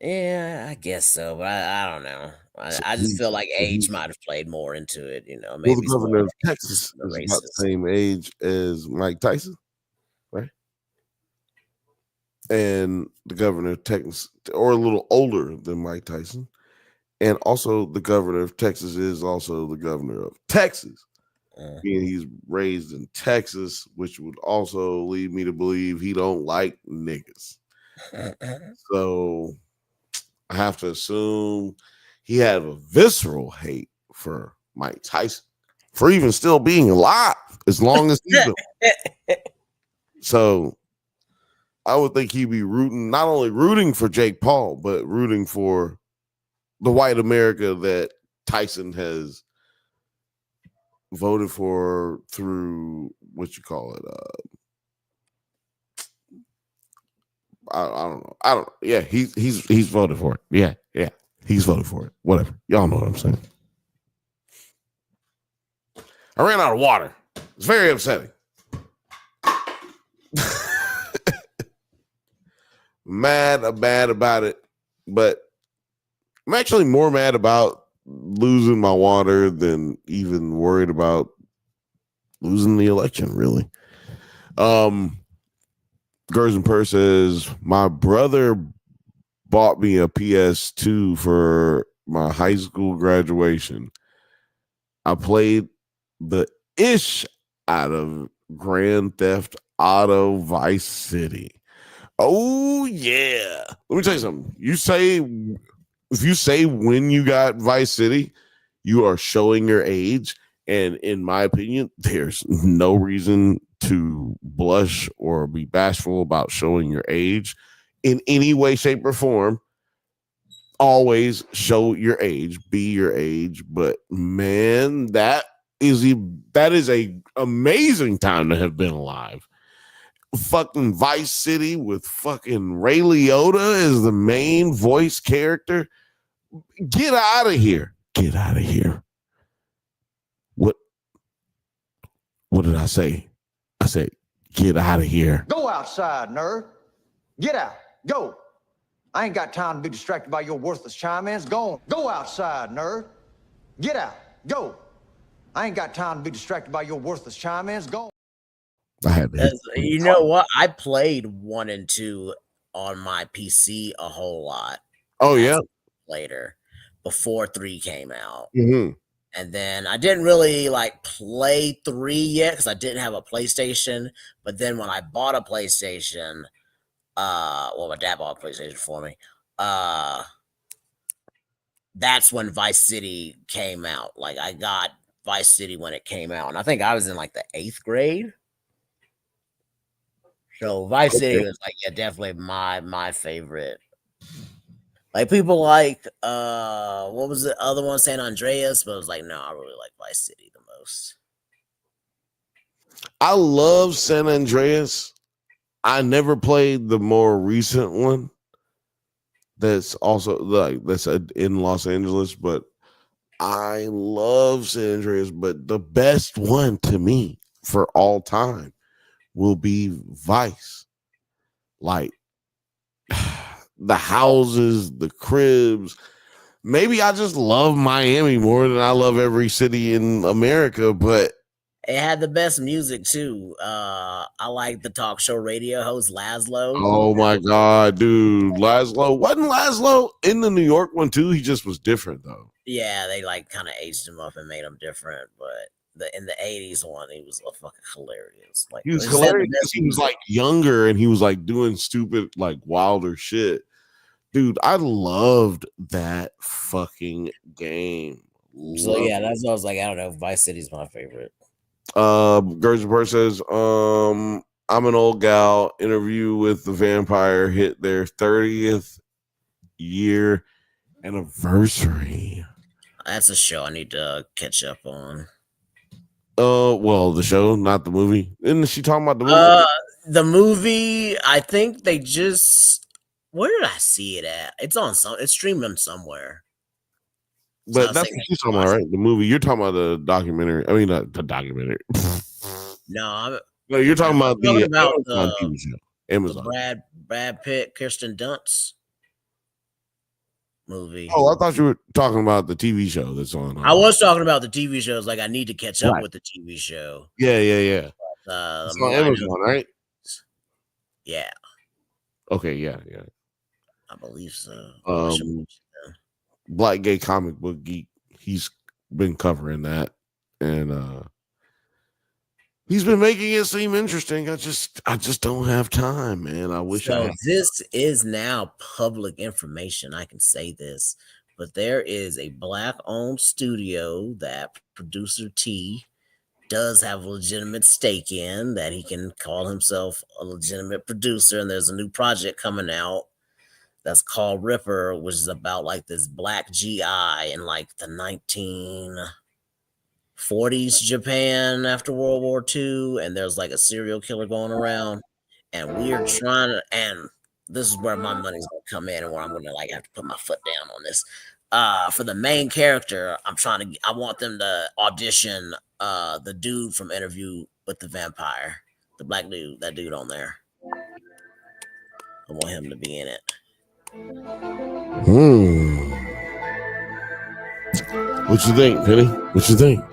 Yeah, I guess so, but I don't know. I just feel like age might have played more into it, maybe the governor of Texas is about the same age as Mike Tyson, right? And the governor of Texas, or a little older than Mike Tyson, and also the governor of Texas is also the governor of Texas. Being he's raised in Texas, which would also lead me to believe he don't like niggas. So I have to assume he had a visceral hate for Mike Tyson for even still being alive as long as he's been. So I would think he'd be not only rooting for Jake Paul, but rooting for the white America that Tyson has voted for through what you call it. I don't know. Yeah, he's voted for it. Yeah, he's voted for it. Whatever. Y'all know what I'm saying. I ran out of water. It's very upsetting. Mad about it, but I'm actually more mad about losing my water than even worried about losing the election, really. Gerson Purr says, my brother bought me a PS2 for my high school graduation. I played the ish out of Grand Theft Auto Vice City. Oh, yeah. Let me tell you something. If you say when you got Vice City, you are showing your age. And in my opinion, there's no reason to blush or be bashful about showing your age in any way, shape, or form. Always show your age, be your age. But man, that is a amazing time to have been alive. Fucking Vice City with fucking Ray Liotta as the main voice character. Get out of here. Get out of here. What did I say? I said, get out of here. Go outside, nerd. Get out. Go. I ain't got time to be distracted by your worthless chime-ins. Go outside, nerd. Get out. Go. I ain't got time to be distracted by your worthless chime-ins. Go. I had to. You know what? I played 1 and 2 on my PC a whole lot. Oh yeah. Later, before 3 came out. Mm-hmm. And then I didn't really like play 3 yet because I didn't have a PlayStation. But then when I bought a PlayStation, well, my dad bought a PlayStation for me. That's when Vice City came out. Like I got Vice City when it came out, and I think I was in like the 8th grade. So Vice City was like, yeah, definitely my favorite. Like people like what was the other one, San Andreas, but it was like, no, I really like Vice City the most. I love San Andreas. I never played the more recent one. That's also like that's in Los Angeles, but I love San Andreas. But the best one to me for all time will be Vice. Like the houses, the cribs. Maybe I just love Miami more than I love every city in America, but it had the best music too. I like the talk show radio host Laszlo. Oh my god, dude. Wasn't Laszlo in the New York one too? He just was different though. Yeah, they like kind of aged him up and made him different, but in the 80s one, he was fucking hilarious. Like He was hilarious because he was like younger and he was like doing stupid, like wilder shit. Dude, I loved that fucking game. So yeah, that's what I was like. I don't know. Vice City's my favorite. Gertz Report says, I'm an old gal. Interview with the Vampire hit their 30th year anniversary. That's a show I need to catch up on. Well, the show, not the movie. Isn't she talking about the movie? The movie, I think they just. Where did I see it at? It's streamed on somewhere. But so that's what you're talking about, right? The movie. You're talking about the documentary. I mean, not the documentary. No, you're talking about the Amazon TV show. Amazon. The Brad Pitt, Kirsten Dunst movie. Oh, I thought you were talking about the TV show that's on. I was talking about the TV shows. Like I need to catch up with the TV show. Yeah. But, it's on Amazon, right? Yeah. Okay. Yeah. I believe so. Black Gay Comic Book Geek. He's been covering that, and he's been making it seem interesting. I just don't have time, man. I wish I had. This is now public information. I can say this, but there is a Black-owned studio that producer T does have a legitimate stake in, that he can call himself a legitimate producer, and there's a new project coming out that's called Ripper, which is about like this black GI in like the 1940s Japan after World War II, and there's like a serial killer going around, and we're trying to, and this is where my money's gonna come in, and where I'm gonna like have to put my foot down on this. For the main character, I want them to audition the dude from Interview with the Vampire, the black dude, that dude on there. I want him to be in it. What you think, Penny? What you think?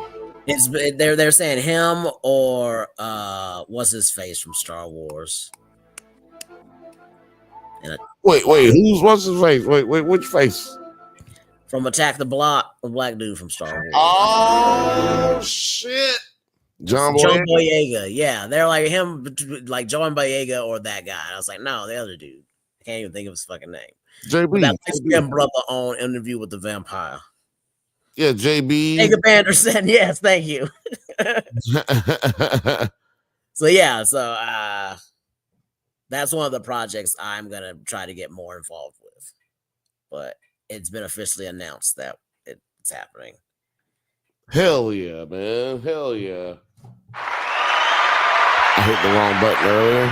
They're saying him or what's his face from Star Wars? Wait, what's his face? Wait, which face? From Attack the Block, the black dude from Star Wars. Oh shit. John Boyega. Yeah, they're like him, like John Boyega or that guy. I was like, no, the other dude. I can't even think of his fucking name. JB. That's his brother on Interview with the Vampire. Yeah, JB. Jacob Anderson. Yes, thank you. So that's one of the projects I'm gonna try to get more involved with. But it's been officially announced that it's happening. Hell yeah, man. Hell yeah. I hit the wrong button earlier.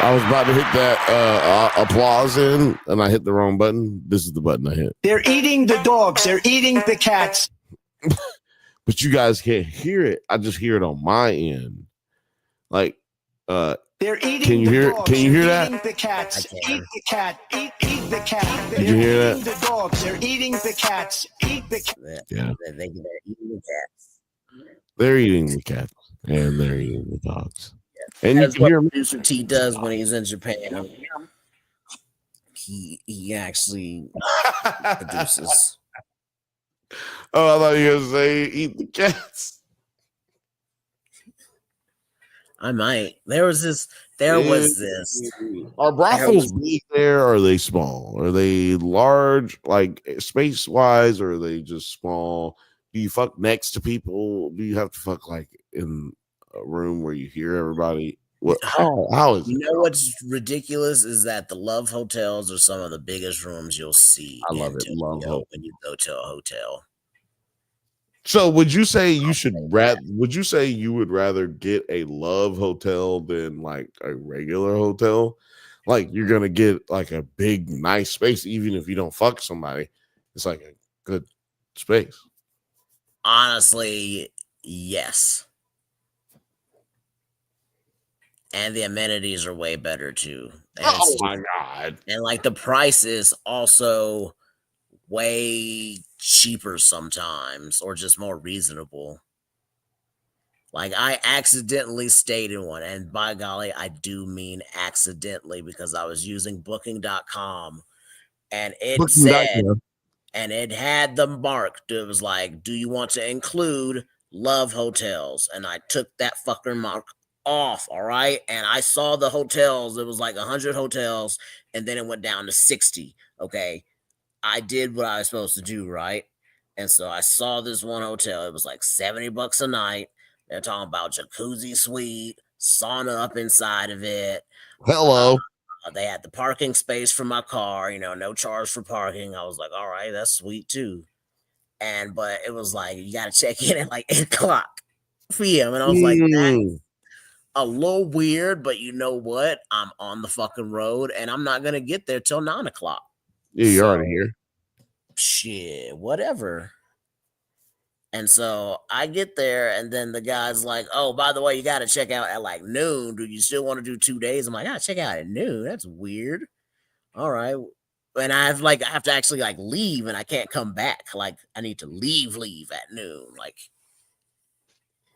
I was about to hit that applause in, and I hit the wrong button. This is the button I hit. They're eating the dogs. They're eating the cats. But you guys can't hear it. I just hear it on my end. Like, they're eating can you hear? Can you hear that? Eating the cats. Eat the cat. Eat the cat. Did you hear that? The dogs. They're eating the cats. Eat the cat. Yeah. They're eating the cats. They're eating the cats, and they're eating the dogs. Yeah. And that's you can hear producer T does when he's in Japan. he actually produces. Oh, I thought you were gonna say eat the cats. I might. There was this. Are brothels big there? Or are they small? Are they large, like space wise, or are they just small? Do you fuck next to people? Do you have to fuck like in a room where you hear everybody? What? How is it? You know what's ridiculous is that the Love hotels are some of the biggest rooms you'll see. I love it. Love Tokyo when you go to a hotel. So would you say you would rather get a Love hotel than like a regular hotel? Like you're gonna get like a big nice space, even if you don't fuck somebody. It's like a good space. Honestly, yes. And the amenities are way better too. And oh my god. And like the price is also way cheaper sometimes, or just more reasonable. Like I accidentally stayed in one, and by golly, I do mean accidentally, because I was using booking.com and it said, and it had the mark. It was like, do you want to include Love hotels? And I took that fucker mark off. All right. And I saw the hotels. It was like 100 hotels, and then it went down to 60. Okay. I did what I was supposed to do, right? And so I saw this one hotel. It was like $70 a night. They're talking about jacuzzi suite, sauna up inside of it. Hello. They had the parking space for my car, no charge for parking. I was like, all right, that's sweet too. But it was like, you got to check in at like 8 o'clock p.m. And I was like, that's a little weird, but you know what? I'm on the fucking road and I'm not going to get there till 9 o'clock. Yeah, you're already here. Shit, whatever. And so I get there, and then the guy's like, oh, by the way, you got to check out at like noon. Do you still want to do 2 days? I'm like, I check out at noon. That's weird. All right. And I have to actually like leave, and I can't come back. Like I need to leave at noon. Like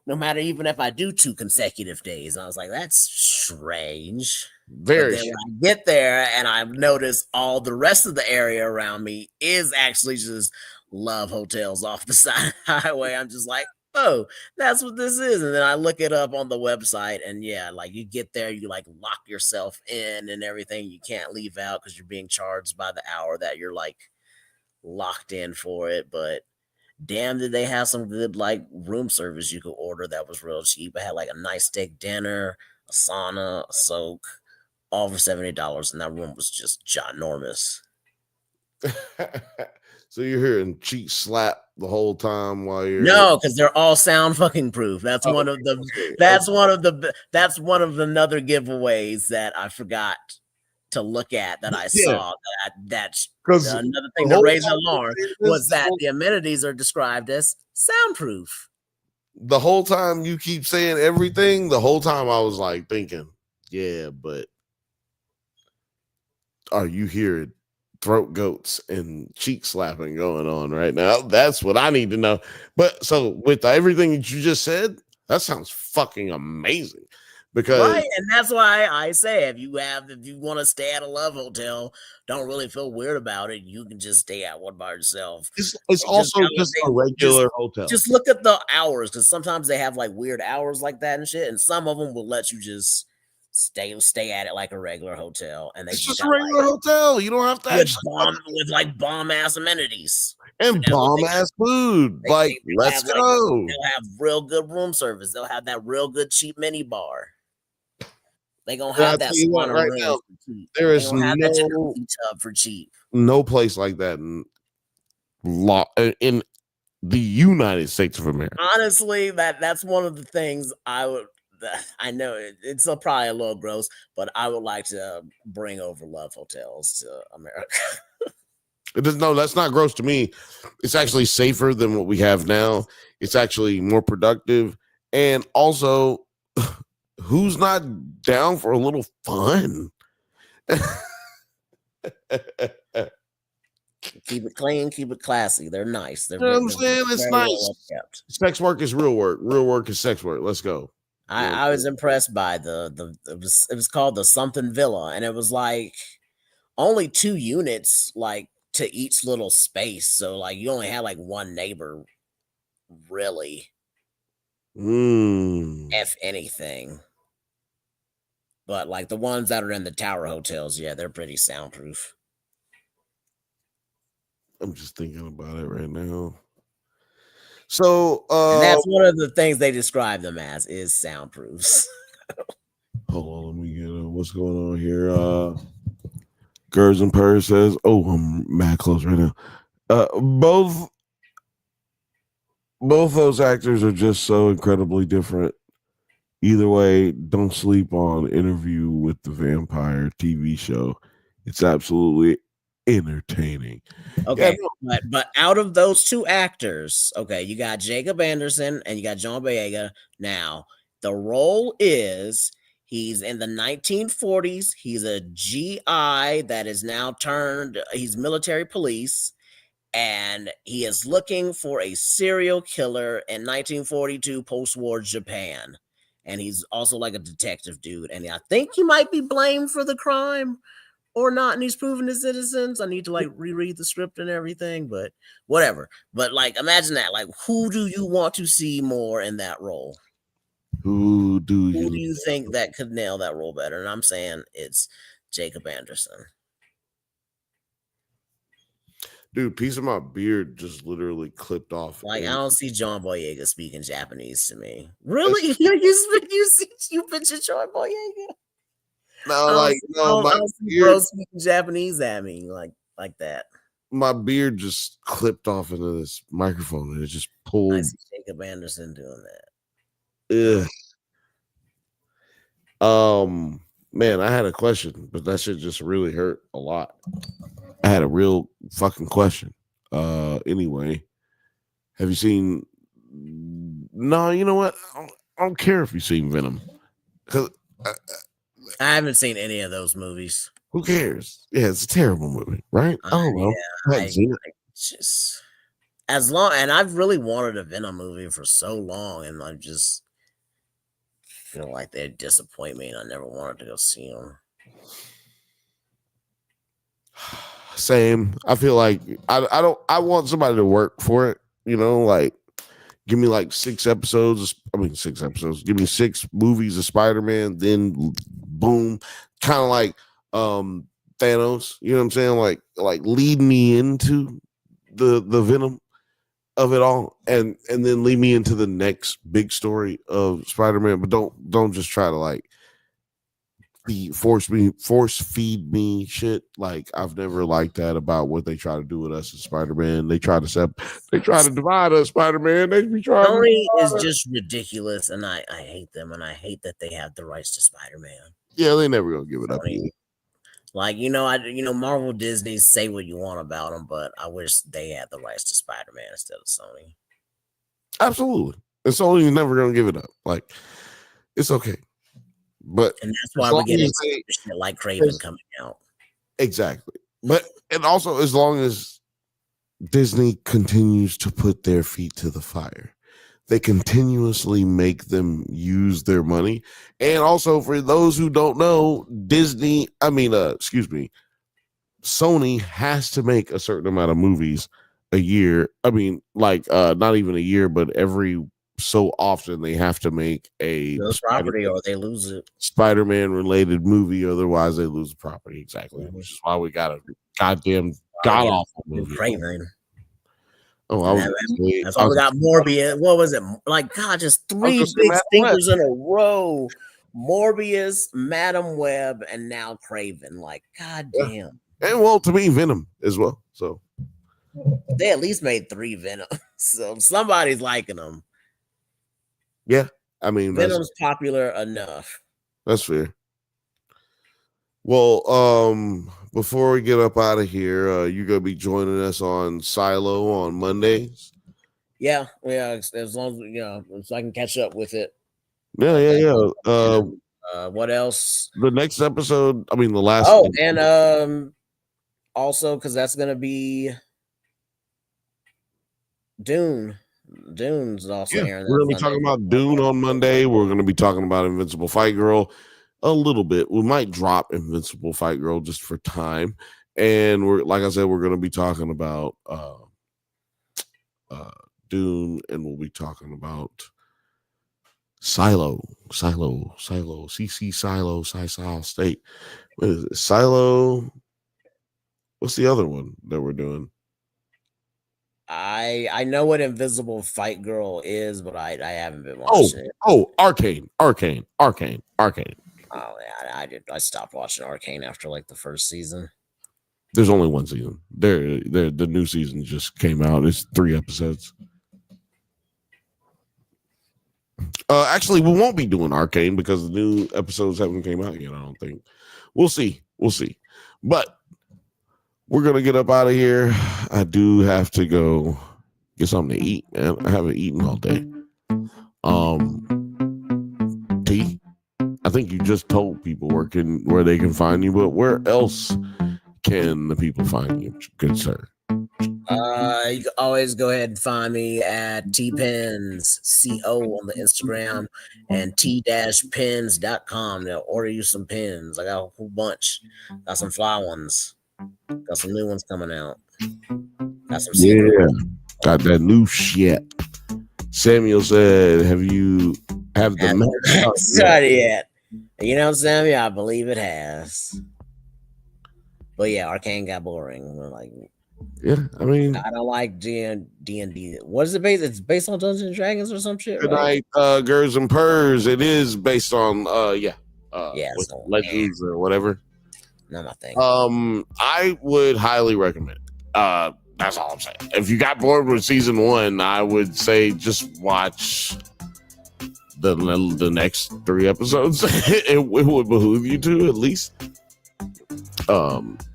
no matter, even if I do 2 consecutive days. And I was like, that's strange. Very but then when I get there and I notice all the rest of the area around me is actually just Love hotels off the side of the highway, I'm just like, oh, that's what this is. And then I look it up on the website, and yeah, like you get there, you like lock yourself in and everything. You can't leave out because you're being charged by the hour that you're like locked in for it. But damn, did they have some good like room service you could order that was real cheap. I had like a nice steak dinner, a sauna, a soak, all for $70, and that room was just ginormous. So you're hearing cheek slap the whole time while you're no, because they're all sound fucking proof. That's one of the that's one of the another giveaways that I forgot to look at that I saw. That's another thing to raise the alarm was that the amenities are described as soundproof. The whole time you keep saying everything, the whole time I was like thinking, yeah, but are you hearing throat goats and cheek slapping going on right now? That's what I need to know. But so with everything that you just said, that sounds fucking amazing. Because right, and that's why I say if you want to stay at a Love hotel, don't really feel weird about it. You can just stay at one by yourself. It's also just a regular hotel. Just look at the hours, because sometimes they have like weird hours like that and shit, and some of them will let you just stay at it like a regular hotel. And it's just a regular hotel. You don't have to with like bomb ass amenities and bomb ass food. Like, let's go. They'll have real good room service. They'll have that real good cheap mini bar. They gonna have that right now. There is no tub for cheap. No place like that in the United States of America. Honestly, that's one of the things I would. I know it's probably a little gross, but I would like to bring over Love hotels to America. No, that's not gross to me. It's actually safer than what we have now. It's actually more productive, and also, who's not down for a little fun? Keep it clean, keep it classy. They're nice. You know what I'm saying? It's nice. Sex work is real work. Real work is sex work. Let's go. I was impressed by it was called the something Villa, and it was like only 2 units like to each little space. So like you only had like one neighbor, really, if anything. But like the ones that are in the tower hotels, yeah, they're pretty soundproof. I'm just thinking about it right now. So and that's one of the things they describe them as is soundproofs. hold on, let me get what's going on here. Gers and Purrs says, "Oh, I'm mad close right now." Both those actors are just so incredibly different. Either way, don't sleep on Interview with the Vampire TV show. It's absolutely entertaining. Okay, but out of those 2 actors, okay, you got Jacob Anderson and you got John Boyega. Now, the role is he's in the 1940s. He's a GI that is now he's military police, and he is looking for a serial killer in 1942 post-war Japan. And he's also like a detective dude. And I think he might be blamed for the crime or not, and he's proven his innocence. I need to like reread the script and everything, but whatever. But like, imagine that. Like, who do you want to see more in that role? Who do you think that could nail that role better? And I'm saying it's Jacob Anderson. Dude, piece of my beard just literally clipped off. Like, I don't see John Boyega speaking Japanese to me. Really? you picture John Boyega? No, like I don't see bro speaking Japanese at me like that. My beard just clipped off into this microphone and it just pulled. I see Jacob Anderson doing that. Man, I had a question, but that shit just really hurt a lot. I had a real fucking question. Anyway, have you seen? No, you know what? I don't care if you've seen Venom, because I haven't seen any of those movies. Who cares? Yeah, it's a terrible movie, right? I don't know. I just as long, and I've really wanted a Venom movie for so long, and I just feel like they disappoint me, and I never wanted to go see them. Same. I feel like I want somebody to work for it, you know, like give me like 6 episodes. I mean 6 episodes. Give me 6 movies of Spider-Man, then boom, kind of like Thanos, you know what I'm saying? Like lead me into the Venom of it all and then lead me into the next big story of Spider-Man, but don't just try to like force feed me shit. Like I've never liked that about what they try to do with us as Spider-Man. They try to divide us, Spider-Man. They be trying. Sony is just ridiculous, and I hate them, and I hate that they have the rights to Spider-Man. Yeah, they never gonna give it up. Like Marvel, Disney, say what you want about them, but I wish they had the rights to Spider-Man instead of Sony. Absolutely, and Sony's never gonna give it up. Like it's okay. But and that's why we get shit like Craven coming out. Exactly. But and also as long as Disney continues to put their feet to the fire, they continuously make them use their money. And also for those who don't know, Sony has to make a certain amount of movies a year. I mean, like not even a year, but every so often they have to make a property or they lose it. Spider-Man related movie, otherwise they lose the property. Exactly, which is why we got a goddamn god awful movie. Craven. Oh, that's why we got Morbius. What was it? Like God, just 3 big stinkers in a row. Morbius, Madam Web, and now Craven. Like goddamn. Yeah. And well, to me, Venom as well. So they at least made 3 Venom. So somebody's liking them. Yeah, I mean Venom's popular enough. That's fair. Well, before we get up out of here, you're gonna be joining us on Silo on Mondays. Yeah, as long as so I can catch up with it. Yeah. What else? The next episode, I mean the last. Oh, and also because that's gonna be Dune. Dune's also here. We're gonna be talking about Dune on Monday. We're gonna be talking about Invincible Fight Girl. a little bit. We might drop Invincible Fight Girl just for time. And we're, like I said, we're going to be talking about Dune, and we'll be talking about Silo, CC Silo, Sci State. What is it? Silo. What's the other one that we're doing? I know what Invisible Fight Girl is, but I haven't been watching it. Arcane. Oh yeah, I stopped watching Arcane after like the first season. There's only one season. The new season just came out. It's 3 episodes. Actually, we won't be doing Arcane because the new episodes haven't came out yet. I don't think. We'll see. But we're gonna get up out of here. I do have to go get something to eat, man. I haven't eaten all day. T, I think you just told people where they can find you, but where else can the people find you, good sir? You can always go ahead and find me at tpens.co on the Instagram and t-pens.com. They'll order you some pins. I got a whole bunch. Got some fly ones. Got some new ones coming out. Got some got that new shit. Samuel said, have the match started yet? You know, Samuel, I believe it has. But yeah, Arcane got boring. Like, yeah, I mean, I don't like D&D. What is it based? It's based on Dungeons and Dragons or some shit. Good right? night, Gers and Purrs. It is based on Legends or whatever. Not my thing. I would highly recommend. That's all I'm saying. If you got bored with season 1, I would say just watch the next 3 episodes. it would behoove you to at least.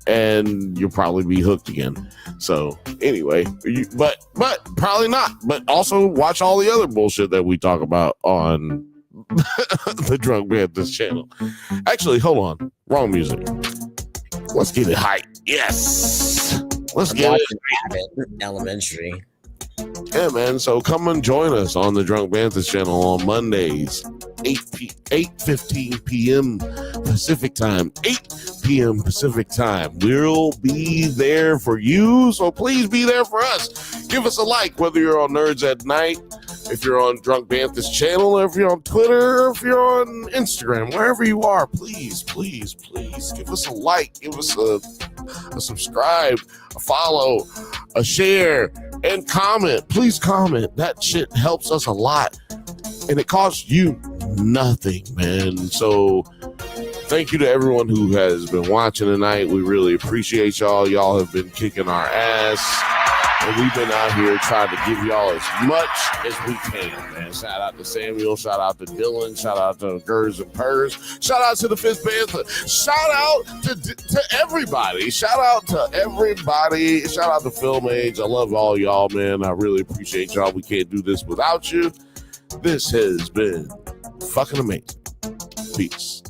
And you'll probably be hooked again. So anyway, but probably not. But also watch all the other bullshit that we talk about on the Drunk Bantha channel. Actually, hold on. Wrong music. Let's get it hype. Yes. Let's get it. Elementary. Yeah, man. So come and join us on the Drunk Bantha channel on Mondays, 8:15 p.m. Pacific time, 8 p.m. Pacific time. We'll be there for you, so please be there for us. Give us a like, whether you're on Nerds at Night, if you're on Drunk Bantha's channel, or if you're on Twitter, or if you're on Instagram, wherever you are, please give us a like, give us a subscribe, a follow, a share, and comment. Please comment. That shit helps us a lot, and it costs you nothing, man. So thank you to everyone who has been watching tonight. We really appreciate y'all. Y'all have been kicking our ass, and we've been out here trying to give y'all as much as we can, man. Shout out to Samuel. Shout out to Dylan. Shout out to Gers and Purrs. Shout out to the Fifth Bantha. Shout out to everybody. Shout out to everybody. Shout out to Film Age. I love all y'all, man. I really appreciate y'all. We can't do this without you. This has been fucking amazing. Peace.